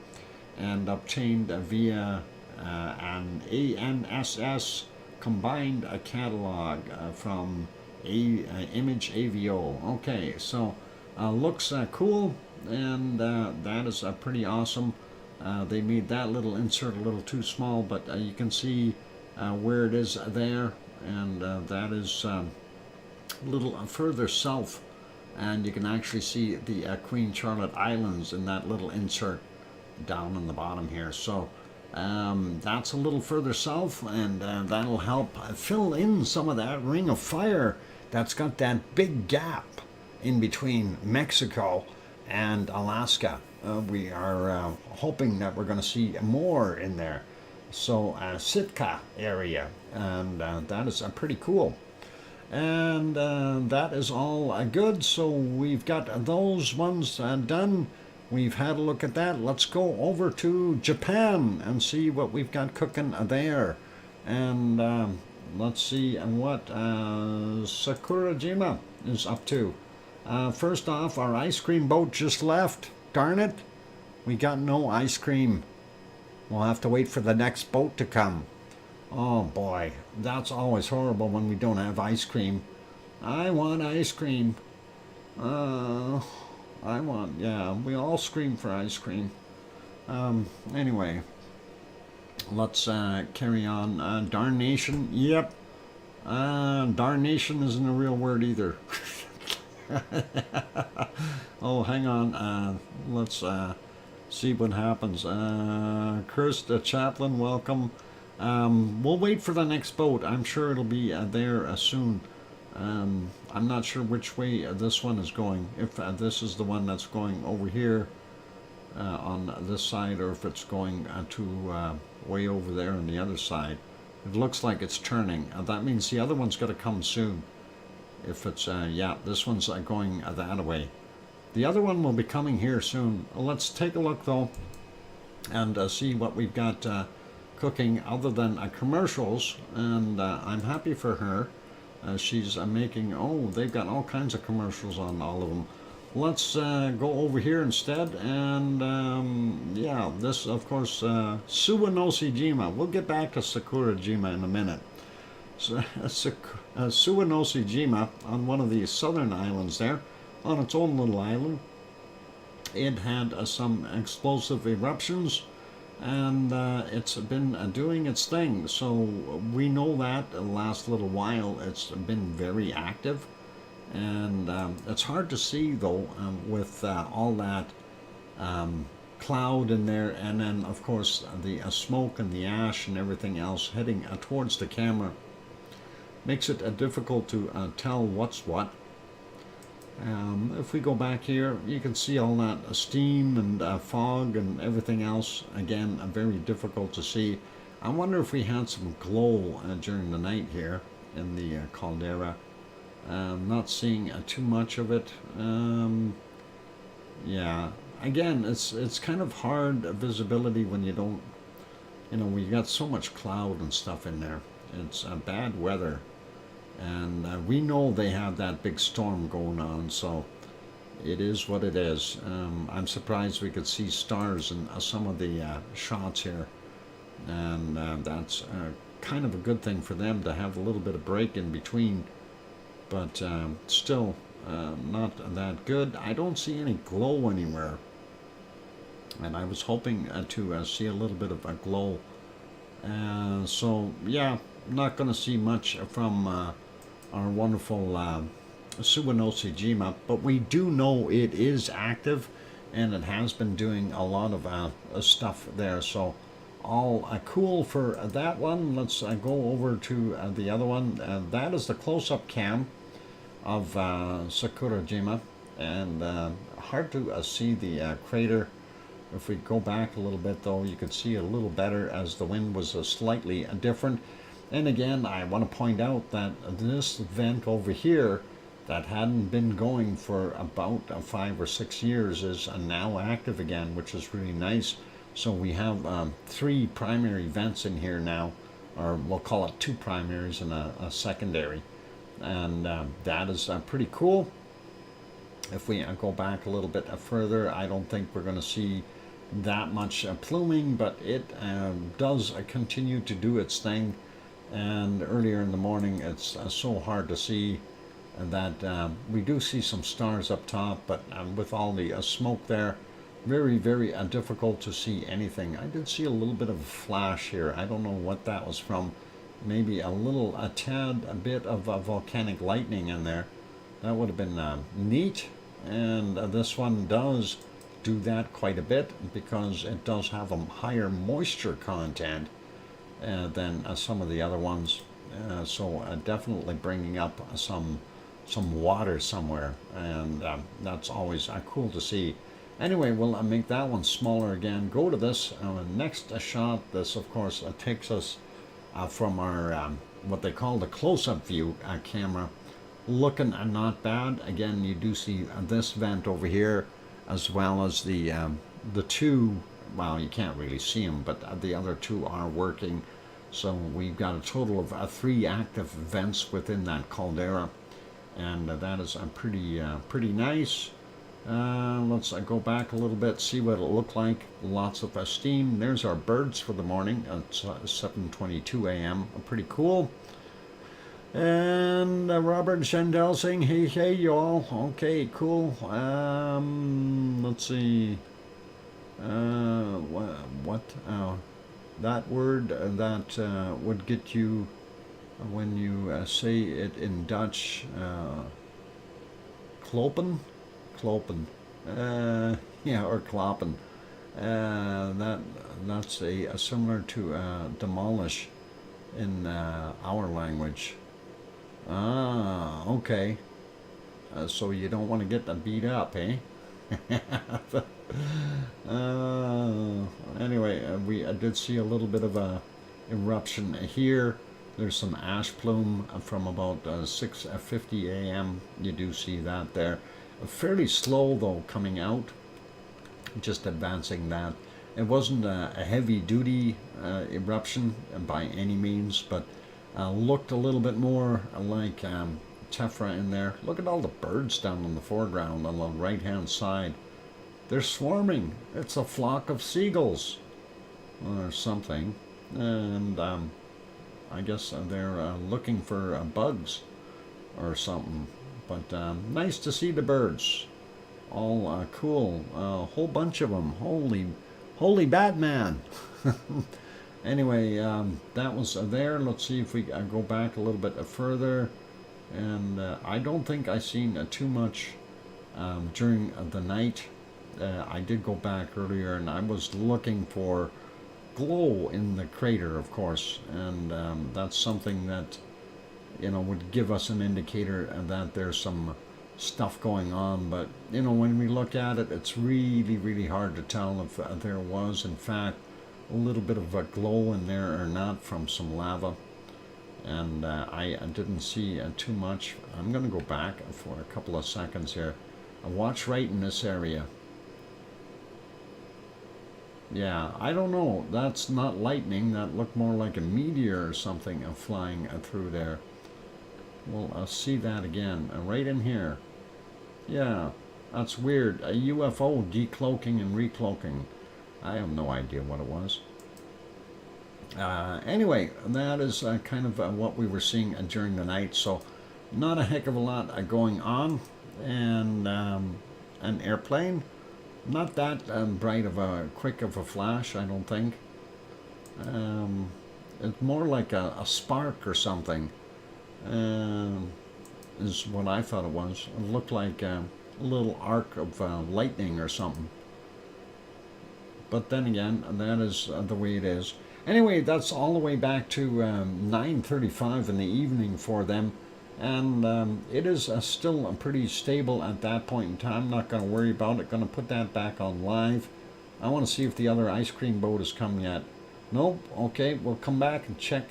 and obtained via an ANSS combined catalog from Image AVO. Okay, so looks cool, and that is pretty awesome. They made that little insert a little too small, but you can see where it is there, and that is a little further south, and you can actually see the Queen Charlotte Islands in that little insert down in the bottom here. So that's a little further south, and that'll help fill in some of that ring of fire that's got that big gap in between Mexico and Alaska. We are hoping that we're going to see more in there. So Sitka area, and that is pretty cool. And that is all good. So we've got those ones done. We've had a look at that. Let's go over to Japan and see what we've got cooking there. And let's see what Sakurajima is up to. First off, our ice cream boat just left. Darn it, we got no ice cream. We'll have to wait for the next boat to come. Oh boy, that's always horrible when we don't have ice cream. I want ice cream. We all scream for ice cream. Anyway, let's carry on. Darnation, yep. Darnation isn't a real word either. Oh, hang on. Let's see what happens. Kirst Chaplin, welcome. We'll wait for the next boat. I'm sure it'll be there soon. I'm not sure which way this one is going. If this is the one that's going over here on this side, or if it's going to way over there on the other side. It looks like it's turning. That means the other one's got to come soon. If it's, yeah, this one's going that way. The other one will be coming here soon. Let's take a look, though, and see what we've got cooking other than commercials. And I'm happy for her. She's making, oh, they've got all kinds of commercials on all of them. Let's go over here instead. And, yeah, this, of course, Suwanoshijima. We'll get back to Sakurajima in a minute. Suwanoshijima, on one of the southern islands there, on its own little island, it had some explosive eruptions, and it's been doing its thing. So we know that the last little while it's been very active, And it's hard to see though with all that cloud in there, and then of course the smoke and the ash and everything else heading towards the camera makes it difficult to tell what's what. If we go back here, you can see all that steam and fog and everything else. Again, very difficult to see. I wonder if we had some glow during the night here in the caldera. Not seeing too much of it. Yeah, again, it's kind of hard visibility when you don't, we got so much cloud and stuff in there. It's bad weather. And we know they have that big storm going on, so it is what it is. I'm surprised we could see stars in some of the shots here. And that's kind of a good thing for them to have a little bit of break in between. But still not that good. I don't see any glow anywhere. And I was hoping to see a little bit of a glow. So, yeah, not going to see much from our wonderful Suwanosi-jima, but we do know it is active, and it has been doing a lot of stuff there. So all cool for that one. Let's go over to the other one. That is the close-up cam of Sakurajima, and hard to see the crater. If we go back a little bit though, you could see it a little better as the wind was slightly different. And again, I want to point out that this vent over here that hadn't been going for about 5 or 6 years is now active again, which is really nice. So we have 3 primary vents in here now, or we'll call it 2 primaries and a secondary. And that is pretty cool. If we go back a little bit further, I don't think we're going to see that much pluming, but it does continue to do its thing. And earlier in the morning, it's so hard to see that we do see some stars up top, but with all the smoke there, very, very difficult to see anything. I did see a little bit of a flash here. I don't know what that was from. Maybe a tad bit of volcanic lightning in there. That would have been neat. And this one does do that quite a bit because it does have a higher moisture content than some of the other ones. So definitely bringing up some water somewhere, and that's always cool to see. Anyway, we'll make that one smaller again. Go to this next shot. This, of course, takes us from our what they call the close-up view camera. Looking not bad. Again, you do see this vent over here, as well as the 2. Well, you can't really see them, but the other 2 are working. So we've got a total of 3 active vents within that caldera, and that is pretty nice. Let's go back a little bit, see what it looked like. Lots of steam. There's our birds for the morning. It's 7:22 a.m. Pretty cool. And Robert Shandell saying, hey, y'all. Okay, cool. Let's see. What? That word that would get you when you say it in Dutch. Kloppen? Kloppen. Yeah, or kloppen. That's a similar to demolish in our language. Ah, okay. So you don't want to get beat up, eh? Anyway, we did see a little bit of a eruption here. There's some ash plume from about 6:50 a.m. You do see that there. Fairly slow though coming out. Just advancing that. It wasn't a heavy-duty eruption by any means, but looked a little bit more like tephra in there. Look at all the birds down in the foreground on the right-hand side. They're swarming. It's a flock of seagulls or something, and I guess they're looking for bugs or something. But nice to see the birds. All cool. A whole bunch of them. Holy Batman. Anyway, that was there. Let's see if we go back a little bit further. And I don't think I seen too much during the night. I did go back earlier and I was looking for glow in the crater, of course, and that's something that would give us an indicator that there's some stuff going on. But when we look at it, it's really, really hard to tell if there was in fact a little bit of a glow in there or not from some lava. And I didn't see too much. I'm going to go back for a couple of seconds here. Watch right in this area. Yeah, I don't know. That's not lightning. That looked more like a meteor or something flying through there. We'll see that again. Right in here. Yeah, that's weird. A UFO decloaking and recloaking. I have no idea what it was. Anyway, that is kind of what we were seeing during the night. So, not a heck of a lot going on. And an airplane. Not that bright of a quick of a flash, I don't think. It's more like a spark or something. Is what I thought it was. It looked like a little arc of lightning or something. But then again, that is the way it is. Anyway, that's all the way back to 9:35 in the evening for them. And it is still pretty stable at that point in time. Not going to worry about it. Going to put that back on live. I want to see if the other ice cream boat has come yet. Nope. Okay, we'll come back and check.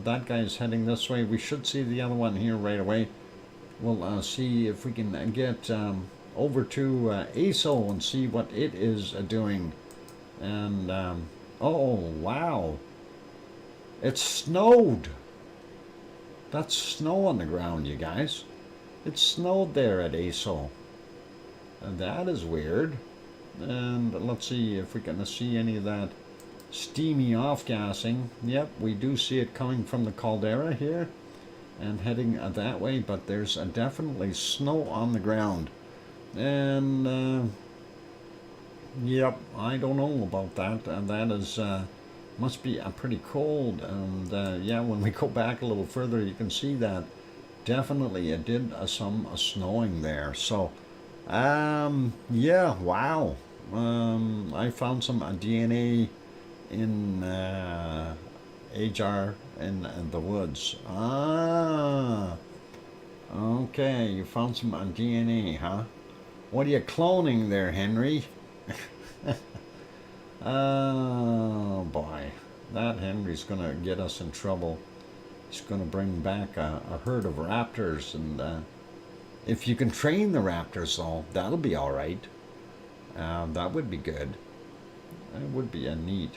That guy is heading this way. We should see the other one here right away. We'll see if we can get over to ASO and see what it is doing. And, oh, wow. It snowed. That's snow on the ground, you guys. It snowed there at ASO. And that is weird. And let's see if we can see any of that steamy off-gassing. Yep, we do see it coming from the caldera here and heading that way, but there's definitely snow on the ground. And, yep, I don't know about that. That is... must be pretty cold, and yeah, when we go back a little further you can see that definitely it did some snowing there. So yeah, wow. I found some DNA in a jar in the woods. Okay, you found some DNA, huh? What are you cloning there, Henry? Oh boy, that Henry's gonna get us in trouble. He's gonna bring back a herd of raptors, and if you can train the raptors though, that'll be alright. That would be good. That would be neat.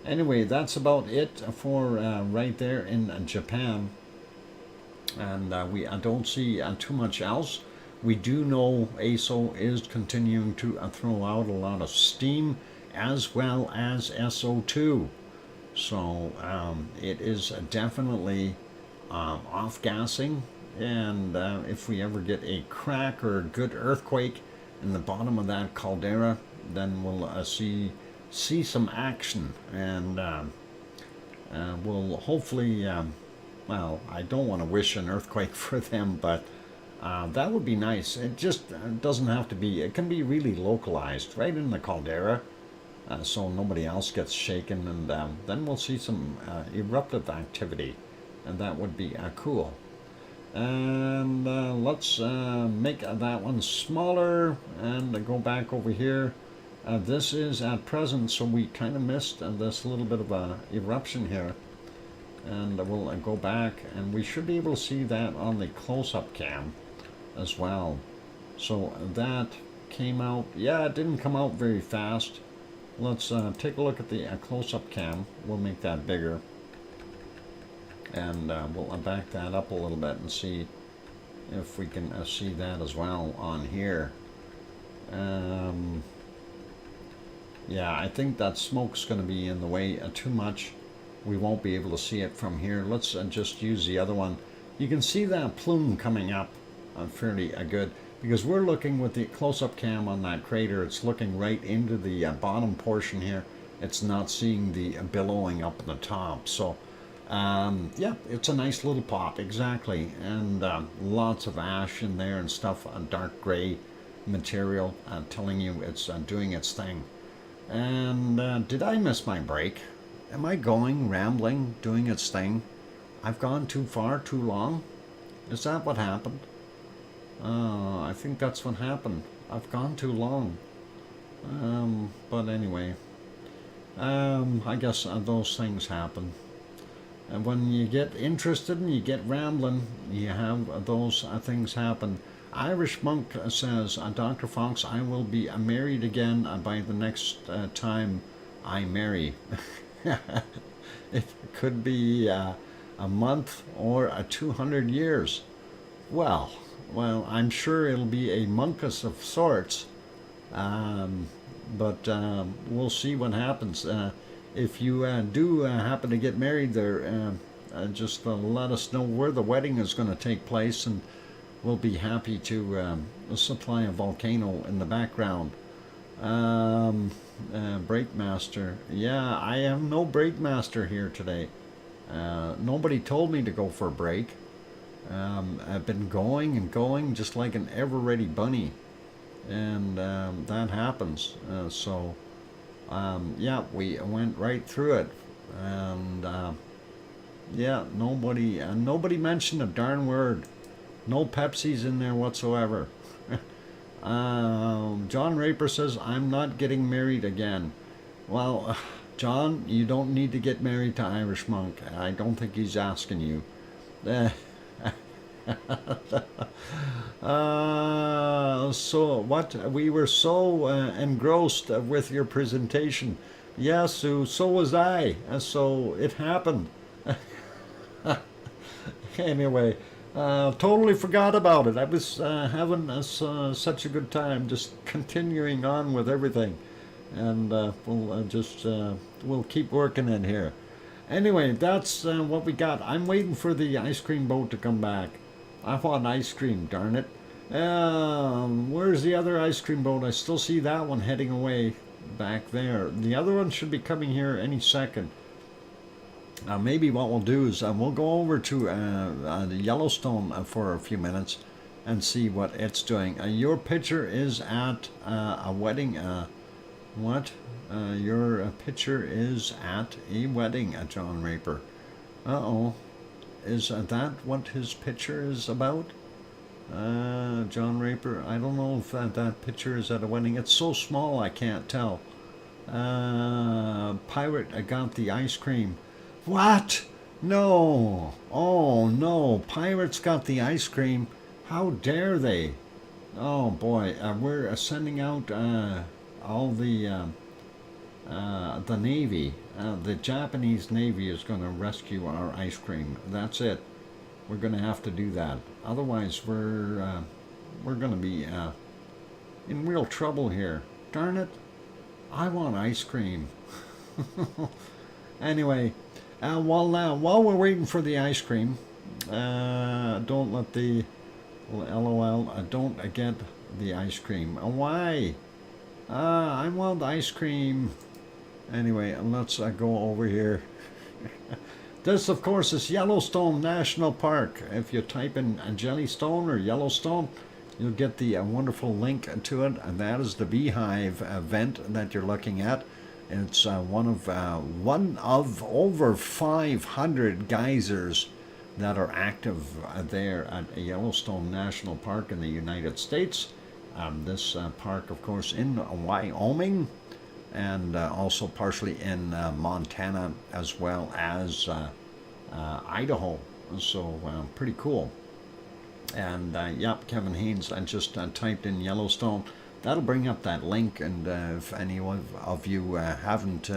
Anyway, that's about it for right there in Japan. And I don't see too much else. We do know ASO is continuing to throw out a lot of steam, as well as SO2. So it is definitely off-gassing, and if we ever get a crack or a good earthquake in the bottom of that caldera, then we'll see some action, and we'll hopefully, well, I don't want to wish an earthquake for them, but that would be nice. It just doesn't have to be, it can be really localized right in the caldera. So nobody else gets shaken, and then we'll see some eruptive activity, and that would be cool. And let's make that one smaller and go back over here. This is at present, so we kind of missed this little bit of a eruption here, and we'll go back, and we should be able to see that on the close-up cam as well. So that came out, yeah, it didn't come out very fast. Let's take a look at the close-up cam. We'll make that bigger, and we'll back that up a little bit and see if we can see that as well on here. Yeah, I think that smoke's going to be in the way too much. We won't be able to see it from here. Let's just use the other one. You can see that plume coming up fairly good, because we're looking with the close-up cam on that crater. It's looking right into the bottom portion here. It's not seeing the billowing up in the top. So Yeah, it's a nice little pop, exactly. And lots of ash in there and stuff, a dark gray material, telling you it's doing its thing. And did I miss my break? Am I going, rambling, doing its thing? I've gone too far, too long? Is that what happened? I think that's what happened. I've gone too long. But anyway, I guess those things happen. And when you get interested and you get rambling, you have those things happen. Irish Monk says, Dr. Fox, I will be married again by the next time I marry. It could be a month or 200 years. Well, I'm sure it'll be a monkus of sorts. But we'll see what happens. If you do happen to get married there, just let us know where the wedding is going to take place, and we'll be happy to supply a volcano in the background. Breakmaster. Yeah, I have no breakmaster here today. Nobody told me to go for a break. I've been going and going just like an ever-ready bunny. And that happens. Yeah, we went right through it. And yeah, nobody mentioned a darn word. No Pepsis in there whatsoever. John Raper says, I'm not getting married again. Well, John, you don't need to get married to Irish Monk. I don't think he's asking you. So what? We were so engrossed with your presentation. Yes, so was I. So it happened. Anyway, totally forgot about it. I was having such a good time, just continuing on with everything, and we'll keep working in here. Anyway, that's what we got. I'm waiting for the ice cream boat to come back. I want ice cream, darn it. Where's the other ice cream boat? I still see that one heading away back there. The other one should be coming here any second. Maybe what we'll do is we'll go over to the Yellowstone for a few minutes and see what it's doing. Your picture is at a wedding. What? Your picture is at a wedding, John Raper. Uh-oh. Is that what his picture is about? John Raper, I don't know if that picture is at a wedding. It's so small I can't tell. Pirate got the ice cream. What? No. Oh, no. Pirates got the ice cream. How dare they? Oh, boy. We're sending out all the Navy. The Japanese Navy is going to rescue our ice cream. That's it. We're going to have to do that. Otherwise, we're going to be in real trouble here. Darn it. I want ice cream. Anyway, while we're waiting for the ice cream, don't let the LOL, don't get the ice cream. Why? I want ice cream. Anyway, let's go over here. This, of course, is Yellowstone National Park. If you type in Jellystone or Yellowstone, you'll get the wonderful link to it, and that is the Beehive event that you're looking at. It's one of over 500 geysers that are active there at Yellowstone National Park in the United States. This park, of course, in Wyoming, and also partially in Montana, as well as Idaho. So pretty cool. And yep, Kevin Haynes, I just typed in Yellowstone. That'll bring up that link, and if any of you haven't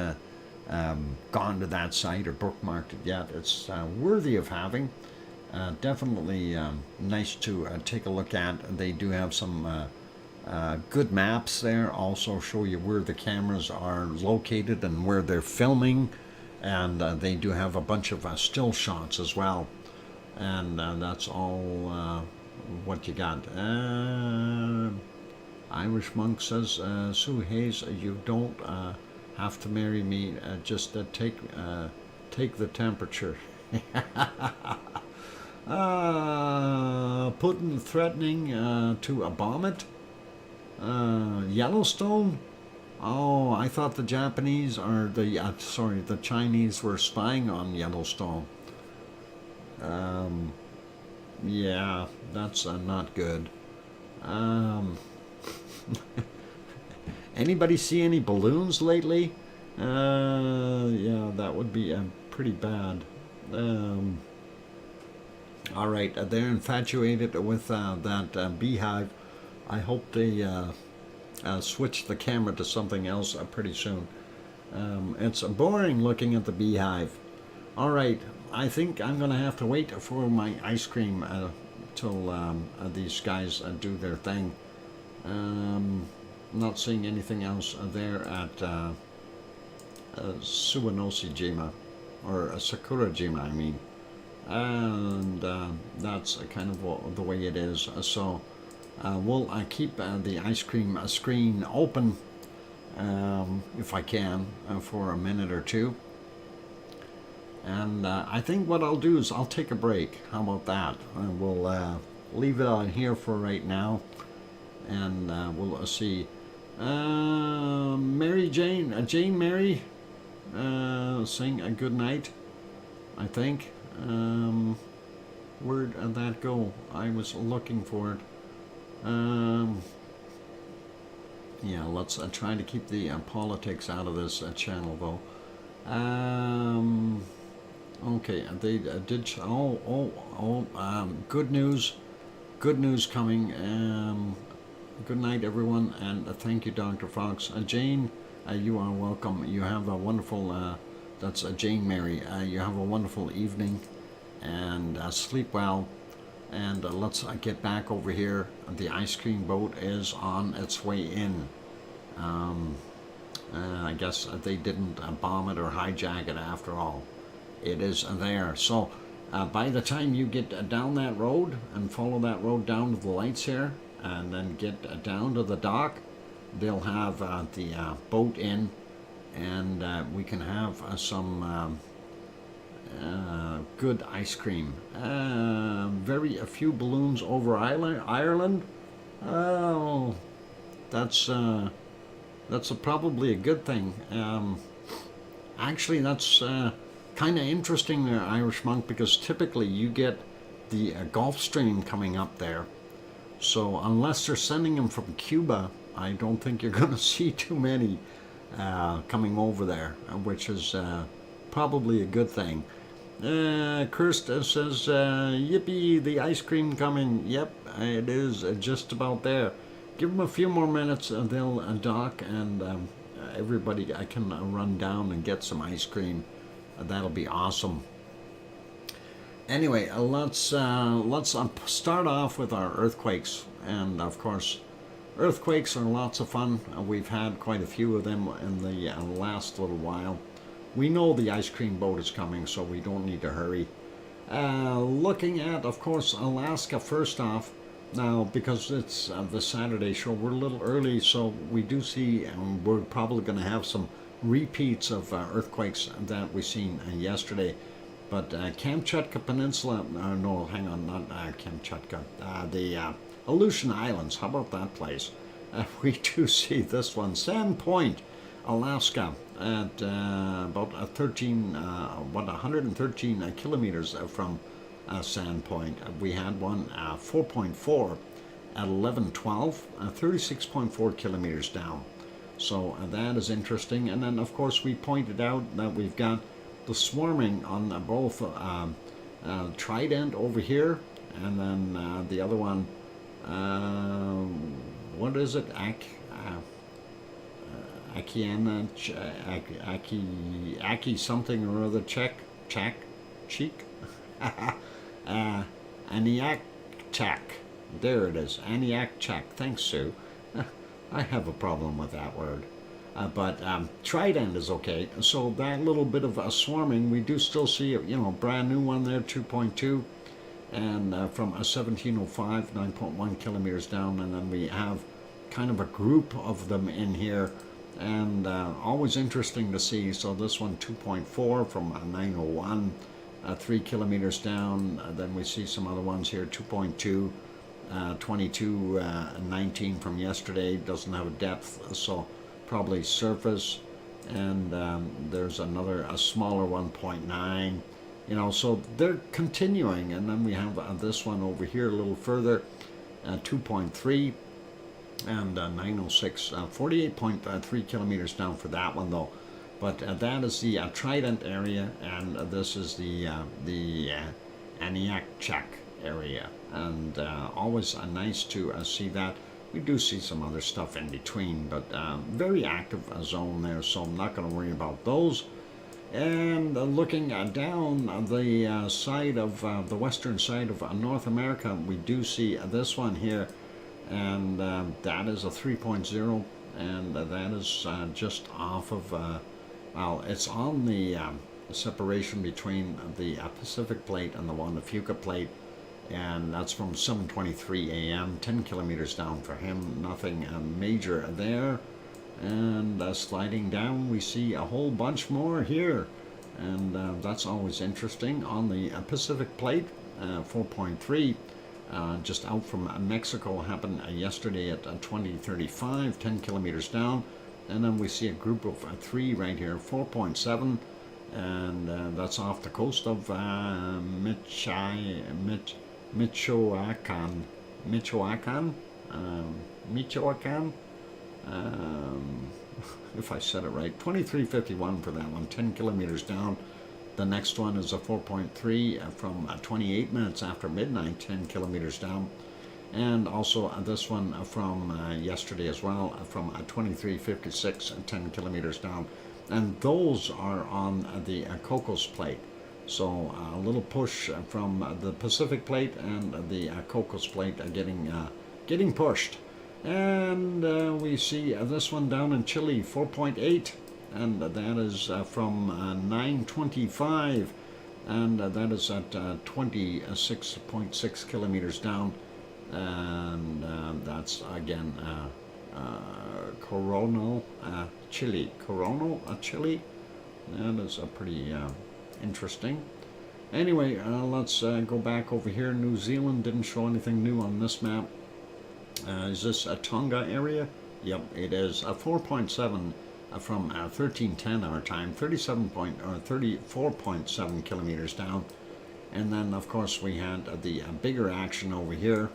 gone to that site or bookmarked it yet, it's worthy of having. Definitely nice to take a look at. They do have some good maps there, also show you where the cameras are located and where they're filming, and they do have a bunch of still shots as well, and that's all what you got. Irish Monk says, Sue Hayes, you don't have to marry me, just take the temperature. Putin threatening to bomb it. Yellowstone. Oh, I thought the Japanese or the Chinese were spying on Yellowstone. Yeah, that's not good. Anybody see any balloons lately? Yeah, that would be pretty bad. All right, they're infatuated with that beehive. I hope they switch the camera to something else pretty soon. It's boring looking at the beehive. All right, I think I'm going to have to wait for my ice cream till these guys do their thing. Not seeing anything else there at Suwanoshijima, or Sakurajima, I mean. And that's kind of the way it is. So we'll keep the ice cream screen open if I can for a minute or two. And I think what I'll do is I'll take a break. How about that? We'll leave it on here for right now, and we'll see. Mary Jane, Jane Mary, sing a good night, I think. Where'd that go? I was looking for it. Yeah, let's try to keep the politics out of this channel, though. Okay, they did. Good news. Good news coming. Good night, everyone, and thank you, Dr. Fox. Jane, you are welcome. You have a wonderful. That's Jane Mary. You have a wonderful evening, and sleep well. And let's get back over here. The ice cream boat is on its way in. I guess they didn't bomb it or hijack it after all. It is there. So by the time you get down that road and follow that road down to the lights here, and then get down to the dock, they'll have the boat in, and we can have some good ice cream. Very a few balloons over Ireland. Oh, that's probably a good thing. Actually, that's kind of interesting there, Irish Monk, because typically you get the Gulf Stream coming up there. So unless they're sending them from Cuba, I don't think you're going to see too many coming over there, which is probably a good thing. Kirst says, yippee, the ice cream coming. Yep, it is just about there. Give them a few more minutes and they'll dock, and everybody I can run down and get some ice cream. That'll be awesome. Anyway, let's start off with our earthquakes. And of course, earthquakes are lots of fun. We've had quite a few of them in the last little while. We know the ice cream boat is coming, so we don't need to hurry. Looking at, of course, Alaska first off. Now, because it's the Saturday show, we're a little early, so we do see, and we're probably going to have some repeats of earthquakes that we seen yesterday. But Kamchatka Peninsula, no, hang on, not Kamchatka, the Aleutian Islands, how about that place? We do see this one, Sand Point, Alaska, at about 113 kilometers from Sand Point. We had one 4.4 at 11:12, 36.4 kilometers down. So that is interesting. And then, of course, we pointed out that we've got the swarming on both Trident over here, and then the other one, what is it? Aki something or other, cheek. Aniakchak. There it is, Aniakchak. Thanks, Sue. I have a problem with that word. But Trident is okay. So that little bit of swarming, we do still see a brand new one there, 2.2, and from a 1705, 9.1 kilometers down, and then we have kind of a group of them in here, and always interesting to see. So this one 2.4 from 901, 3 kilometers down. Then we see some other ones here, 2.2, 22, 19 from yesterday. Doesn't have a depth, so probably surface. And there's a smaller 1.9. So they're continuing. And then we have this one over here a little further, 2.3 and 906, 48.3 kilometers down for that one though. But that is the Trident area, and this is the Aniakchak area, and always nice to see that. We do see some other stuff in between, but very active zone there, so I'm not going to worry about those. And looking down the side of the western side of North America, we do see this one here, and that is a 3.0, and that is just off of, well, it's on the separation between the Pacific Plate and the Juan de Fuca Plate, and that's from 7:23 a.m., 10 kilometers down for him, nothing major there. And sliding down, we see a whole bunch more here, and that's always interesting. On the Pacific Plate, 4.3, just out from Mexico, happened yesterday at 20:35, 10 kilometers down. And then we see a group of 3 right here, 4.7, and that's off the coast of Michoacan. If I said it right, 23:51 for that one, 10 kilometers down. The next one is a 4.3 from 28 minutes after midnight, 10 kilometers down. And also this one from yesterday as well, from 23:56, 10 kilometers down. And those are on the Cocos Plate. So a little push from the Pacific Plate and the Cocos Plate getting pushed. And we see this one down in Chile, 4.8, and that is from 9:25, and that is at 26.6 kilometers down, and that's again Coronel, Chile. Coronel, Chile. That is pretty interesting. Anyway, let's go back over here. New Zealand didn't show anything new on this map. Is this a Tonga area? Yep, it is. 4.7 from 13:10 our time, 34.7 kilometers down. And then, of course, we had the bigger action over here.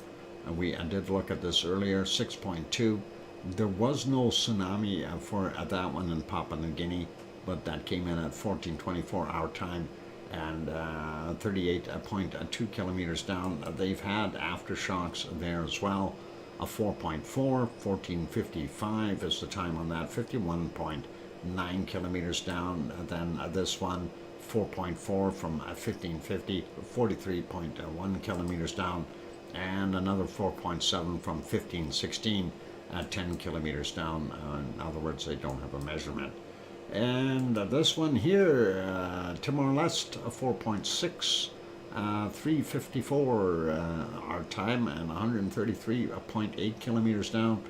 We did look at this earlier, 6.2. There was no tsunami for that one in Papua New Guinea, but that came in at 14:24 our time, and 38.2 kilometers down. They've had aftershocks there as well. A 4.4, 14:55 is the time on that, 51.9 kilometers down. Then this one, 4.4 from 15:50, 43.1 kilometers down, and another 4.7 from 15:16 at 10 kilometers down. In other words, they don't have a measurement. And this one here, Timor-Leste, 4.6. 3:54 our time, and 133.8 kilometers down.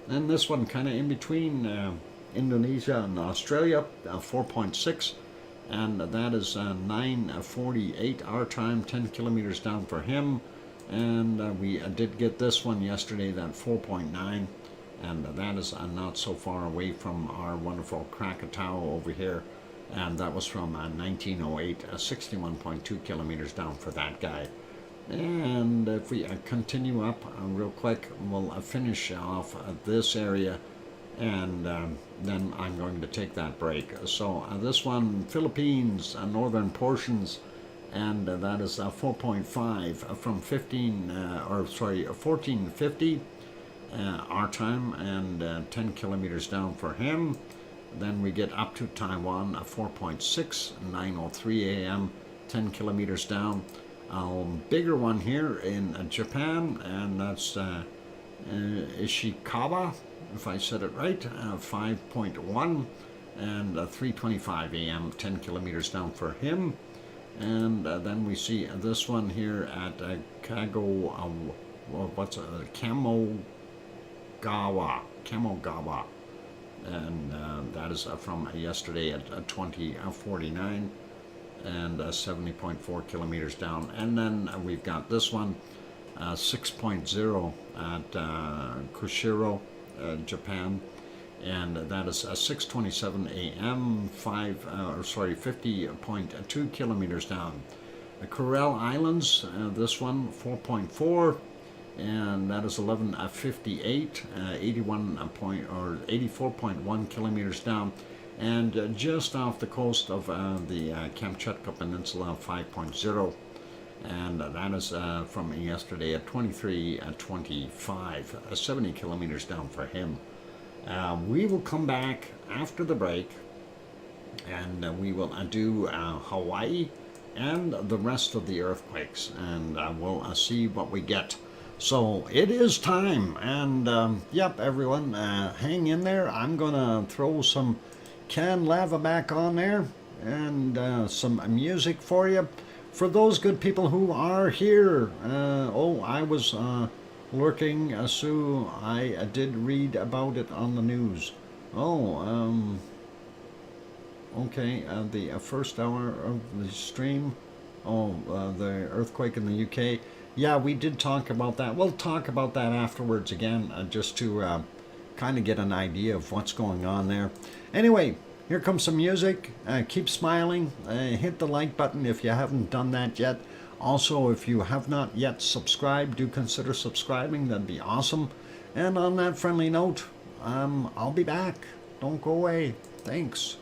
And this one kind of in between Indonesia and Australia, 4.6, and that is 9:48 our time, 10 kilometers down for him. And we did get this one yesterday, that 4.9, and that is not so far away from our wonderful Krakatau over here. And that was from 1908, 61.2 kilometers down for that guy. And if we continue up real quick, we'll finish off this area, and then I'm going to take that break. So this one, Philippines, northern portions, and that is 4.5 from 14:50 our time, and 10 kilometers down for him. Then we get up to Taiwan, 4.6, 9:03 a.m., 10 kilometers down. Bigger one here in Japan, and that's Ishikawa, if I said it right, 5.1, and 3:25 a.m., 10 kilometers down for him. And then we see this one here at Kamogawa. And that is from yesterday at 20:49. and 70.4 kilometers down. And then we've got this one, 6.0 at Kushiro, Japan, and that is 6:27 a.m. 50.2 kilometers down. The Kuril Islands, this one 4.4, and that is 11:58, 84.1 kilometers down, and just off the coast of the Kamchatka Peninsula 5.0, and that is from yesterday at 23:25, 70 kilometers down for him. We will come back after the break, and we will do Hawaii and the rest of the earthquakes, and we'll see what we get. So it is time, and yep, everyone, hang in there. I'm gonna throw some canned lava back on there, and some music for you. For those good people who are here, I was lurking, Sue. I did read about it on the news. Okay, the first hour of the stream. The earthquake in the UK. Yeah, we did talk about that. We'll talk about that afterwards again, just to kind of get an idea of what's going on there. Anyway, here comes some music. Keep smiling. Hit the like button if you haven't done that yet. Also, if you have not yet subscribed, do consider subscribing. That'd be awesome. And on that friendly note, I'll be back. Don't go away. Thanks.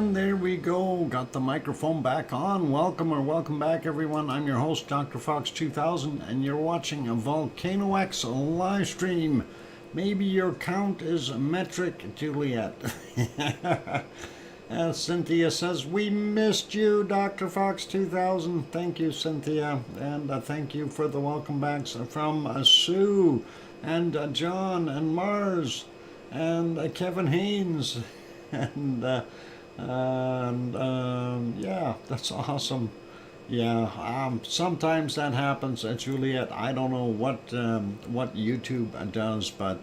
And there we go. Got the microphone back on. Welcome back, everyone. I'm your host, DrFox2000, and you're watching a VolcanoX live stream. Maybe your count is metric, Juliet. Cynthia says, we missed you, DrFox2000. Thank you, Cynthia. And thank you for the welcome backs from Sue and John and Mars and Kevin Haynes. And yeah, that's awesome. Yeah, sometimes that happens, Juliet. I don't know what YouTube does, but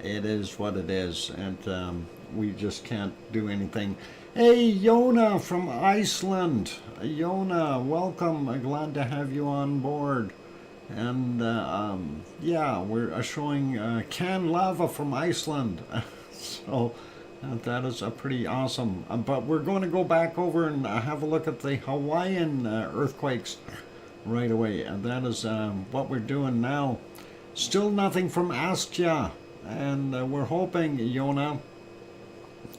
it is what it is, and we just can't do anything. Hey, Yona from Iceland. Yona, welcome. Glad to have you on board. And yeah, we're showing canned lava from Iceland. So that is pretty awesome. But we're going to go back over and have a look at the Hawaiian earthquakes right away. And that is what we're doing now. Still nothing from Astia. And we're hoping, Yona,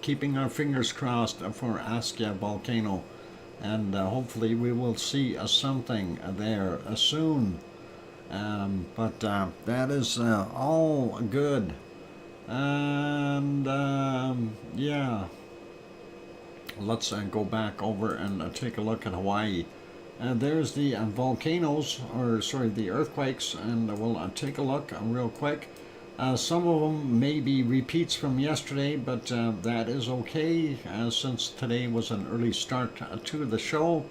keeping our fingers crossed for Astia volcano. And hopefully we will see something there soon. But that is all good. And yeah, let's go back over and take a look at Hawaii. There's the volcanoes, or sorry, the earthquakes, and we'll take a look real quick. Some of them may be repeats from yesterday, but that is okay, since today was an early start to the show.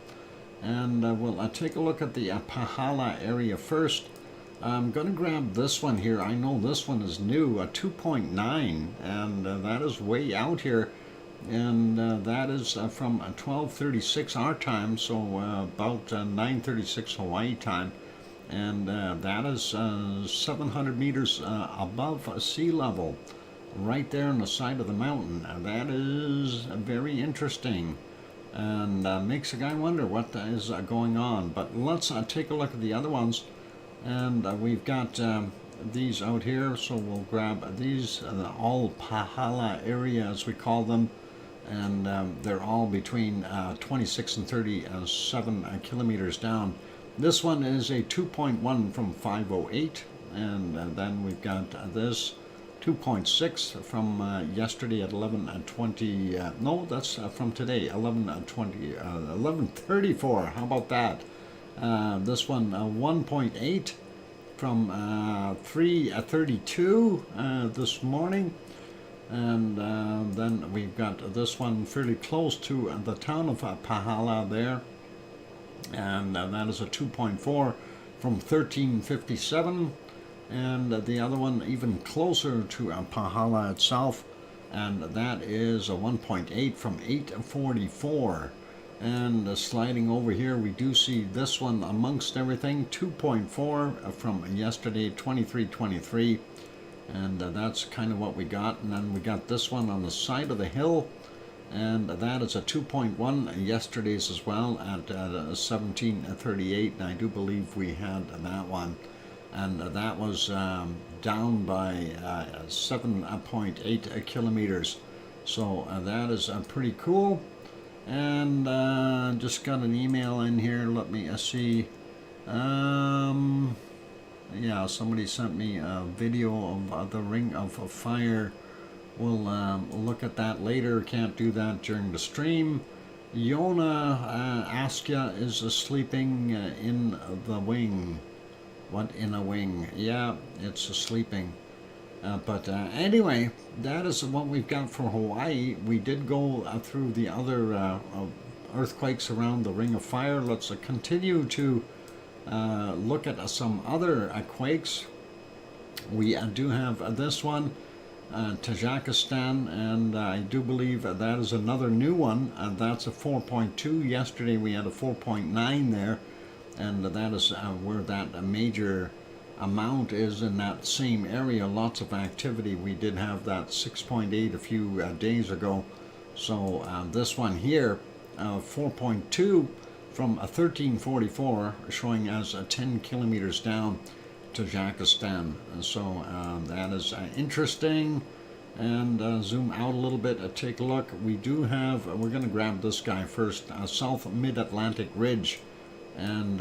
And we'll take a look at the Pahala area first. I'm going to grab this one here. I know this one is new, a 2.9, and that is way out here. And that is from 12:36 our time, so about 9:36 Hawaii time. And that is 700 meters above sea level, right there on the side of the mountain. That is very interesting, and makes a guy wonder what is going on. But let's take a look at the other ones. And we've got these out here, so we'll grab these, all Pahala area as we call them, and they're all between 26 and 37 kilometers down. This one is a 2.1 from 508, and then we've got this 2.6 from yesterday at 11:20. No, that's from today, 11:20, 11:34. How about that? This one 1.8 from 3:32 this morning, and then we've got this one fairly close to the town of Pahala there, and that is a 2.4 from 13:57, and the other one even closer to Pahala itself, and that is a 1.8 from 8:44. And sliding over here, we do see this one amongst everything, 2.4 from yesterday, 23:23, and that's kind of what we got. And then we got this one on the side of the hill, and that is a 2.1 yesterday's as well at 17:38, and I do believe we had that one, and that was down by 7.8 kilometers. So that is pretty cool. And just got an email in here. Let me see. Yeah, somebody sent me a video of the Ring of Fire. We'll look at that later. Can't do that during the stream. Yona Askia is sleeping in the wing. What, in a wing? Yeah, it's sleeping. But anyway, that is what we've got for Hawaii. We did go through the other earthquakes around the Ring of Fire. Let's continue to look at some other quakes. We do have this one, Tajikistan, and I do believe that is another new one. That's a 4.2. Yesterday we had a 4.9 there, and that is where that major amount is in that same area. Lots of activity. We did have that 6.8 a few days ago. So this one here, 4.2 from 1344, showing as 10 kilometers down to Tajikistan. And so that is interesting. and zoom out a little bit and take a look. We do have, we're going to grab this guy first, South Mid-Atlantic Ridge, and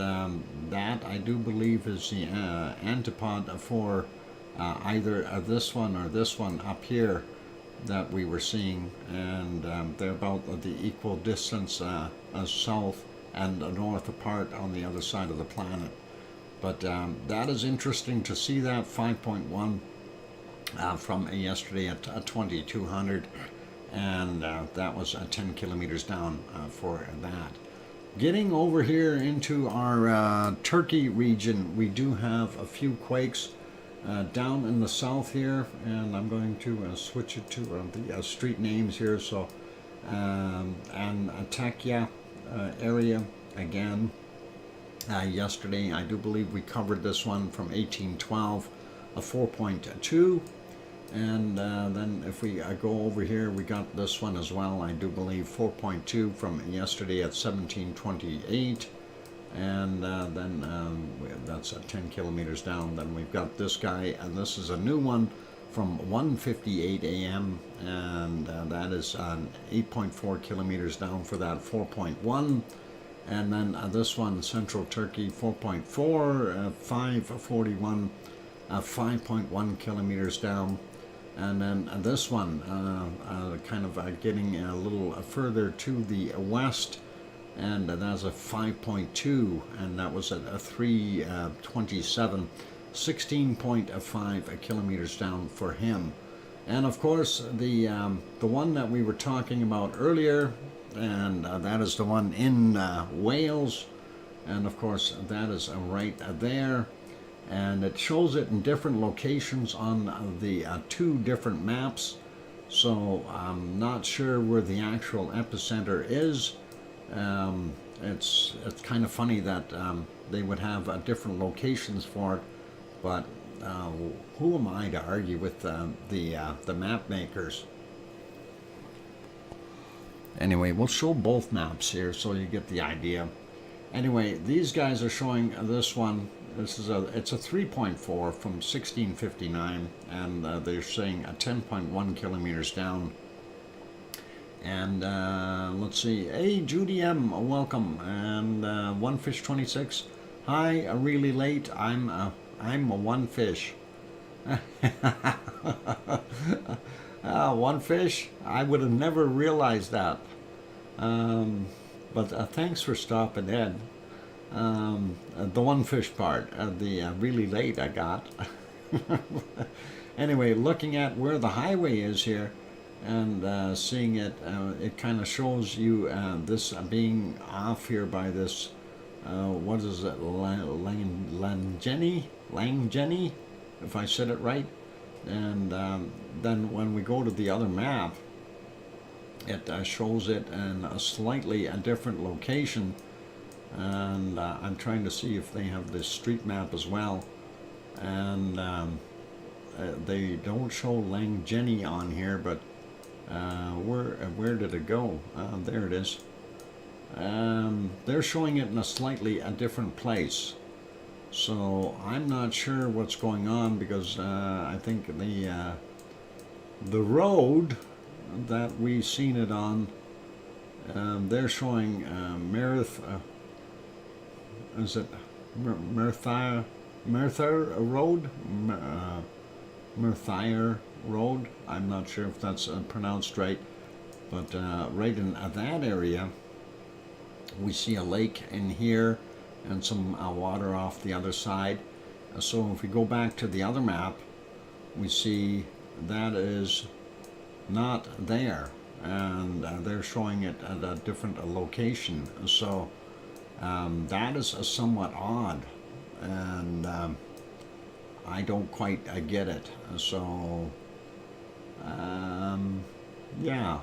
that I do believe is the antipod for either this one or this one up here that we were seeing, and they're about the equal distance south and north apart on the other side of the planet. But that is interesting to see that 5.1 from yesterday at 2200, and that was 10 kilometers down for that. Getting over here into our Turkey region, we do have a few quakes down in the south here, and I'm going to switch it to the street names here. So Antakya area again. Yesterday, I do believe we covered this one from 1812, a 4.2, and then if we go over here, we got this one as well. I do believe 4.2 from yesterday at 1728. And then that's 10 kilometers down. Then we've got this guy, and this is a new one from 1:58 a.m. and that is 8.4 kilometers down for that 4.1. And then this one, Central Turkey, 4.4, 5:41, 5.1 kilometers down. And then this one, kind of getting a little further to the west, and that's a 5.2, and that was at a 3:27, 16.5 kilometers down for him. And of course, the one that we were talking about earlier, and that is the one in Wales, and of course that is right there, and it shows it in different locations on the two different maps. So I'm not sure where the actual epicenter is. It's kind of funny that they would have different locations for it, but who am I to argue with the map makers? Anyway, we'll show both maps here so you get the idea. Anyway, these guys are showing this one. It's a 3.4 from 1659, and they're saying a 10.1 kilometers down. And let's see. Hey, Judy M, welcome. And One Fish 26. Hi, really late. I'm a one fish. One fish. I would have never realized that. But thanks for stopping in. The one fish part, the really late I got. Anyway, looking at where the highway is here, and seeing it, it kind of shows you this being off here by this, what is it, Langeni, if I said it right. And then when we go to the other map, it shows it in a slightly different location, and I'm trying to see if they have this street map as well, and they don't show Langeni on here, but where did it go? There it is. They're showing it in a slightly different place, so I'm not sure what's going on, because I think the road that we seen it on, they're showing is it Merthyr Road? Merthyr Road. I'm not sure if that's pronounced right, but right in that area, we see a lake in here and some water off the other side. So if we go back to the other map, we see that is not there, and they're showing it at a different location. So that is somewhat odd, and I don't quite get it. So yeah,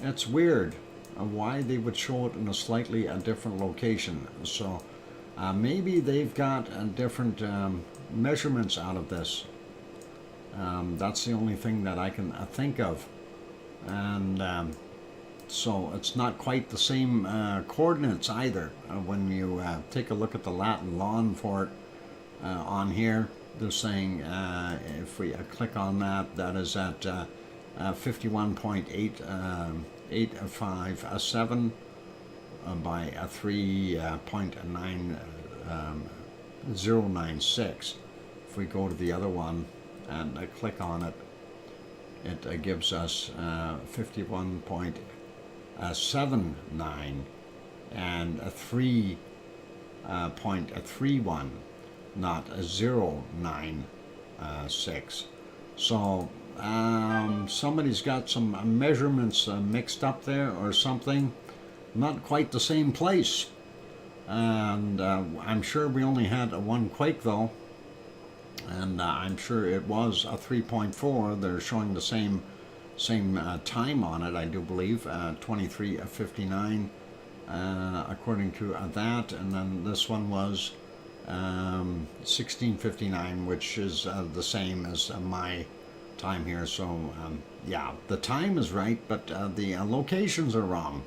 it's weird why they would show it in a slightly different location. So maybe they've got different measurements out of this. That's the only thing that I can think of, and so it's not quite the same coordinates either. When you take a look at the Latin lawn for it on here, they're saying if we click on that, that is at 51.857 by 3.9096. If we go to the other one and click on it, it gives us 51.79 and 3.31, not 096. So somebody's got some measurements mixed up there or something. Not quite the same place. And I'm sure we only had one quake though. And I'm sure it was a 3.4. They're showing the same time on it, I do believe, 23:59 according to that. And then this one was 16:59, which is the same as my time here. So yeah, the time is right, but the locations are wrong,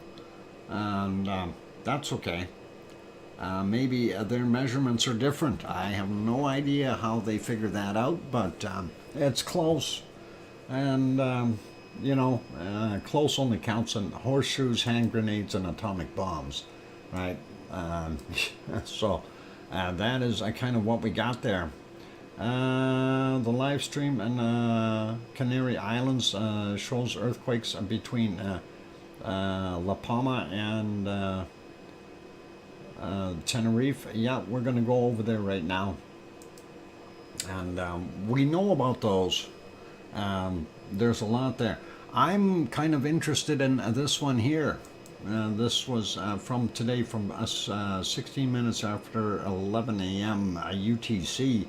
and that's okay. Maybe their measurements are different. I have no idea how they figure that out, but it's close. And you know, close only counts in horseshoes, hand grenades, and atomic bombs, right? So that is kind of what we got there. The live stream in Canary Islands shows earthquakes between La Palma and Tenerife. Yeah, we're going to go over there right now. And we know about those. There's a lot there. I'm kind of interested in this one here. This was from today, from us 16 minutes after 11 a.m. UTC.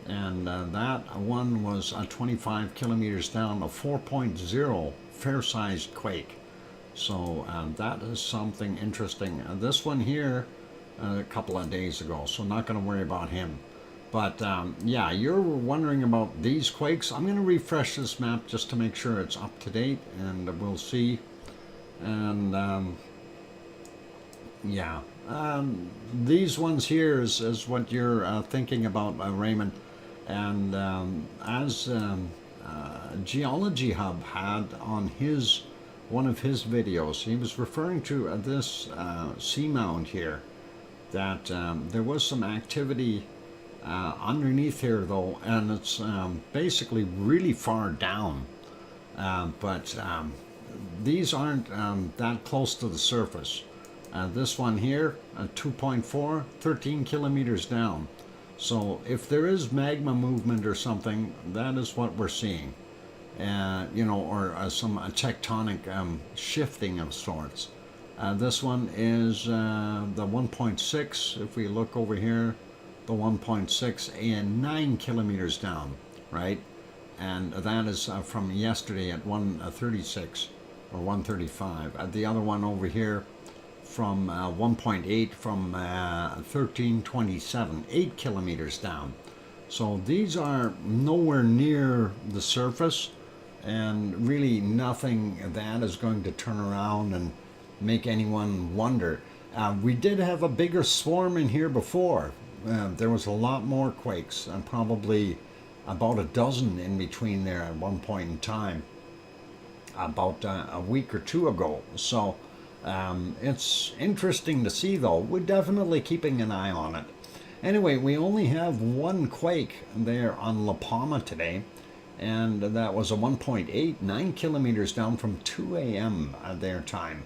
And that one was 25 kilometers down, a 4.0 fair-sized quake. So that is something interesting. This one here, a couple of days ago, so not going to worry about him. But yeah, you're wondering about these quakes. I'm going to refresh this map just to make sure it's up to date, and we'll see. And yeah, these ones here is what you're thinking about, Raymond. And as Geology Hub had on one of his videos, he was referring to this seamount here, that there was some activity underneath here though, and it's basically really far down, but these aren't that close to the surface. This one here, 2.4, 13 kilometers down. So if there is magma movement or something, that is what we're seeing. You know, or some tectonic shifting of sorts. This one is the 1.6. If we look over here, the 1.6 and 9 kilometers down, right? And that is from yesterday at 1:36 or 1:35. The other one over here from 1.8 from 1327, 8 kilometers down. So these are nowhere near the surface, and really nothing that is going to turn around and make anyone wonder. We did have a bigger swarm in here before. There was a lot more quakes, and probably about a dozen in between there at one point in time, about a week or two ago. So it's interesting to see though. We're definitely keeping an eye on it. Anyway, we only have one quake there on La Palma today, and that was a 1.8, 9 kilometers down from 2 a.m. their time.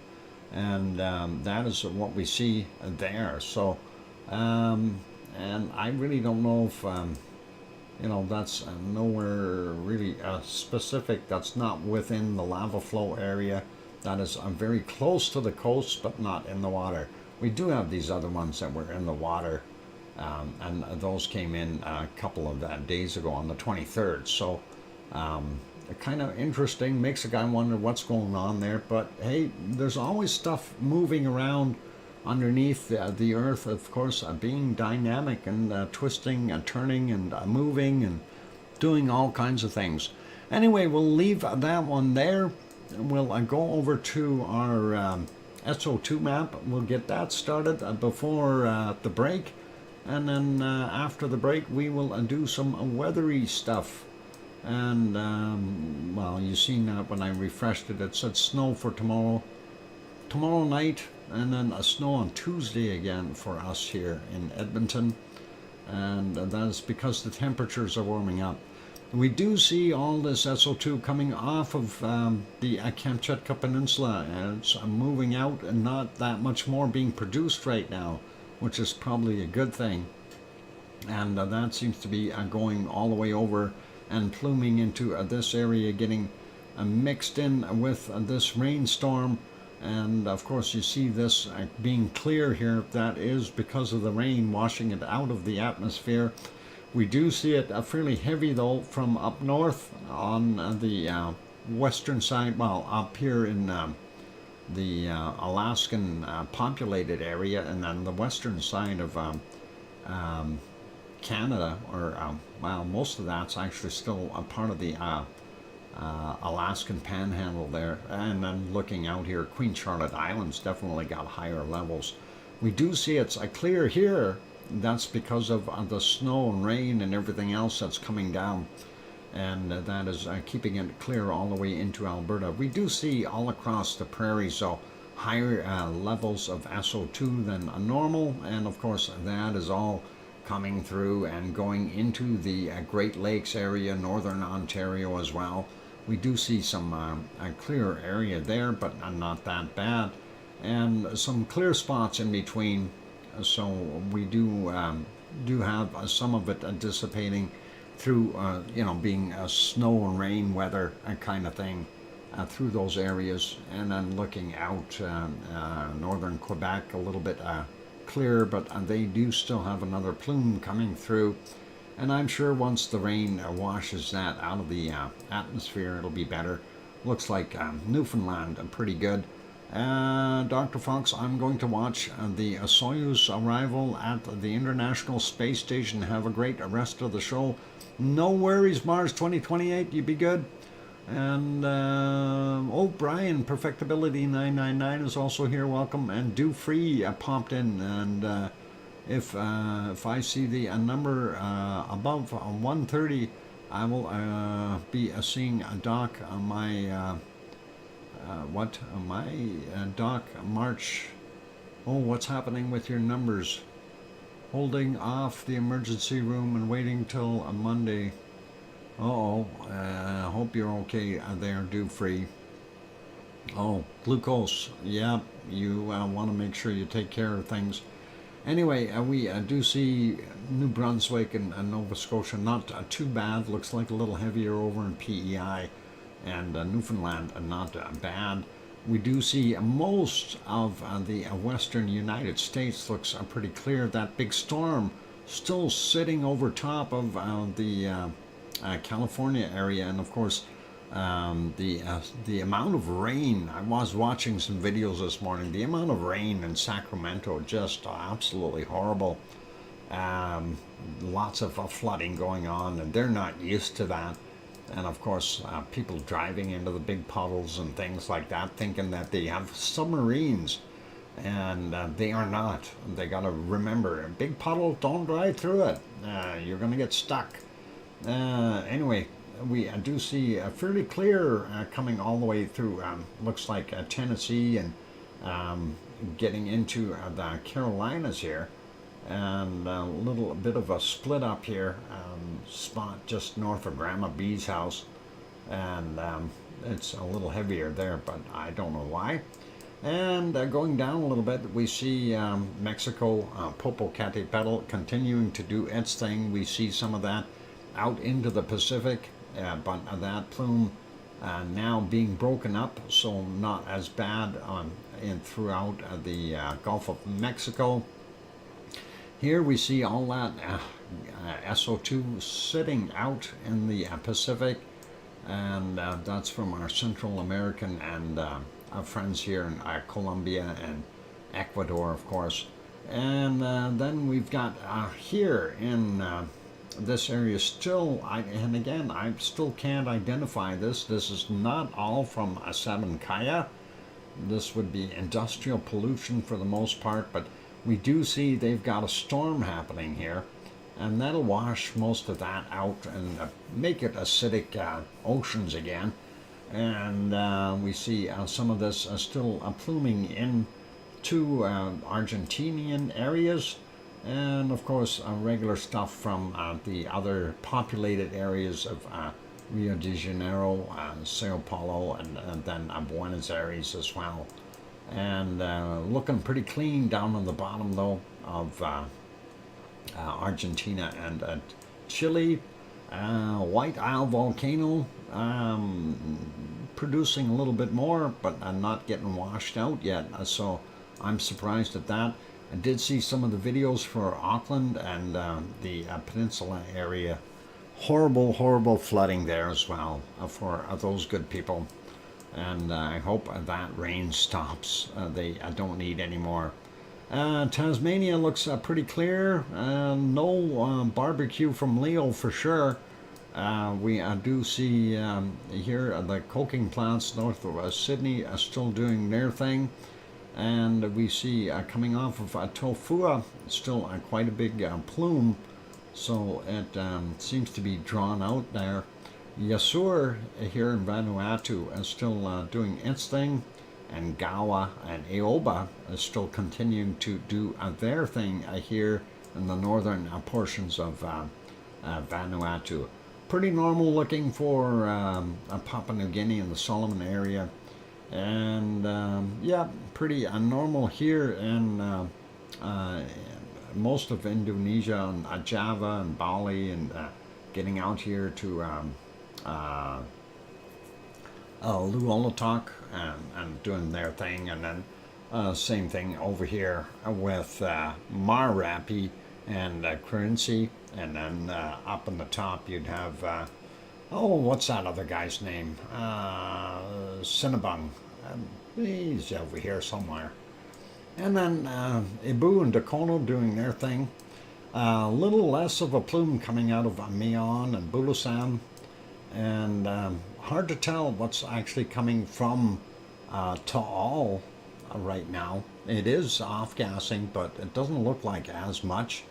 And that is what we see there. So, and I really don't know if, you know, that's nowhere really specific. That's not within the lava flow area. That is very close to the coast, but not in the water. We do have these other ones that were in the water, and those came in a couple of days ago on the 23rd. So, kind of interesting, makes a guy wonder what's going on there. But hey, there's always stuff moving around underneath the earth, of course, being dynamic and twisting and turning and moving and doing all kinds of things. Anyway, we'll leave that one there. We'll go over to our SO2 map. We'll get that started before the break. And then after the break, we will do some weathery stuff. And, well, you've seen that when I refreshed it. It said snow for tomorrow night, and then a snow on Tuesday again for us here in Edmonton. And that is because the temperatures are warming up. We do see all this SO2 coming off of the Kamchatka Peninsula, and it's moving out and not that much more being produced right now, which is probably a good thing. And that seems to be going all the way over and pluming into this area, getting mixed in with this rainstorm. And of course you see this being clear here. That is because of the rain washing it out of the atmosphere. We do see it fairly heavy though from up north on the western side, well, up here in the Alaskan populated area, and then the western side of Canada, or well, most of that's actually still a part of the Alaskan panhandle there. And then looking out here, Queen Charlotte Island's definitely got higher levels. We do see it's clear here. That's because of the snow and rain and everything else that's coming down, and that is keeping it clear all the way into Alberta. We do see all across the prairie, so higher levels of SO2 than normal, and of course that is all coming through and going into the Great Lakes area, northern Ontario as well. We do see some clear area there, but not that bad, and some clear spots in between. So we do have some of it dissipating through, being snow and rain weather kind of thing through those areas. And then looking out northern Quebec, a little bit clear, but they do still have another plume coming through. And I'm sure once the rain washes that out of the atmosphere, it'll be better. Looks like Newfoundland pretty good. Dr. Fox, I'm going to watch the Soyuz arrival at the International Space Station. Have a great rest of the show. No worries, Mars 2028, you be good. And, Brian, Perfectibility 999 is also here, welcome. And Do Free popped in, and if I see the number above 130, I will be seeing Doc on my... Doc March. Oh, what's happening with your numbers? Holding off the emergency room and waiting till a Monday. Hope you're okay there, Do Free. Oh, glucose. Yeah, you want to make sure you take care of things. Anyway, we do see New Brunswick and Nova Scotia not too bad. Looks like a little heavier over in PEI. And Newfoundland not bad. We do see most of the western United States looks pretty clear. That big storm still sitting over top of the California area, and of course the amount of rain. I was watching some videos this morning. The amount of rain in Sacramento, just absolutely horrible. Lots of flooding going on, and they're not used to that. And of course, people driving into the big puddles and things like that, thinking that they have submarines, and they are not. They got to remember, a big puddle, don't drive through it. You're going to get stuck. Anyway, we do see fairly clear coming all the way through, looks like Tennessee, and getting into the Carolinas here. And a little bit of a split up here, spot just north of Grandma B's house, and it's a little heavier there, but I don't know why. And going down a little bit, we see Mexico, Popocatépetl continuing to do its thing. We see some of that out into the Pacific, but that plume now being broken up, so not as bad throughout the Gulf of Mexico. Here we see all that SO2 sitting out in the Pacific, and that's from our Central American and our friends here in Colombia and Ecuador, of course. And then we've got here in this area still, and again, I still can't identify this. This is not all from Sabancaya. This would be industrial pollution for the most part, but we do see they've got a storm happening here, and that'll wash most of that out and make it acidic oceans again. And we see some of this still pluming in to Argentinian areas, and of course regular stuff from the other populated areas of Rio de Janeiro, Sao Paulo, and then Buenos Aires as well. And looking pretty clean down on the bottom though of Argentina and Chile. White Isle volcano producing a little bit more, but not getting washed out yet, so I'm surprised at that. I did see some of the videos for Auckland and the peninsula area. Horrible flooding there as well for those good people, and I hope that rain stops. They don't need any more. Tasmania looks pretty clear. No barbecue from Leo for sure. We do see here the coking plants north of Sydney are still doing their thing, and we see coming off of Tofua still quite a big plume, so it seems to be drawn out there. Yasur here in Vanuatu is still doing its thing, and Gawa and Aoba is still continuing to do their thing here in the northern portions of Vanuatu. Pretty normal looking for Papua New Guinea and the Solomon area, and yeah, pretty normal here in most of Indonesia and Java and Bali, and getting out here to Luolatok and doing their thing, and then same thing over here with Marapi and Kerinci, and then up in the top you'd have what's that other guy's name? Cinnabung. He's over here somewhere. And then Ibu and Dakono doing their thing. A little less of a plume coming out of Mion and Bulusan, and hard to tell what's actually coming from Taal right now. It is off-gassing, but it doesn't look like as much.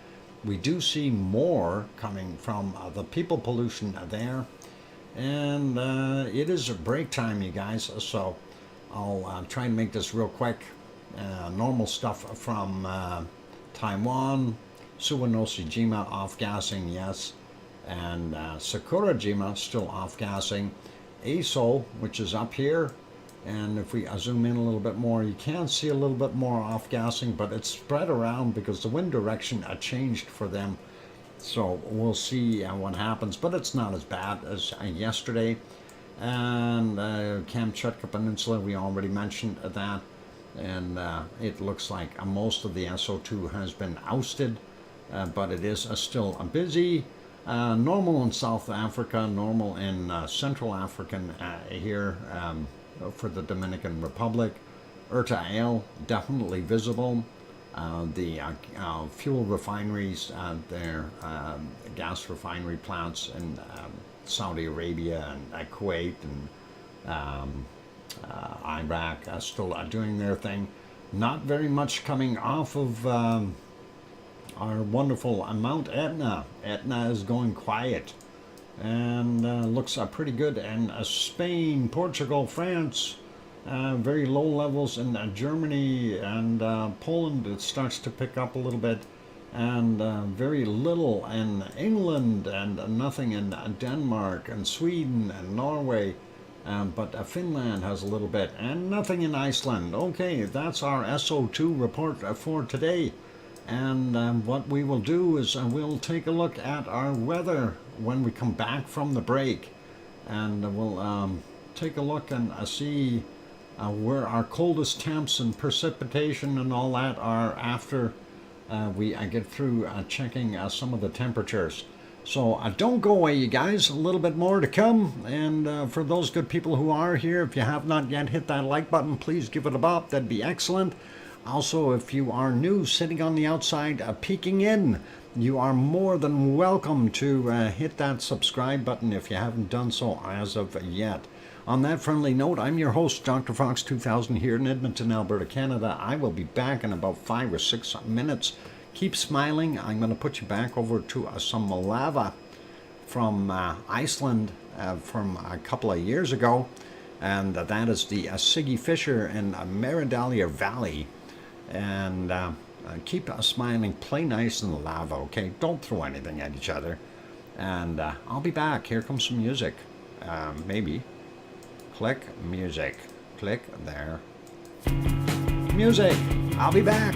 We do see more coming from the people pollution there, and it is a break time, you guys, so I'll try and make this real quick. Normal stuff from Taiwan, Suwanoshijima off-gassing, yes, and Sakurajima still off-gassing. Aso, which is up here, and if we zoom in a little bit more, you can see a little bit more off-gassing, but it's spread around because the wind direction changed for them, so we'll see what happens, but it's not as bad as yesterday. And Kamchatka Peninsula, we already mentioned that, and it looks like most of the SO2 has been ousted, but it is still busy. Normal in South Africa, normal in Central African here for the Dominican Republic. Urta Ale, definitely visible. The fuel refineries, their gas refinery plants in Saudi Arabia and Kuwait and Iraq are still doing their thing. Not very much coming off of our wonderful Mount Etna. Etna is going quiet and looks pretty good. And Spain, Portugal, France, very low levels in Germany and Poland. It starts to pick up a little bit, and very little in England, and nothing in Denmark and Sweden and Norway. But Finland has a little bit, and nothing in Iceland. Okay, that's our SO2 report for today. And what we will do is we'll take a look at our weather when we come back from the break. And we'll take a look and see where our coldest temps and precipitation and all that are after we get through checking some of the temperatures. So don't go away, you guys. A little bit more to come. And for those good people who are here, if you have not yet hit that like button, please give it a bop. That'd be excellent. Also, if you are new, sitting on the outside, peeking in, you are more than welcome to hit that subscribe button if you haven't done so as of yet. On that friendly note, I'm your host, DrFox2000 here in Edmonton, Alberta, Canada. I will be back in about 5 or 6 minutes. Keep smiling. I'm going to put you back over to some lava from Iceland from a couple of years ago. And that is the Siggy Fissure in Meridalia Valley. And keep smiling. Play nice in the lava, okay? Don't throw anything at each other. And I'll be back. Here comes some music. Maybe. Click music. Click there. Music. I'll be back.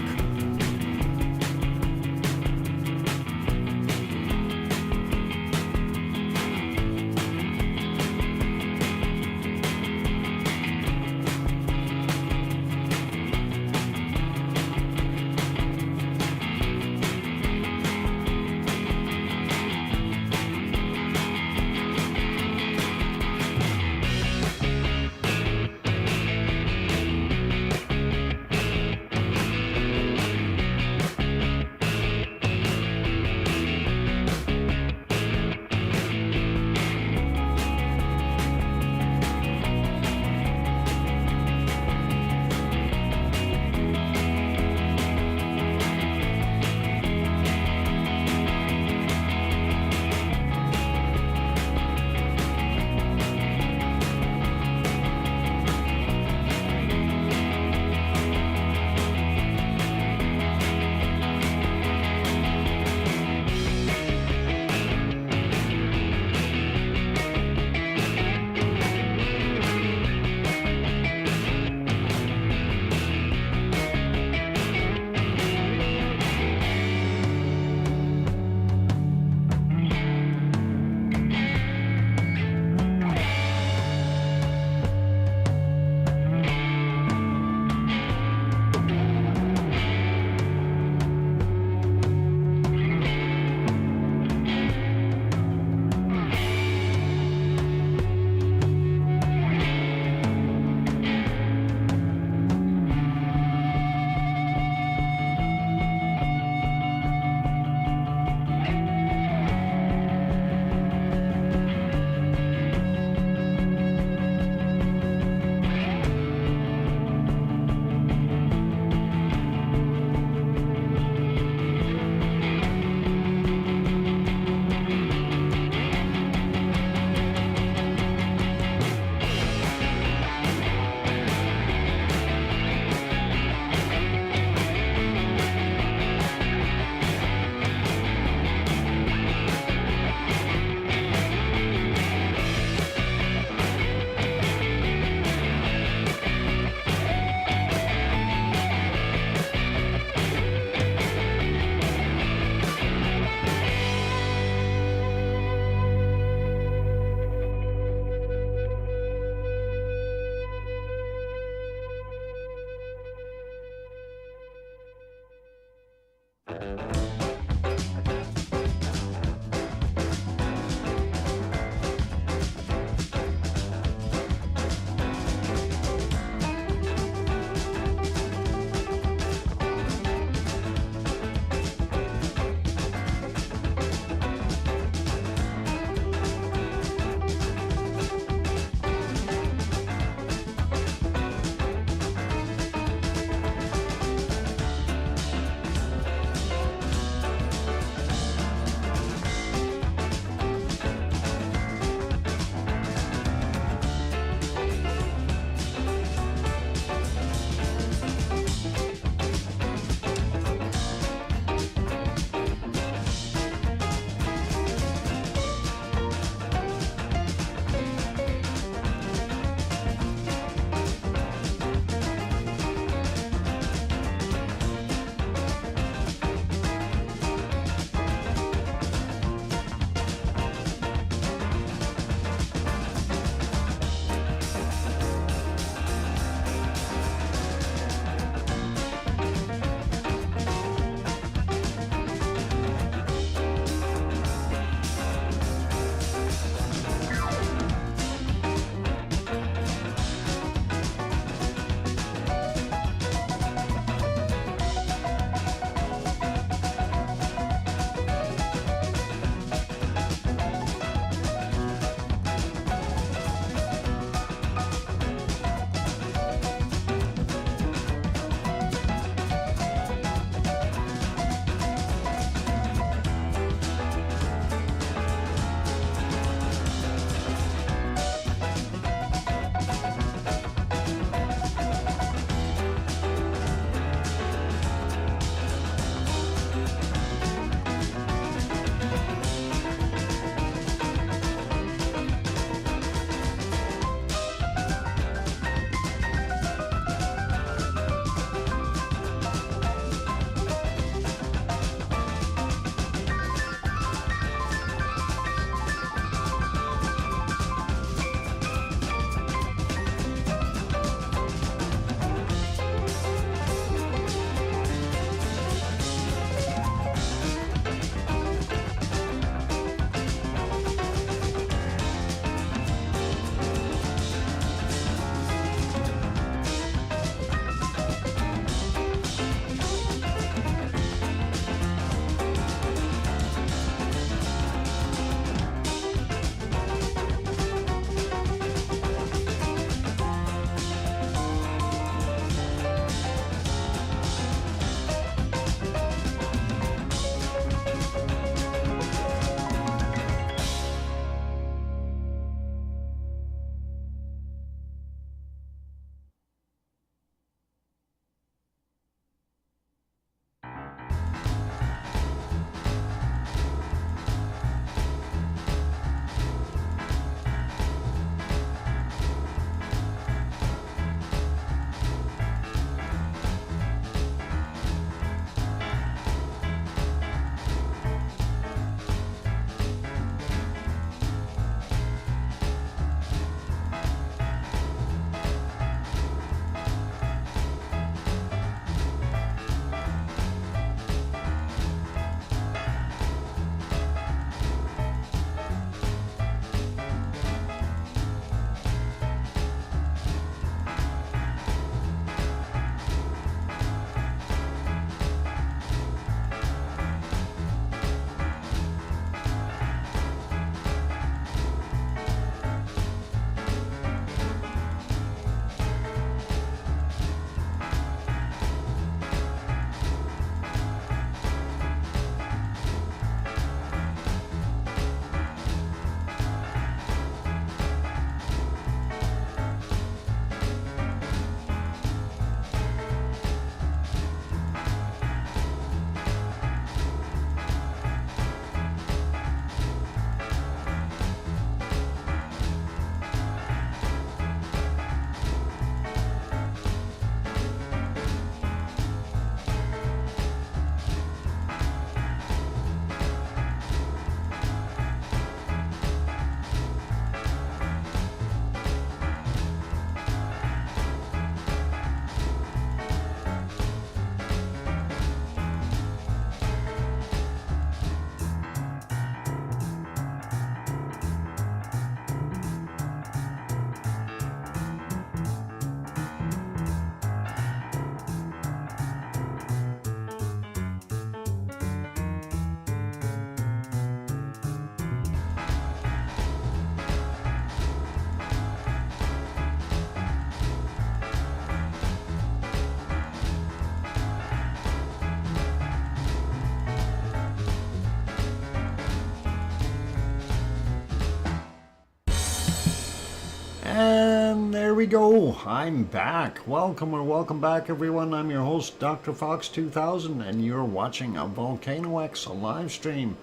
And there we go. I'm back. Welcome or welcome back, everyone. I'm your host, DrFox2000, and you're watching a VolcanoX live stream.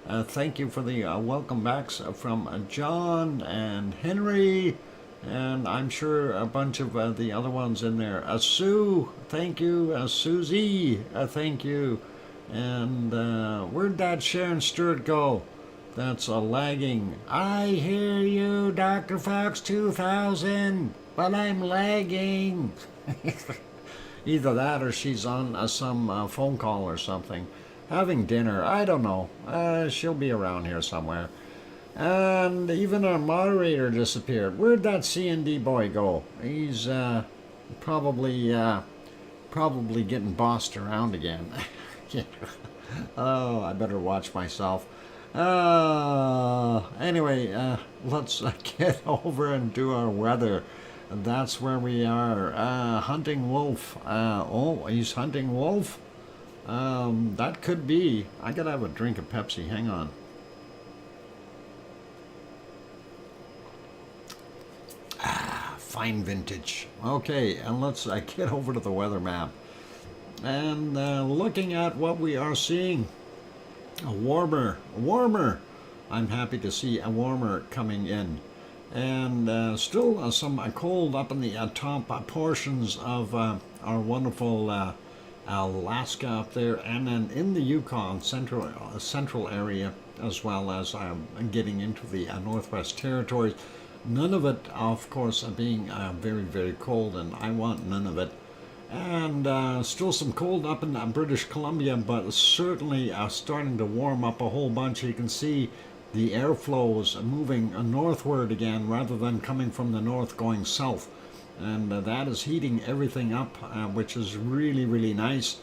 Thank you for the welcome backs from John and Henry, and I'm sure a bunch of the other ones in there. Sue, thank you. Susie, thank you. And where'd that Sharon Stewart go? That's a lagging. I hear you, Dr. Fox 2000, but I'm lagging. Either that or she's on some phone call or something. Having dinner, I don't know. She'll be around here somewhere. And even our moderator disappeared. Where'd that C&D boy go? He's probably getting bossed around again. Oh, I better watch myself. Anyway, let's get over and do our weather. That's where we are. Hunting wolf. Oh, he's hunting wolf? That could be. I gotta have a drink of Pepsi. Hang on. Fine vintage. Okay, and let's get over to the weather map. And looking at what we are seeing. A warmer. I'm happy to see a warmer coming in. And still some cold up in the top portions of our wonderful Alaska up there, and then in the Yukon central area, as well as getting into the Northwest Territories. None of it, of course, being very, very cold, and I want none of it. And still some cold up in British Columbia, but certainly starting to warm up a whole bunch. You can see the airflows moving northward again rather than coming from the north going south. And that is heating everything up, which is really, really nice.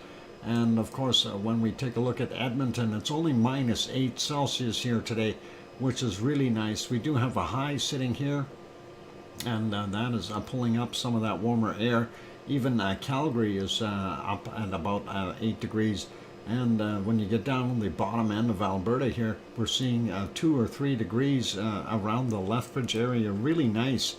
And of course, when we take a look at Edmonton, it's only -8 Celsius here today, which is really nice. We do have a high sitting here, and that is pulling up some of that warmer air. Even Calgary is up at about 8 degrees. And when you get down on the bottom end of Alberta here, we're seeing 2 or 3 degrees around the Lethbridge area. Really nice.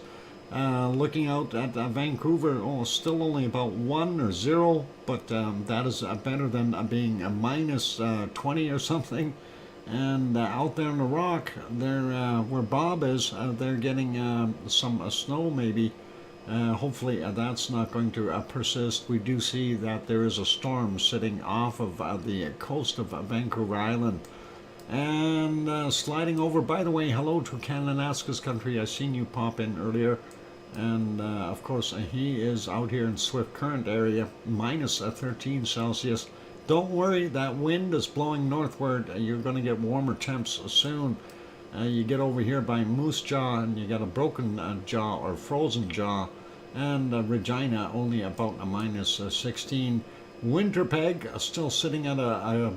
Looking out at Vancouver, still only about 1 or 0, but that is better than being a -20 or something. And out there in the rock, there where Bob is, they're getting some snow maybe. Hopefully that's not going to persist. We do see that there is a storm sitting off of the coast of Vancouver Island. And sliding over, by the way, hello to Kananaskis country. I seen you pop in earlier. And of course, he is out here in Swift Current area, -13 Celsius. Don't worry, that wind is blowing northward. You're going to get warmer temps soon. You get over here by Moose Jaw, and you got a broken jaw or frozen jaw, and Regina only about a -16. Winterpeg still sitting at a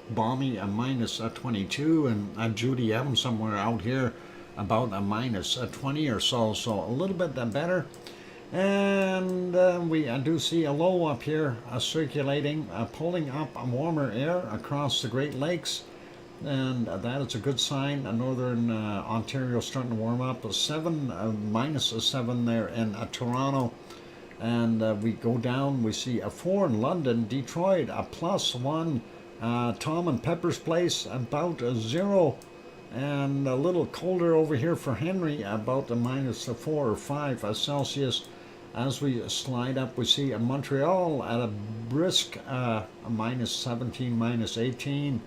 balmy -22, and Judy M somewhere out here about a -20 or so, so a little bit better. And we do see a low up here circulating, pulling up warmer air across the Great Lakes. And that is a good sign. Northern Ontario starting to warm up. -7 there in Toronto. And we go down, we see a 4 in London. Detroit, a +1. Tom and Pepper's Place, about a 0. And a little colder over here for Henry, about a -4 or 5 Celsius. As we slide up, we see Montreal at a brisk -17, -18.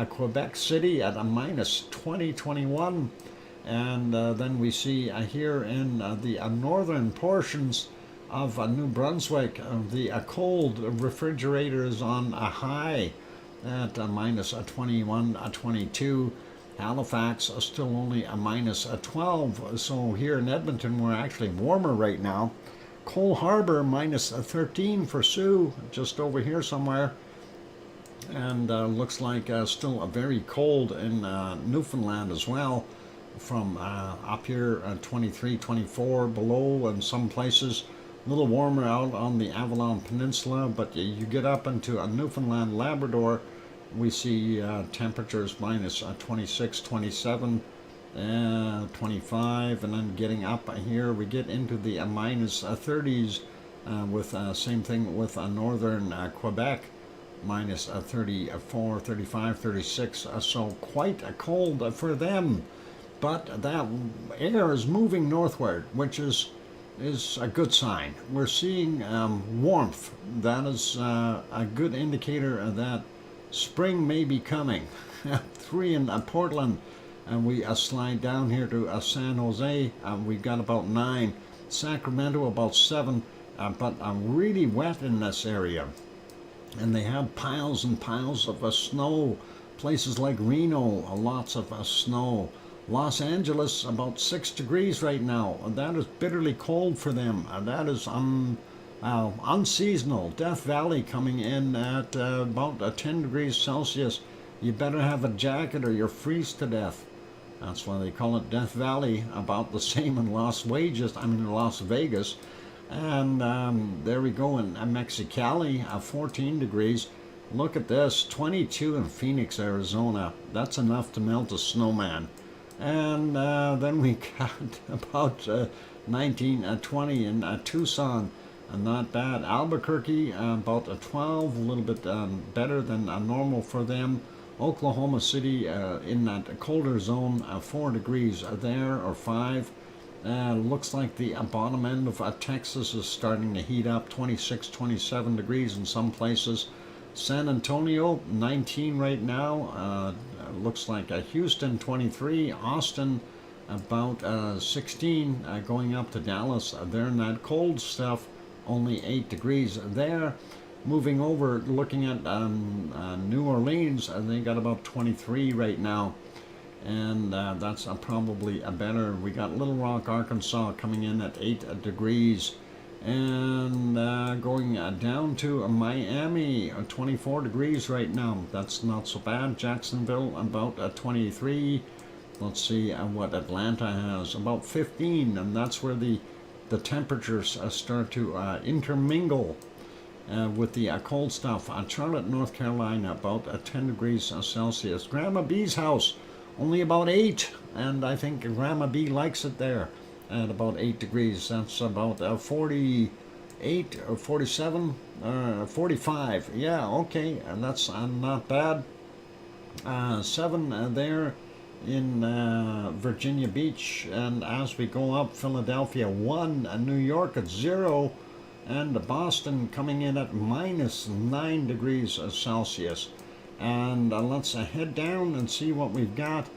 Quebec City at a -20, -21. And then we see here in the northern portions of New Brunswick, the cold refrigerator is on a high at a -21, -22. Halifax still only a -12. So here in Edmonton, we're actually warmer right now. Cole Harbour -13 for Sue, just over here somewhere. And looks like still very cold in Newfoundland as well. From up here 23, 24 below in some places. A little warmer out on the Avalon Peninsula, but you get up into Newfoundland, Labrador, we see temperatures -26, 27. 25, and then getting up here, we get into the minus 30s with same thing with northern Quebec, minus 34, 35, 36, so quite cold for them. But that air is moving northward, which is a good sign. We're seeing warmth. That is a good indicator that spring may be coming. 3 in Portland, and we slide down here to San Jose. We've got about 9. Sacramento about 7, but really wet in this area. And they have piles and piles of snow. Places like Reno, lots of snow. Los Angeles, about 6 degrees right now. That is bitterly cold for them. That is unseasonal. Death Valley coming in at about 10 degrees Celsius. You better have a jacket or you'll freeze to death. That's why they call it Death Valley. About the same in Las Vegas. And there we go in Mexicali, 14 degrees. Look at this, 22 in Phoenix, Arizona. That's enough to melt a snowman. And then we got about 19, 20 in Tucson. Not bad. Albuquerque, about 12, a little bit better than normal for them. Oklahoma City in that colder zone, 4 degrees there, or 5. Looks like the bottom end of Texas is starting to heat up, 26, 27 degrees in some places. San Antonio, 19 right now. Looks like Houston, 23. Austin, about 16, going up to Dallas. They're in that cold stuff, only 8 degrees there. Moving over, looking at New Orleans, they got about 23 right now. And that's probably better. We got Little Rock, Arkansas coming in at 8 degrees. And going down to Miami, 24 degrees right now. That's not so bad. Jacksonville, about 23. Let's see what Atlanta has, about 15. And that's where the temperatures start to intermingle with the cold stuff. Charlotte, North Carolina, about 10 degrees Celsius. Grandma B's house, only about 8, and I think Grandma B likes it there at about 8 degrees. That's about 48 or 47, 45. Yeah, okay, and that's not bad. 7 there in Virginia Beach, and as we go up, Philadelphia 1, New York at 0, and Boston coming in at minus 9 degrees Celsius. And let's head down and see what we've got.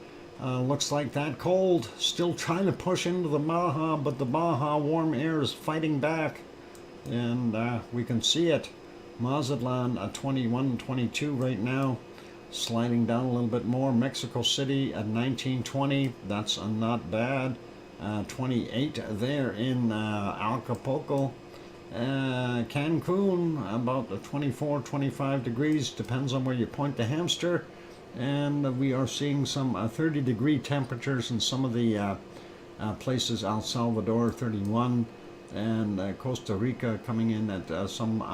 Looks like that cold. Still trying to push into the Baja, but the Baja warm air is fighting back. And we can see it. Mazatlan at 21, 22 right now. Sliding down a little bit more. Mexico City at 19, 20. That's not bad. 28 there in Acapulco. Cancun, about 24, 25 degrees, depends on where you point the hamster. And we are seeing some 30-degree temperatures in some of the places. El Salvador, 31, and Costa Rica coming in at some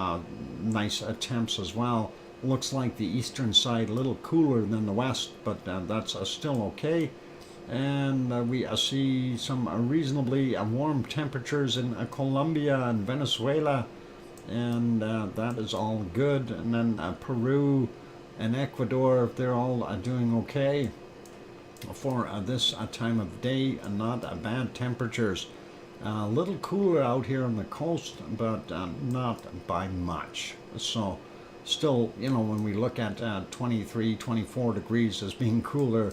nice temps as well. Looks like the eastern side a little cooler than the west, but that's still okay. And we see some reasonably warm temperatures in Colombia and Venezuela, and that is all good. And then Peru and Ecuador, they're all doing okay for this time of day. Not bad temperatures. A little cooler out here on the coast, but not by much. So still, you know, when we look at 23, 24 degrees as being cooler,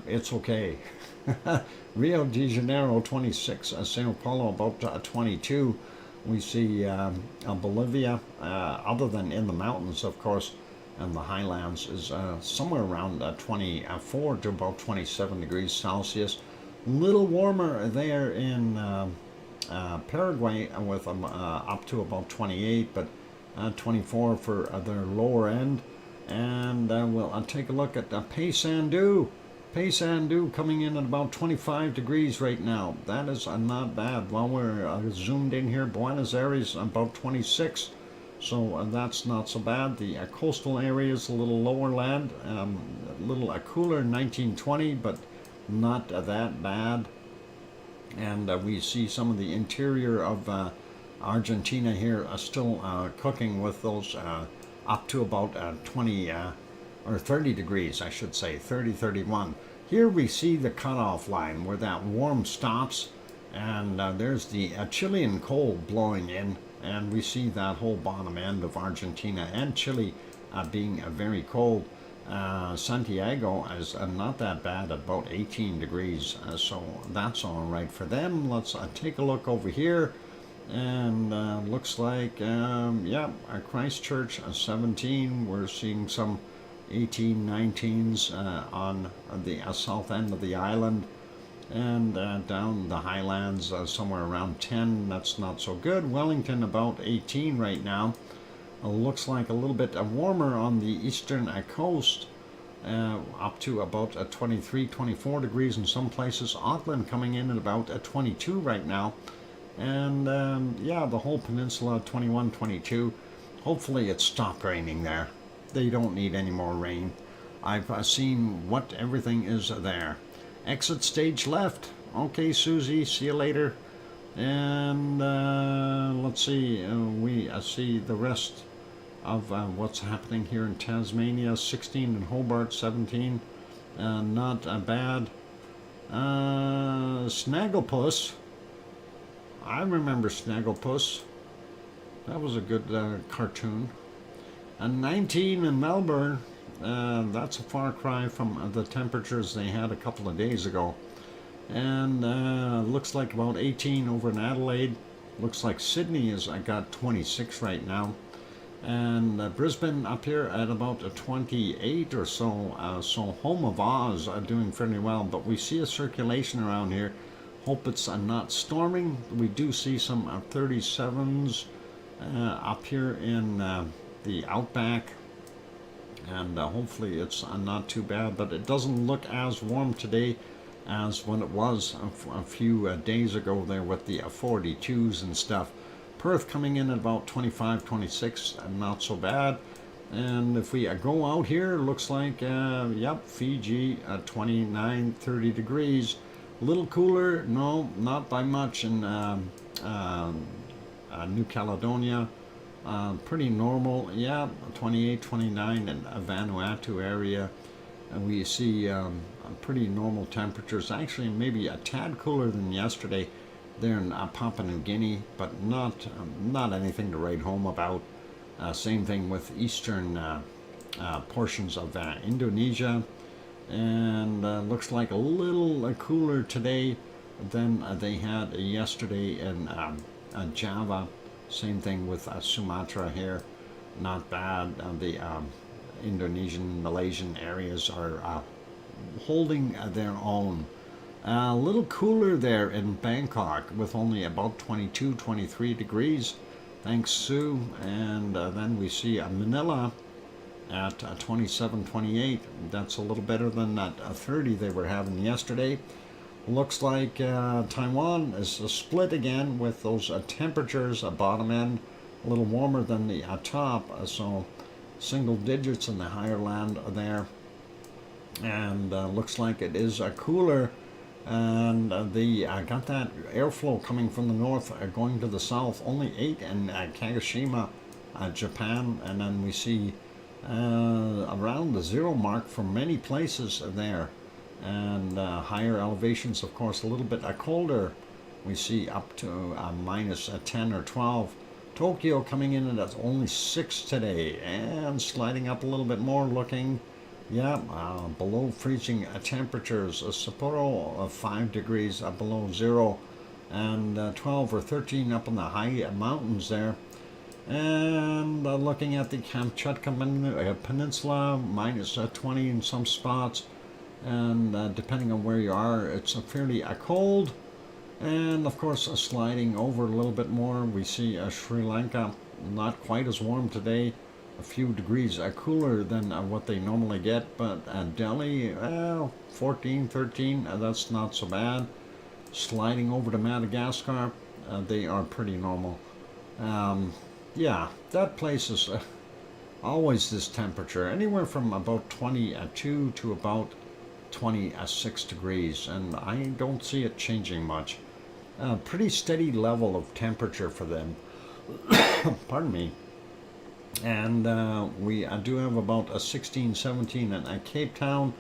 it's okay. Rio de Janeiro 26, Sao Paulo about 22. We see Bolivia, other than in the mountains, of course, and the highlands, is somewhere around 24 to about 27 degrees Celsius. Little warmer there in Paraguay with up to about 28, but 24 for their lower end. And we'll take a look at Paysandú. Paysandú coming in at about 25 degrees right now. That is not bad. While we're zoomed in here, Buenos Aires about 26. So that's not so bad. The coastal areas, a little lower land, a little cooler, 19, 20, but not that bad. And we see some of the interior of Argentina here still cooking with those up to about 20 or 30 degrees, I should say, 30, 31. Here we see the cutoff line where that warm stops, and there's the Chilean cold blowing in, and we see that whole bottom end of Argentina and Chile being very cold. Santiago is not that bad at about 18 degrees, so that's all right for them. Let's take a look over here, and looks like, yeah, Christchurch 17. We're seeing some 18, 19s on the south end of the island, and down the highlands somewhere around 10. That's not so good. Wellington about 18 right now. Looks like a little bit warmer on the eastern coast, up to about 23, 24 degrees in some places. Auckland coming in at about 22 right now, and yeah, the whole peninsula 21, 22. Hopefully it stopped raining there. They don't need any more rain. I've seen what everything is there. Exit stage left. Okay, Susie, see you later. And let's see, we see the rest of what's happening here in Tasmania. 16 in Hobart, 17. Not bad. Snagglepuss. I remember Snagglepuss. That was a good cartoon. 19 in Melbourne. That's a far cry from the temperatures they had a couple of days ago. And looks like about 18 over in Adelaide. Looks like Sydney has got 26 right now. And Brisbane up here at about 28 or so. So Home of Oz are doing fairly well. But we see a circulation around here. Hope it's not storming. We do see some 37s up here in the outback, and hopefully it's not too bad, but it doesn't look as warm today as when it was a few days ago there with the 42s and stuff. Perth coming in at about 25, 26, not so bad. And if we go out here, looks like, yep, Fiji 29, 30 degrees. A little cooler, no, not by much in New Caledonia. Pretty normal, yeah, 28, 29 in Vanuatu area. And we see pretty normal temperatures, actually maybe a tad cooler than yesterday there in Papua New Guinea, but not anything to write home about. Same thing with eastern portions of Indonesia, and looks like a little cooler today than they had yesterday in Java. Same thing with Sumatra here, not bad. The Indonesian, Malaysian areas are holding their own. A little cooler there in Bangkok with only about 22, 23 degrees. Thanks, Sue. And then we see Manila at 27, 28. That's a little better than that 30 they were having yesterday. Looks like Taiwan is split again with those temperatures, bottom end a little warmer than the top, so single digits in the higher land there. And looks like it is cooler, and got that airflow coming from the north going to the south. Only 8 in Kagoshima, Japan, and then we see around the 0 mark for many places there. And higher elevations, of course, a little bit colder. We see up to minus 10 or 12. Tokyo coming in at only 6 today, and sliding up a little bit more, looking, yeah, below freezing temperatures. Sapporo 5 degrees below 0, and 12 or 13 up in the high mountains there. And looking at the Kamchatka Peninsula, minus 20 in some spots. And depending on where you are, it's fairly cold. And of course, sliding over a little bit more, we see Sri Lanka, not quite as warm today, a few degrees cooler than what they normally get, but Delhi, 14, 13, that's not so bad. Sliding over to Madagascar, they are pretty normal. Yeah, that place is always this temperature, anywhere from about 22 to about 26 degrees, and I don't see it changing much. Pretty steady level of temperature for them. Pardon me. And we do have about a 16, 17 at Cape Town,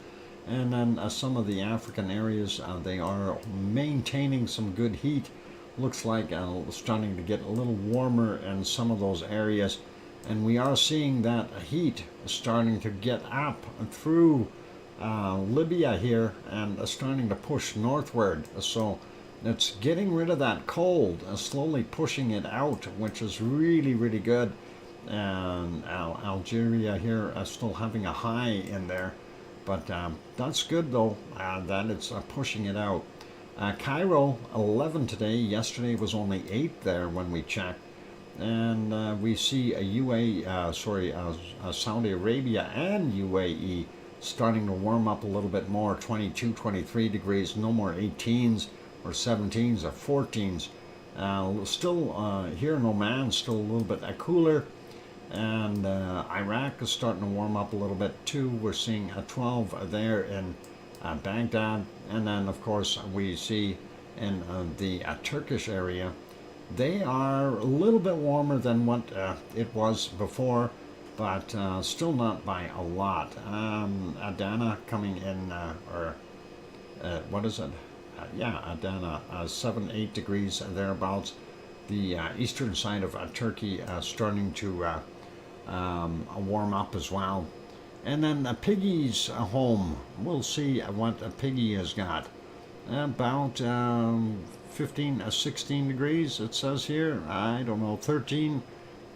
and then some of the African areas, they are maintaining some good heat. Looks like starting to get a little warmer in some of those areas, and we are seeing that heat starting to get up through Libya here and starting to push northward. So it's getting rid of that cold, slowly pushing it out, which is really, really good. And Algeria here still having a high in there, but that's good though, that it's pushing it out. Cairo 11 today. Yesterday was only 8 there when we checked, and we see Saudi Arabia and UAE starting to warm up a little bit more. 22, 23 degrees. No more 18s or 17s or 14s. Still here in Oman, still a little bit cooler. And Iraq is starting to warm up a little bit too. We're seeing a 12 there in Baghdad, and then of course we see in the Turkish area, they are a little bit warmer than what it was before, but still not by a lot. Adana coming in, what is it? Adana, 7-8 degrees thereabouts. The eastern side of Turkey starting to warm up as well. And then Piggy's home, we'll see what Piggy has got. About 15, 16 degrees, it says here. I don't know, 13.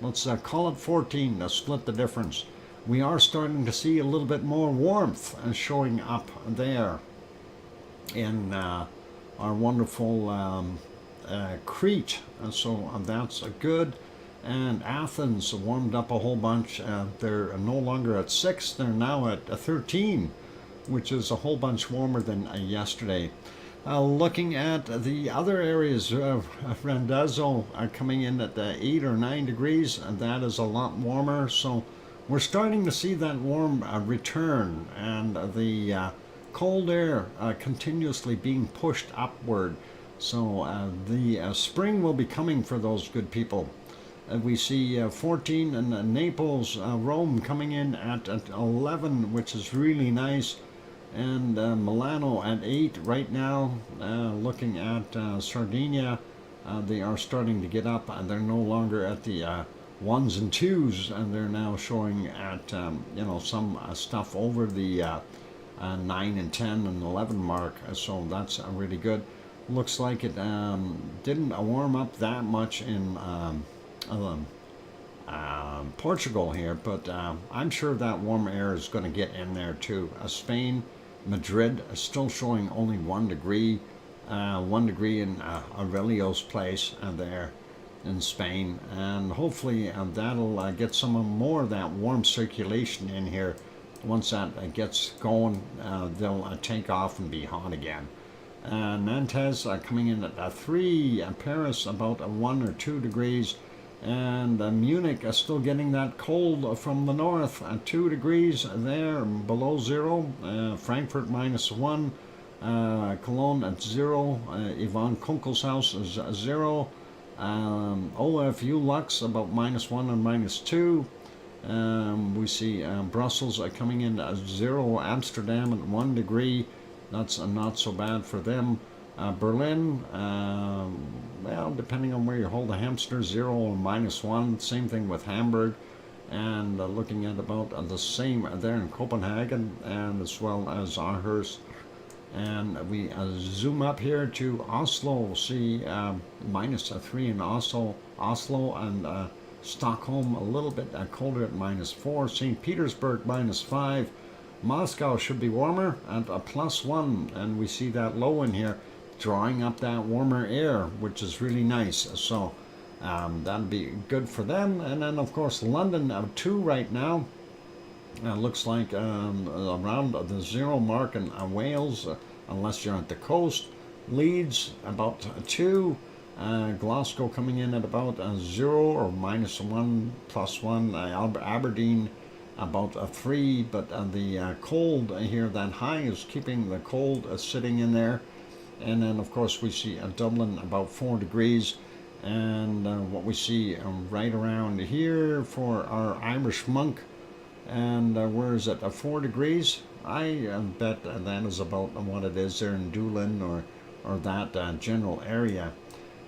Let's call it 14 to split the difference. We are starting to see a little bit more warmth showing up there in our wonderful Crete. So that's good. And Athens warmed up a whole bunch. They're no longer at 6, they're now at 13, which is a whole bunch warmer than yesterday. Looking at the other areas, Randazzo coming in at 8 or 9 degrees, and that is a lot warmer. So we're starting to see that warm return, and the cold air continuously being pushed upward. So the spring will be coming for those good people. We see 14 in Naples, Rome coming in at 11, which is really nice. And Milano at 8 right now. Looking at Sardinia, they are starting to get up, and they're no longer at the 1s and 2s, and they're now showing at some stuff over the 9 and 10 and 11 mark. So that's really good. Looks like it didn't warm up that much in Portugal here, but I'm sure that warm air is going to get in there too. Spain, Madrid is still showing only 1 degree, 1 degree in Aurelio's place there in Spain, and hopefully that'll get some more of that warm circulation in here. Once that gets going, they'll take off and be hot again. Nantes coming in at 3, Paris about 1 or 2 degrees, and Munich is still getting that cold from the north, 2 degrees there below 0. Frankfurt -1, Cologne at 0, Yvonne Kunkel's house is 0, OFU Lux about -1 and -2. We see Brussels coming in at 0, Amsterdam at 1 degree. That's not so bad for them. Berlin, well, depending on where you hold the hamster, 0 or -1. Same thing with Hamburg. And looking at about the same there in Copenhagen, and as well as Aarhus. And we zoom up here to Oslo. We'll see -3 in Oslo, and Stockholm a little bit colder at -4. St. Petersburg -5. Moscow should be warmer at a +1, and we see that low in here drawing up that warmer air, which is really nice. So that'll be good for them. And then of course London 2 right now. Looks like around the 0 mark in Wales, unless you're at the coast. Leeds about 2. Glasgow coming in at about 0 or -1, +1. Aberdeen about a 3, but the cold here, that high, is keeping the cold sitting in there. And then, of course, we see Dublin about 4 degrees. And what we see right around here for our Irish monk, and where is it? 4 degrees? I bet that is about what it is there in Doolin or that general area.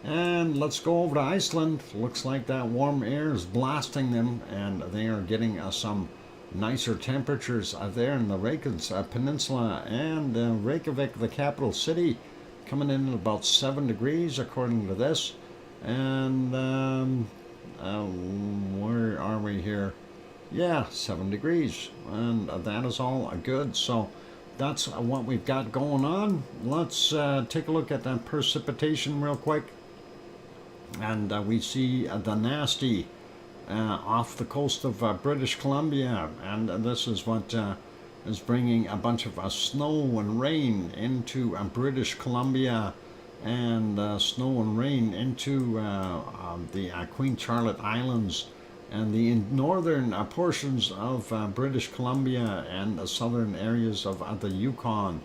And let's go over to Iceland. Looks like that warm air is blasting them, and they are getting some nicer temperatures there in the Reykjanes Peninsula, and Reykjavik, the capital city, coming in at about 7 degrees according to this. And where are we here? Yeah, 7 degrees, and that is all good. So that's what we've got going on. Let's take a look at that precipitation real quick. And we see the nasty off the coast of British Columbia, and this is what is bringing a bunch of snow and rain into British Columbia, and snow and rain into the Queen Charlotte Islands and the northern portions of British Columbia and the southern areas of the Yukon.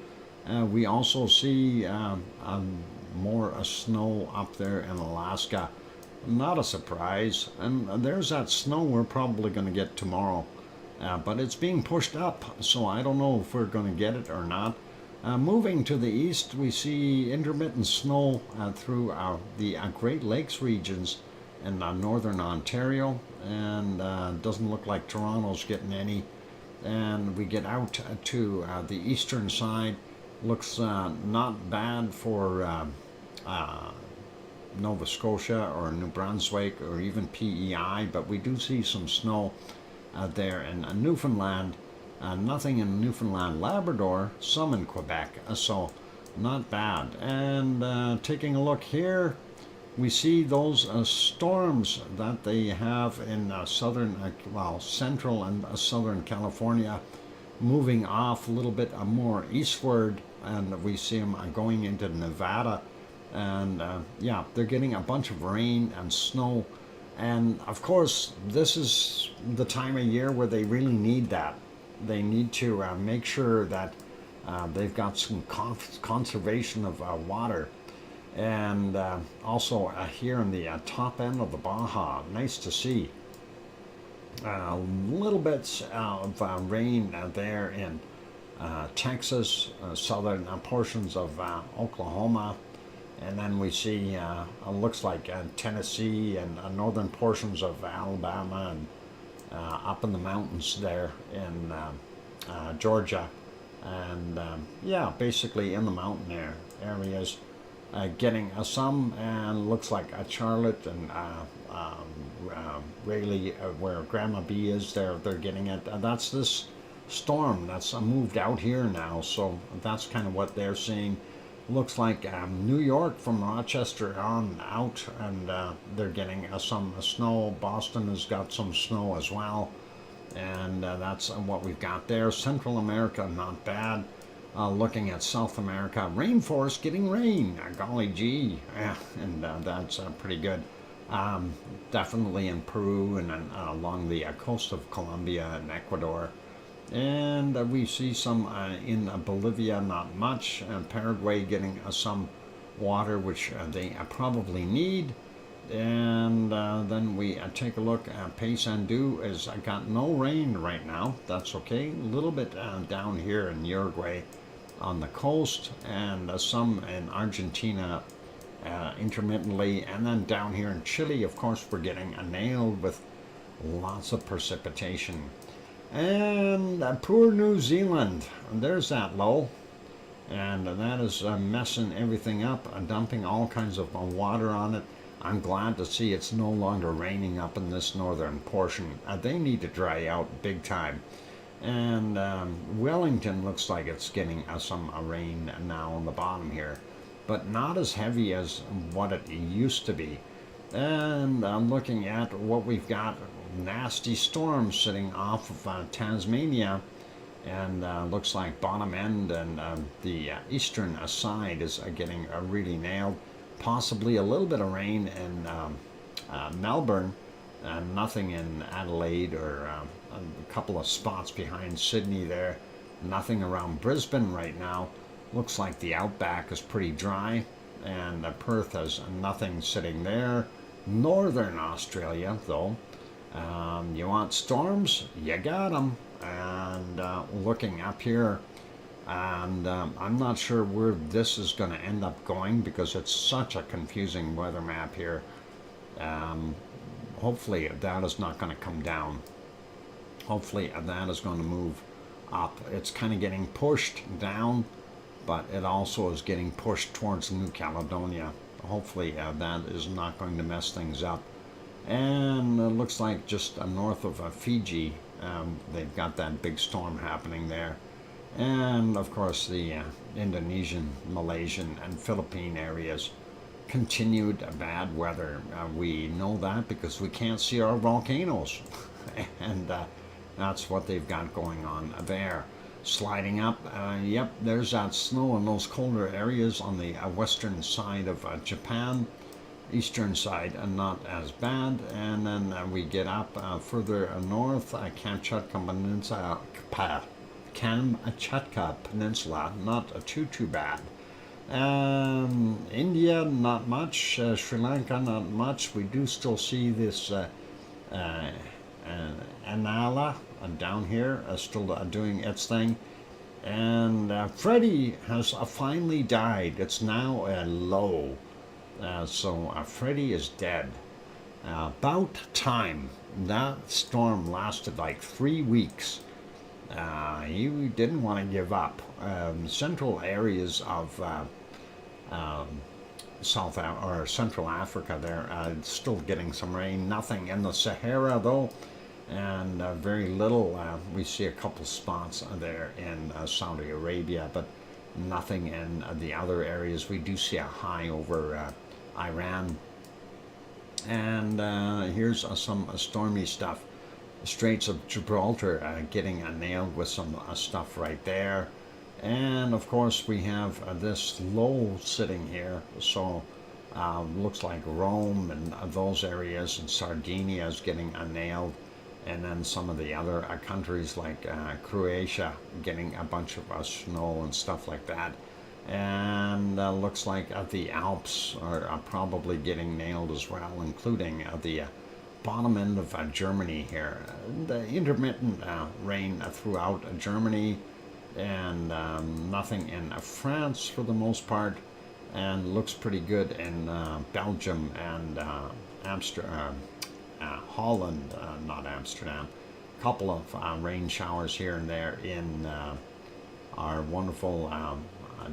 We also see more snow up there in Alaska. Not a surprise. And there's that snow we're probably going to get tomorrow. But it's being pushed up, so I don't know if we're going to get it or not. Moving to the east, we see intermittent snow through the Great Lakes regions in northern Ontario, and doesn't look like Toronto's getting any. And we get out to the eastern side. Looks not bad for Nova Scotia or New Brunswick or even PEI, but we do see some snow there in Newfoundland. Nothing in Newfoundland, Labrador, some in Quebec, so not bad. And taking a look here, we see those storms that they have in central and southern California, moving off a little bit more eastward, and we see them going into Nevada. And yeah, they're getting a bunch of rain and snow. And of course, this is the time of year where they really need that. They need to make sure that they've got some conservation of water. And also here in the top end of the Baja, nice to see little bits of rain there in Texas, southern portions of Oklahoma. And then we see, looks like Tennessee and northern portions of Alabama, and up in the mountains there in Georgia. And yeah, basically in the mountain areas, getting some, and looks like Charlotte and Raleigh, where Grandma B is, they're getting it. That's this storm that's moved out here now, so that's kind of what they're seeing. Looks like New York from Rochester on out, and they're getting some snow. Boston has got some snow as well, and that's what we've got there. Central America, not bad. Looking at South America, rainforest getting rain. Golly gee, yeah, and that's pretty good. Definitely in Peru and along the coast of Colombia and Ecuador. And we see some in Bolivia, not much. Paraguay getting some water, which they probably need. And then we take a look at Paysandú. Has got no rain right now. That's okay. A little bit down here in Uruguay on the coast, and some in Argentina intermittently. And then down here in Chile, of course, we're getting nailed with lots of precipitation. And poor New Zealand, there's that low, and that is messing everything up, dumping all kinds of water on it. I'm glad to see it's no longer raining up in this northern portion. They need to dry out big time. And Wellington looks like it's getting some rain now on the bottom here, but not as heavy as what it used to be. And I'm looking at what we've got. Nasty storm sitting off of Tasmania, and looks like bottom end and the eastern side is getting really nailed. Possibly a little bit of rain in Melbourne, nothing in Adelaide or a couple of spots behind Sydney there. Nothing around Brisbane right now. Looks like the outback is pretty dry, and Perth has nothing sitting there. Northern Australia, though, you want storms? You got them. And looking up here, and I'm not sure where this is going to end up going because it's such a confusing weather map here. Hopefully that is not going to come down. Hopefully that is going to move up. It's kind of getting pushed down, but it also is getting pushed towards New Caledonia. Hopefully that is not going to mess things up. And it looks like just north of Fiji, they've got that big storm happening there. And of course the Indonesian, Malaysian, and Philippine areas continued bad weather. We know that because we can't see our volcanoes. And that's what they've got going on there. Sliding up, yep, there's that snow in those colder areas on the western side of Japan. Eastern side not as bad, and then we get up further north, Kamchatka Peninsula, not too bad. India, not much. Sri Lanka, not much. We do still see this Anala down here still doing its thing. And Freddy has finally died. It's now low. So Freddy is dead. About time. That storm lasted like 3 weeks. He didn't want to give up. Central areas of Central Africa there, still getting some rain. Nothing in the Sahara though, and very little. We see a couple spots there in Saudi Arabia, but nothing in the other areas. We do see a high over Iran. And here's some stormy stuff. The Straits of Gibraltar getting nailed with some stuff right there. And of course we have this low sitting here, so looks like Rome and those areas, and Sardinia is getting nailed, and then some of the other countries like Croatia getting a bunch of snow and stuff like that. And looks like the Alps are probably getting nailed as well, including the bottom end of Germany here. The intermittent rain throughout Germany, and nothing in France for the most part, and looks pretty good in Belgium and Holland, not Amsterdam. A couple of rain showers here and there in our wonderful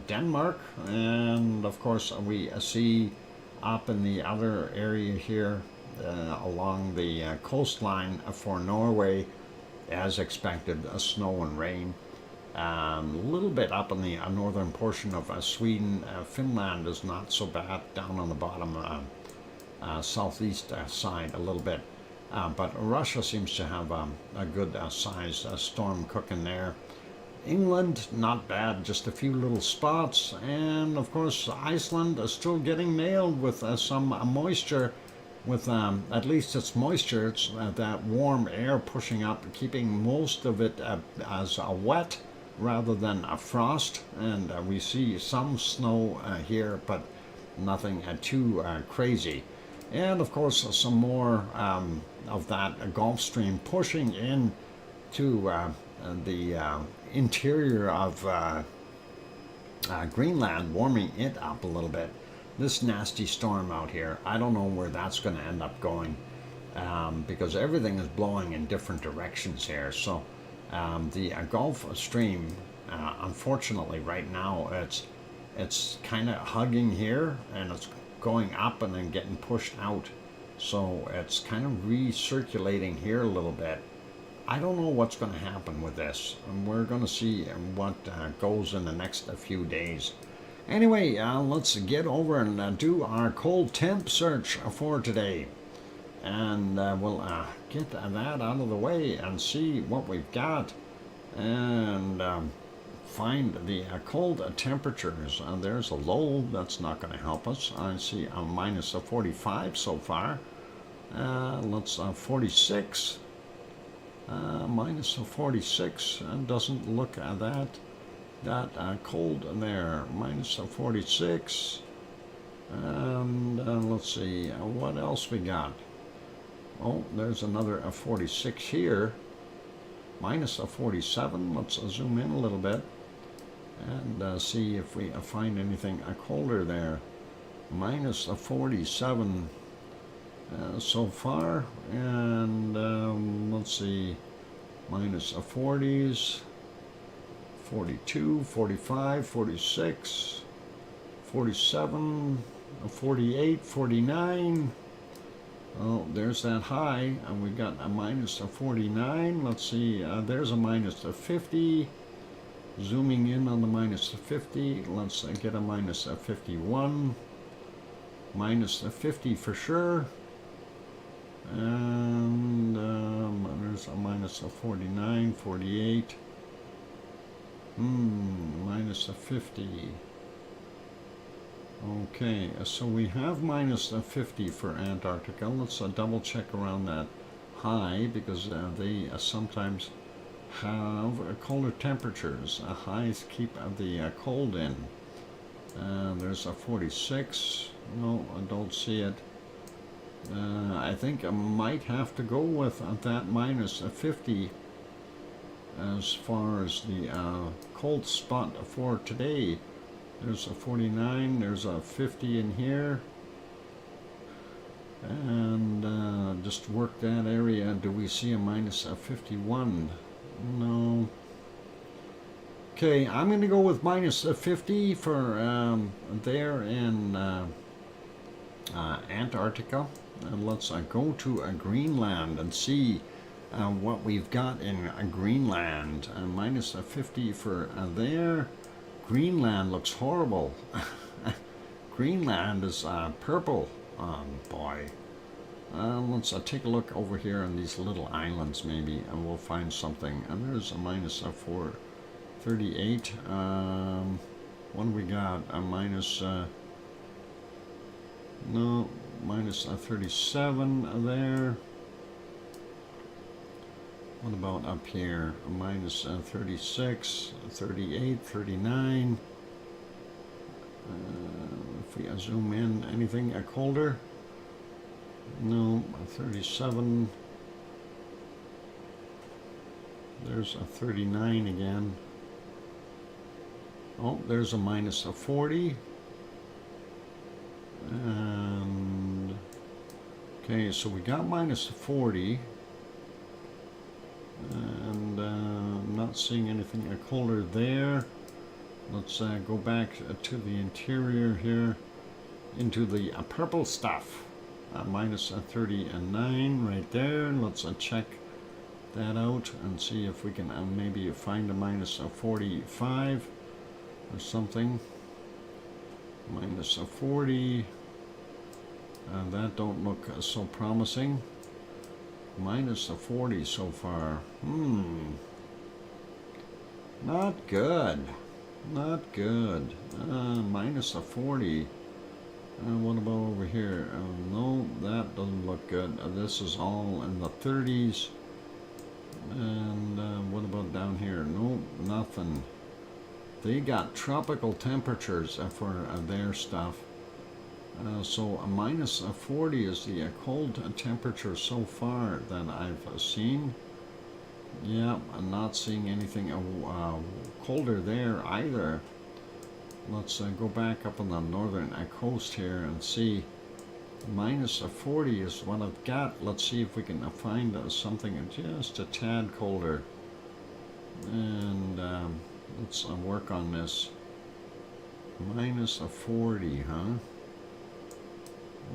Denmark, and of course we see up in the other area here along the coastline for Norway, as expected, snow and rain. A little bit up in the northern portion of Sweden. Finland is not so bad, down on the bottom southeast side a little bit. But Russia seems to have a good sized storm cooking there. England, not bad, just a few little spots. And of course Iceland is still getting nailed with some moisture, with at least it's moisture. It's that warm air pushing up, keeping most of it as wet rather than a frost. And we see some snow here, but nothing too crazy. And of course some more of that Gulf Stream pushing in to the interior of Greenland, warming it up a little bit. This nasty storm out here, I don't know where that's going to end up going, because everything is blowing in different directions here. So the Gulf Stream, unfortunately right now, it's kind of hugging here, and it's going up and then getting pushed out. So it's kind of recirculating here a little bit. I don't know what's going to happen with this, and we're going to see what goes in the next few days. Anyway, let's get over and do our cold temp search for today. And we'll get that out of the way and see what we've got, and find the cold temperatures. There's a low, that's not going to help us. I see a minus 45 so far. Let's 46. Minus 46. Doesn't look that cold in there. Minus 46. And let's see, what else we got? Oh, there's another 46 here. Minus 47. Let's zoom in a little bit and see if we find anything colder there. Minus 47 so far, and let's see, minus 40s, 42, 45, 46, 47, 48, 49. Oh, there's that high, and we got a minus 49. Let's see, there's a minus 50. Zooming in on the minus 50, let's get a minus 51. Minus 50 for sure. And there's a minus 49, 48. Minus 50. Okay, so we have minus 50 for Antarctica. Let's double check around that high, because they sometimes have colder temperatures. Highs keep the cold in. There's a 46. No, I don't see it. I think I might have to go with that minus 50 as far as the cold spot for today. There's a 49, there's a 50 in here. And just work that area. Do we see a minus 51? No. Okay, I'm going to go with minus 50 for there in Antarctica. And let's go to Greenland and see what we've got in Greenland. Minus 50 for there. Greenland looks horrible. Greenland is purple. Boy. Let's take a look over here on these little islands maybe, and we'll find something. And there's a minus 438. What do we got? A minus... no, minus 37 there. What about up here? A minus 36, 38, 39. If we zoom in, anything colder? No, 37. There's a 39 again. Oh, there's a minus 40. And okay, so we got minus 40. And I'm not seeing anything colder there. Let's go back to the interior here, into the purple stuff. Minus 39 right there. Let's check that out and see if we can maybe find a minus 45 or something. Minus 40. That don't look so promising. Minus 40 so far. Not good. Not good. Minus 40. What about over here? No, that doesn't look good. This is all in the 30s. And what about down here? No, nothing. They got tropical temperatures for their stuff. So a minus 40 is the cold temperature so far that I've seen. Yeah, I'm not seeing anything colder there either. Let's go back up on the northern coast here and see. Minus 40 is what I've got. Let's see if we can find something just a tad colder. And let's work on this. Minus 40, huh?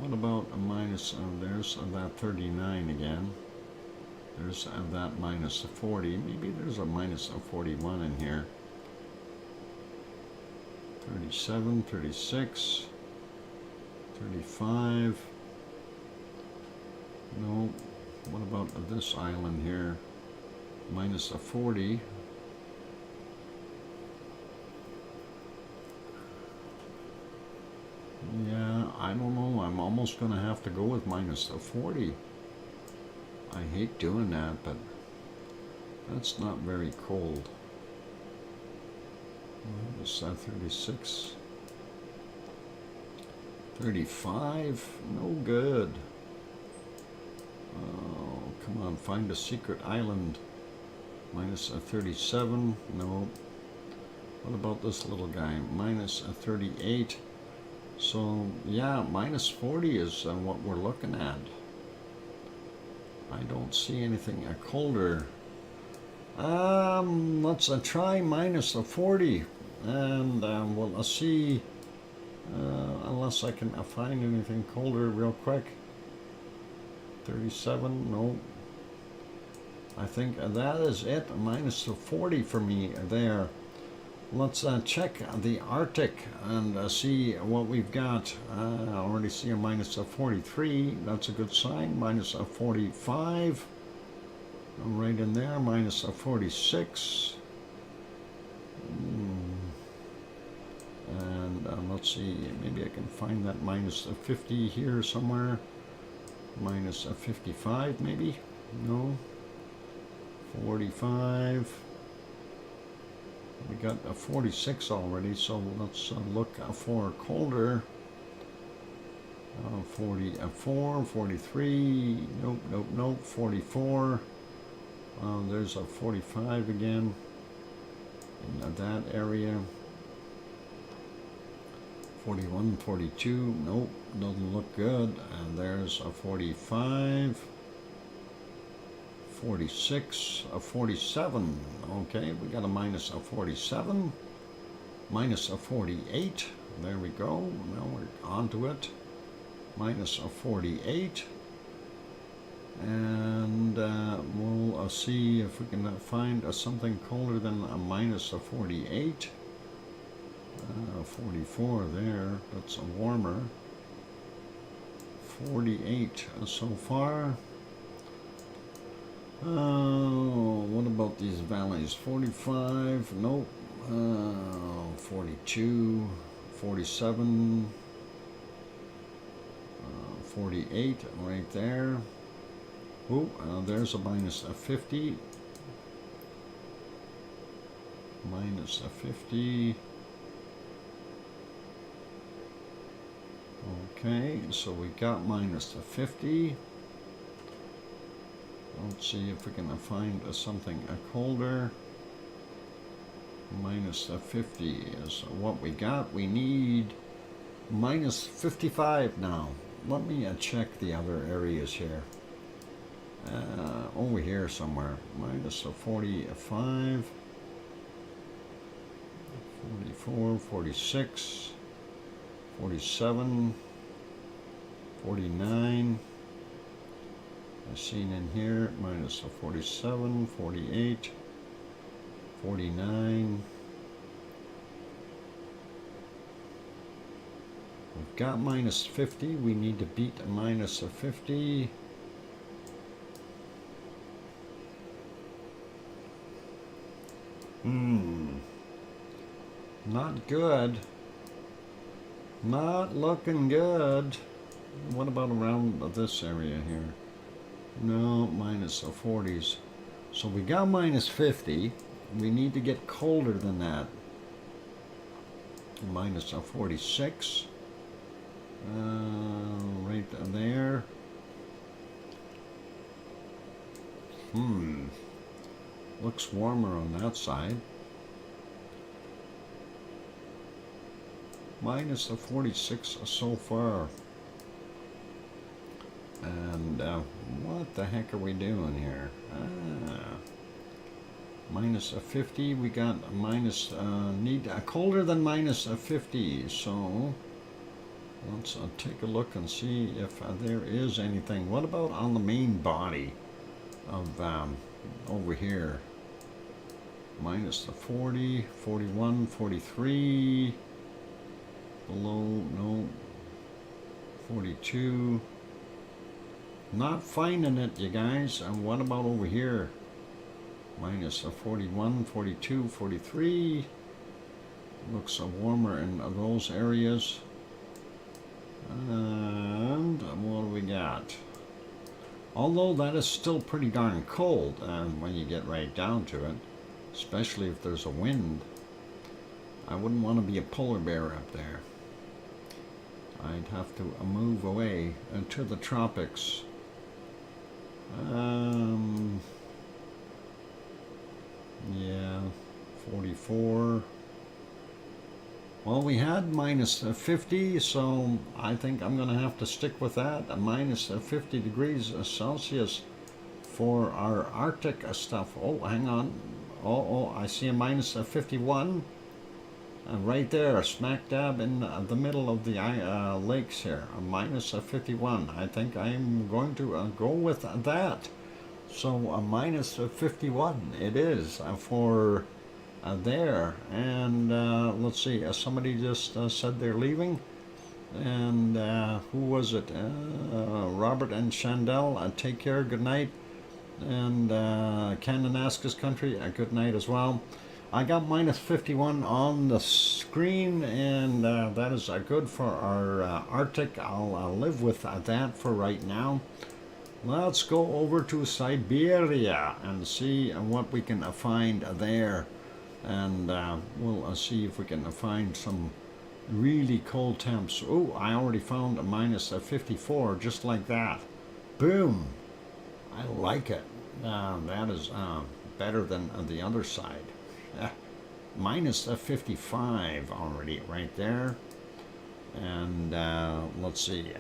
What about a minus, there's that 39 again. There's that minus 40. Maybe there's a minus 41 in here. 37, 36, 35. No. What about this island here? Minus 40. Yeah, I don't know. I'm almost going to have to go with minus 40. I hate doing that, but That's not very cold. Minus 36. 35? No good. Oh, come on, find a secret island. Minus 37. No. What about this little guy? Minus 38. So, yeah, minus 40 is what we're looking at. I don't see anything colder. Let's try minus 40. And we'll see, unless I can find anything colder real quick. 37, no. I think that is it, minus 40 for me there. Let's check the Arctic and see what we've got. I already see a minus 43, that's a good sign. Minus 45, right in there, minus 46. And let's see, maybe I can find that minus 50 here somewhere. Minus 55 maybe? No. 45. We got a 46 already, so let's look for colder. 44, 43, nope, nope, nope, 44. There's a 45 again in that area. 41, 42, nope, doesn't look good. And there's a 45. 46, a 47. Okay, we got a minus of 47. Minus of 48. There we go. Now we're on to it. Minus of 48. And we'll see if we can find something colder than a minus of 48. 44 there. That's warmer. 48 so far. What about these valleys? 45, nope. 42, 47, 48, right there. Oh, there's a minus 50. Minus 50. Okay, so we got minus 50. Let's see if we can find something colder. Minus 50 is what we got. We need minus 55 now. Let me check the other areas here. Over here somewhere. Minus 45, 44, 46, 47, 49. I've seen in here, minus 47, 48, 49. We've got minus 50. We need to beat a minus 50. Not good. Not looking good. What about around this area here? No, minus 40s. So we got minus 50. We need to get colder than that. Minus 46. Right there. Looks warmer on that side. Minus 46 so far. And what the heck are we doing here? Minus 50. We got minus, need colder than minus 50. So let's take a look and see if there is anything. What about on the main body of over here? Minus 40, 41, 43. Below, no. 42. Not finding it, you guys. And what about over here? Minus 41, 42, 43. Looks warmer in those areas. And what do we got? Although that is still pretty darn cold when you get right down to it, especially if there's a wind. I wouldn't want to be a polar bear up there. I'd have to move away to the tropics. Yeah, 44. Well, we had minus 50, so I think I'm going to have to stick with that. Minus 50 degrees Celsius for our Arctic stuff. Oh, hang on. Oh, I see a minus 51. Right there, smack dab in the middle of the lakes here. A minus 51. I think I'm going to go with that. So a minus 51 it is for there. And let's see, somebody just said they're leaving. And who was it? Robert and Chandel, take care, good night. And Kananaskis country, good night as well. I got minus 51 on the screen, and that is good for our Arctic. I'll live with that for right now. Let's go over to Siberia and see what we can find there. And we'll see if we can find some really cold temps. Oh, I already found a minus 54, just like that. Boom. I like it. That is better than the other side. Minus 55 already right there. And let's see,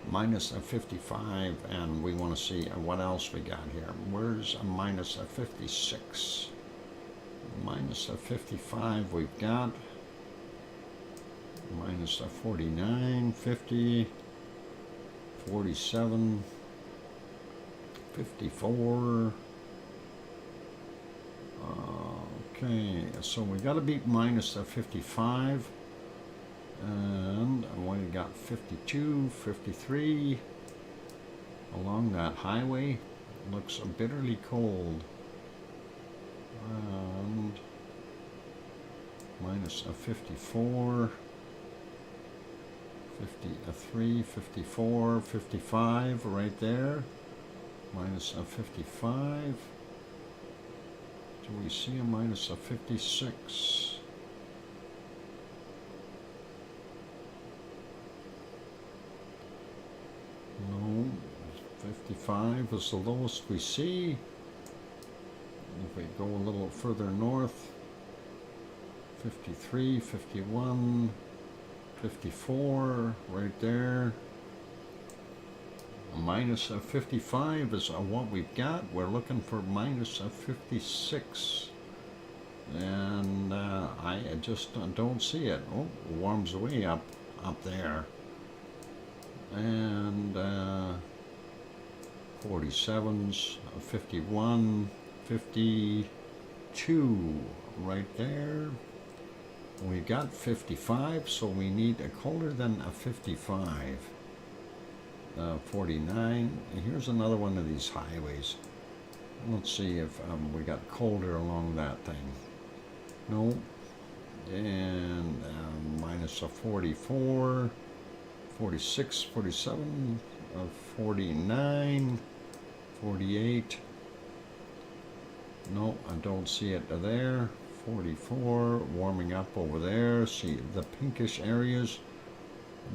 minus 55, and we want to see what else we got here. Where's a minus 56? Minus 55 we've got. Minus 49, 50, 47, 54. Okay, so we got to beat minus 55, and we got 52, 53 along that highway. Looks bitterly cold. And minus 54, 53, 54, 55 right there. Minus 55. Do we see a minus 56? No, 55 is the lowest we see. If we go a little further north, 53, 51, 54, right there. Minus 55 is what we've got. We're looking for minus 56. And I just don't see it. Oh, it warms way up there. And 47s, 51, 52 right there. We got 55, so we need a colder than a 55. 49. Here's another one of these highways. Let's see if we got colder along that thing. No. And minus a 44, 46, 47, 49, 48. No, I don't see it there. 44, warming up over there. See the pinkish areas,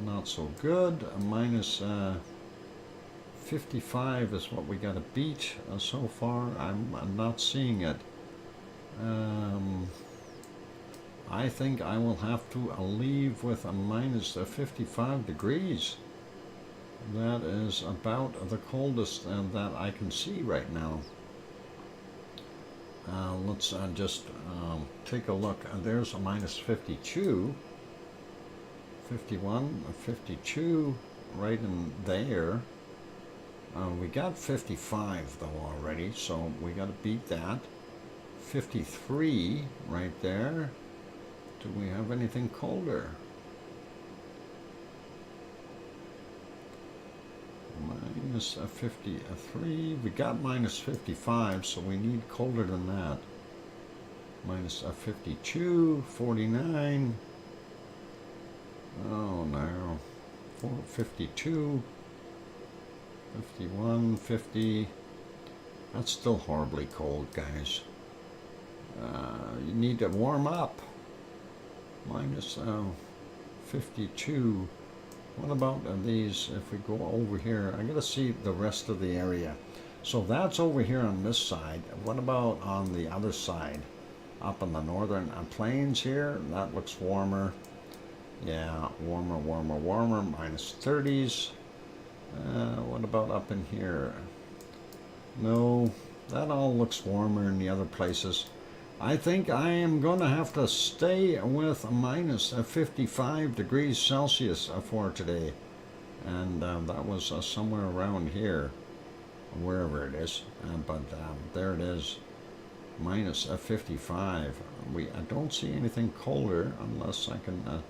not so good. Minus 55 is what we got to beat so far. I'm not seeing it. I think I will have to leave with a minus 55 degrees. That is about the coldest that I can see right now. Let's just take a look. There's a minus 52, 51, 52 right in there. We got 55 though already, so we got to beat that. 53 right there. Do we have anything colder? Minus 53. We got minus 55, so we need colder than that. Minus 52, 49. Oh no. 52, 51, 50. That's still horribly cold, guys. You need to warm up. Minus 52. What about these? If we go over here, I gotta see the rest of the area. So that's over here on this side. What about on the other side? Up in the northern plains here, that looks warmer. Yeah, warmer, warmer, warmer, minus 30s. What about up in here? No, that all looks warmer in the other places. I think I am going to have to stay with minus 55 degrees Celsius for today. And that was somewhere around here, wherever it is. But there it is, minus 55. I don't see anything colder unless I can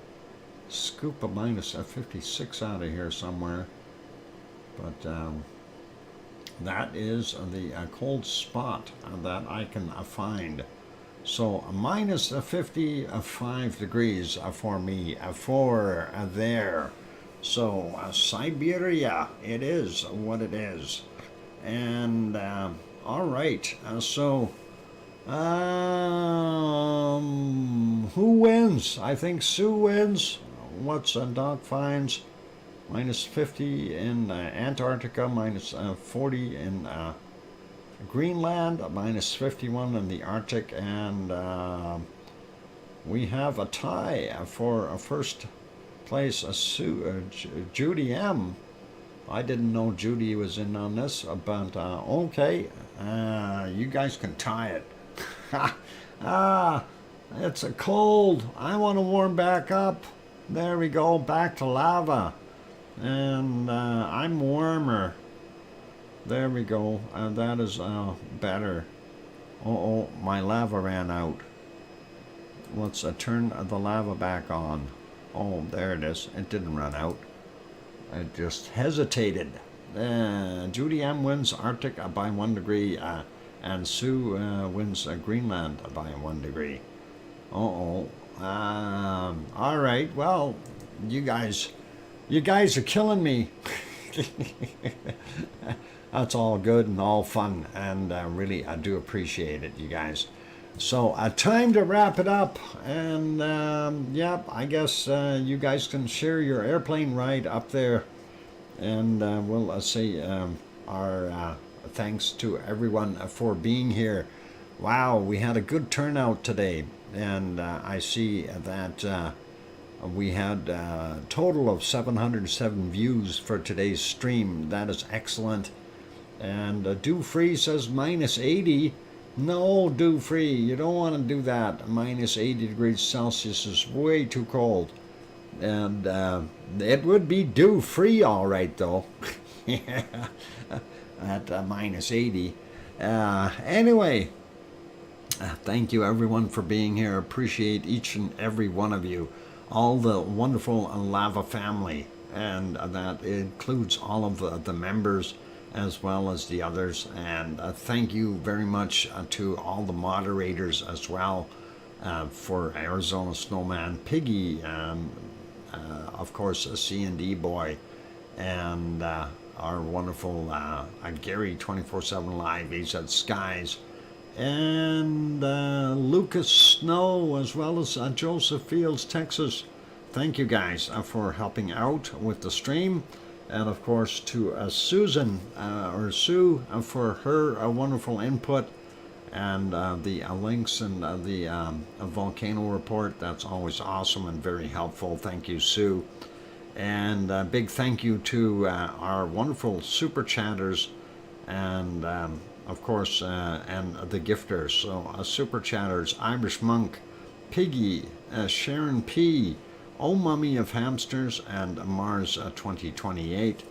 scoop a minus 56 out of here somewhere. But that is the cold spot that I can find. So minus 55 degrees for me, for there. So Siberia, it is what it is. And all right, who wins? I think Sue wins. What's Doc finds? Minus 50 in Antarctica, minus 40 in Greenland, minus 51 in the Arctic, and we have a tie for a first place. Judy M. I didn't know Judy was in on this, but okay, you guys can tie it. It's a cold. I want to warm back up. There we go, back to lava. And I'm warmer. There we go. That is better. Oh, my lava ran out. Let's turn the lava back on. Oh, there it is. It didn't run out. It just hesitated. Judy M wins Arctic by 1 degree, and Sue wins Greenland by 1 degree. All right. Well, you guys are killing me. That's all good and all fun, and really I do appreciate it, you guys. So time to wrap it up, and yeah, I guess you guys can share your airplane ride up there, and we'll say our thanks to everyone for being here. Wow, we had a good turnout today, and I see that we had a total of 707 views for today's stream. That is excellent. And Do Free says minus 80. No, Do Free, you don't want to do that. Minus 80 degrees Celsius is way too cold. And it would be Do Free all right, though. At minus 80. Anyway, thank you everyone for being here. Appreciate each and every one of you. All the wonderful lava family, and that includes all of the members as well as the others. And thank you very much to all the moderators as well, for Arizona Snowman, Piggy, of course C&D Boy, and our wonderful Gary 24/7 Live, he's at Skies, and Lucas Snow, as well as Joseph Fields, Texas. Thank you guys for helping out with the stream. And of course to Susan, or Sue, for her wonderful input, and the links and the volcano report. That's always awesome and very helpful. Thank you, Sue. And a big thank you to our wonderful super chatters, and of course and the gifters. So super chatters: Irish Monk, Piggy, Sharon P, Oh Mummy of Hamsters, and Mars 2028.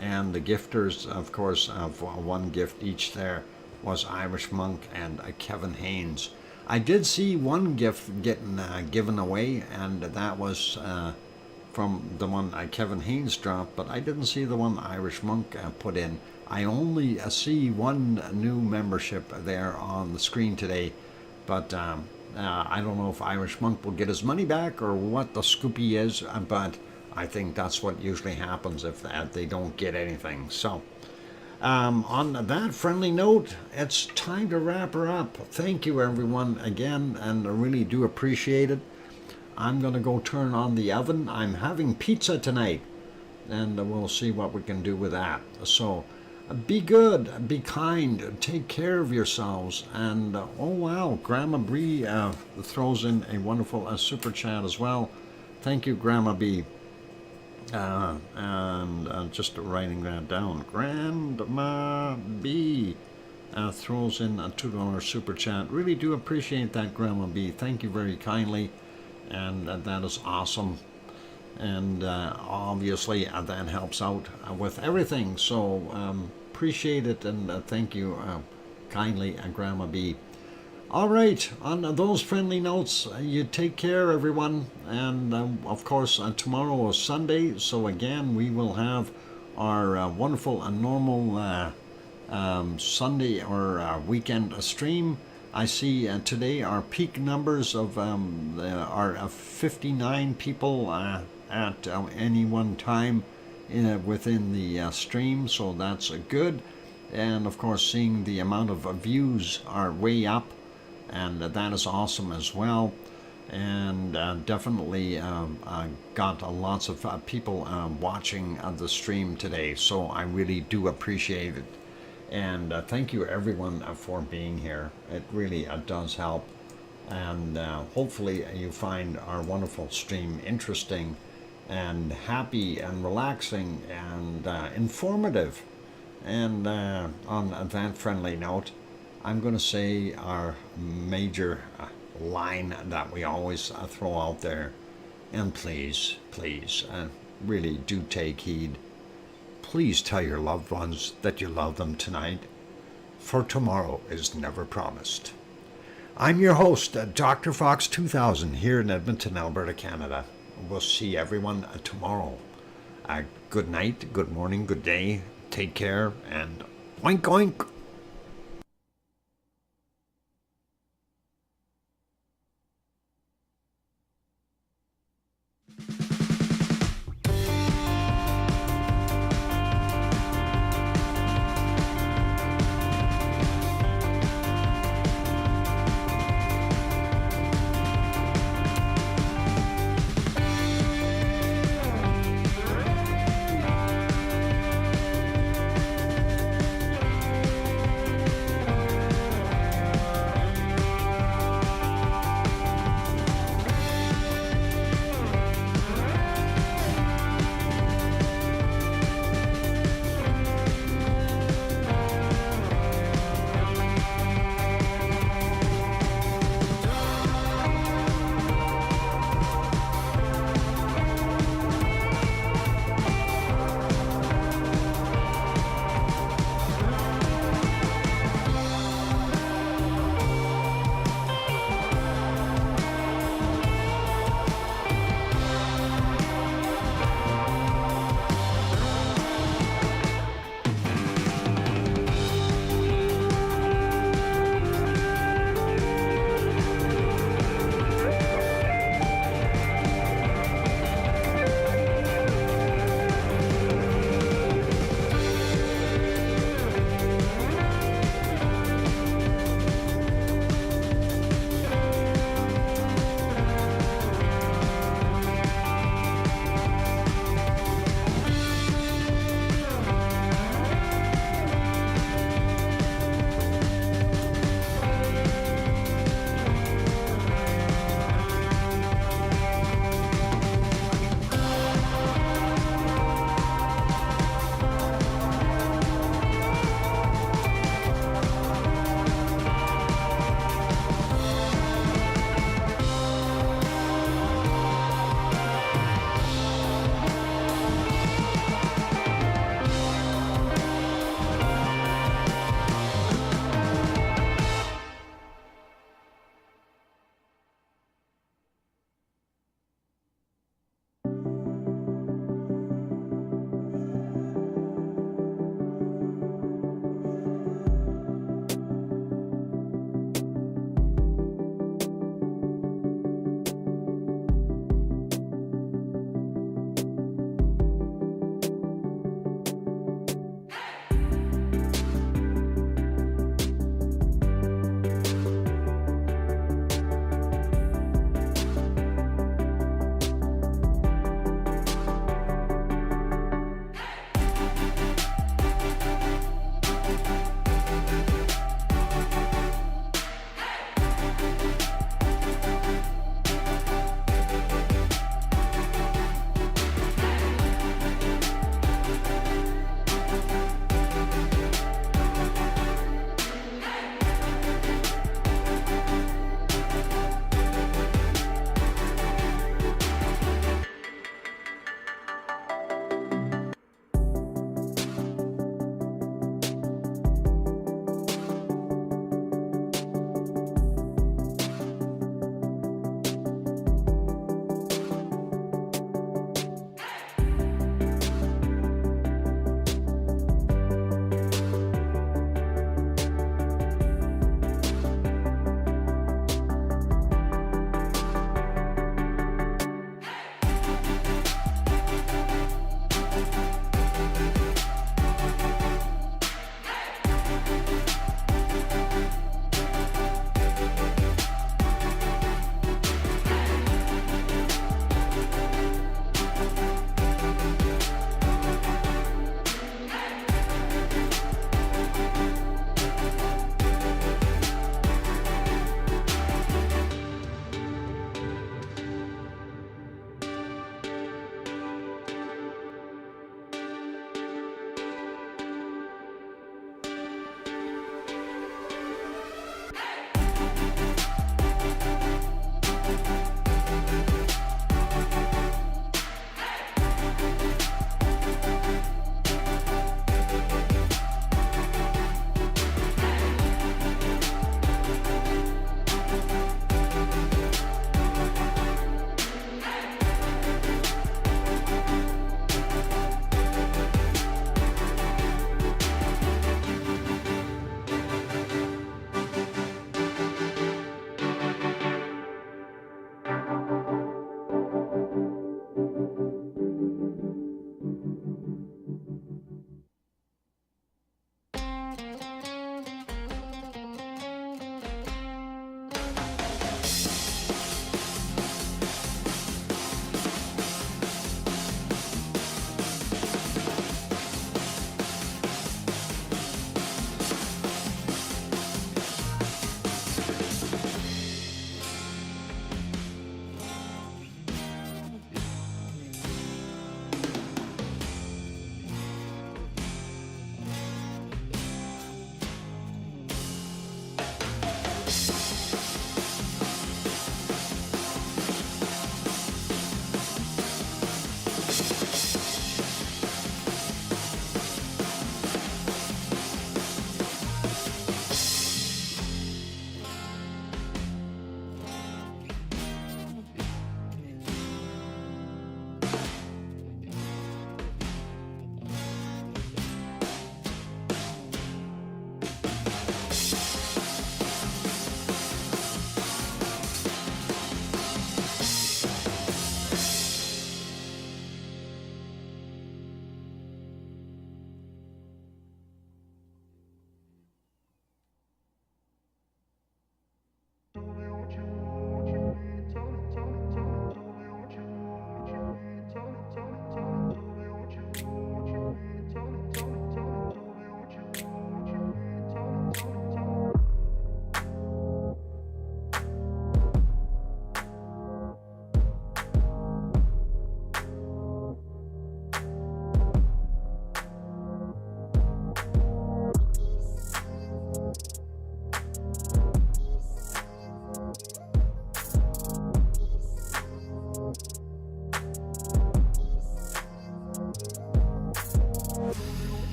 And the gifters, of course, of one gift each there, was Irish Monk and Kevin Haynes. I did see one gift getting given away, and that was from the one Kevin Haynes dropped, but I didn't see the one Irish Monk put in. I only see one new membership there on the screen today, but I don't know if Irish Monk will get his money back or what the scoopy is, but I think that's what usually happens if they don't get anything. So On that friendly note, it's time to wrap her up. Thank you, everyone, again, and I really do appreciate it. I'm going to go turn on the oven. I'm having pizza tonight, and we'll see what we can do with that. So be good, be kind, take care of yourselves. And oh wow, Grandma Bree throws in a wonderful super chat as well. Thank you, Grandma B. And just writing that down. Grandma B throws in a $2 super chat. Really do appreciate that, Grandma B. Thank you very kindly, and that is awesome. And obviously that helps out with everything. So appreciate it, and thank you kindly, Grandma B. All right, on those friendly notes, you take care, everyone. And of course, tomorrow is Sunday, so again, we will have our wonderful and normal Sunday or weekend stream. I see today our peak numbers of are 59 people at any one time within the stream, so that's good. And of course, seeing the amount of views are way up, and that is awesome as well. And definitely got lots of people watching the stream today, so I really do appreciate it. And thank you, everyone, for being here. It really does help. And hopefully you find our wonderful stream interesting and happy and relaxing and informative. And on that friendly note, I'm going to say our major line that we always throw out there. And please, really do take heed. Please tell your loved ones that you love them tonight, for tomorrow is never promised. I'm your host, DrFox2000, here in Edmonton, Alberta, Canada. We'll see everyone tomorrow. Good night, good morning, good day. Take care, and oink oink.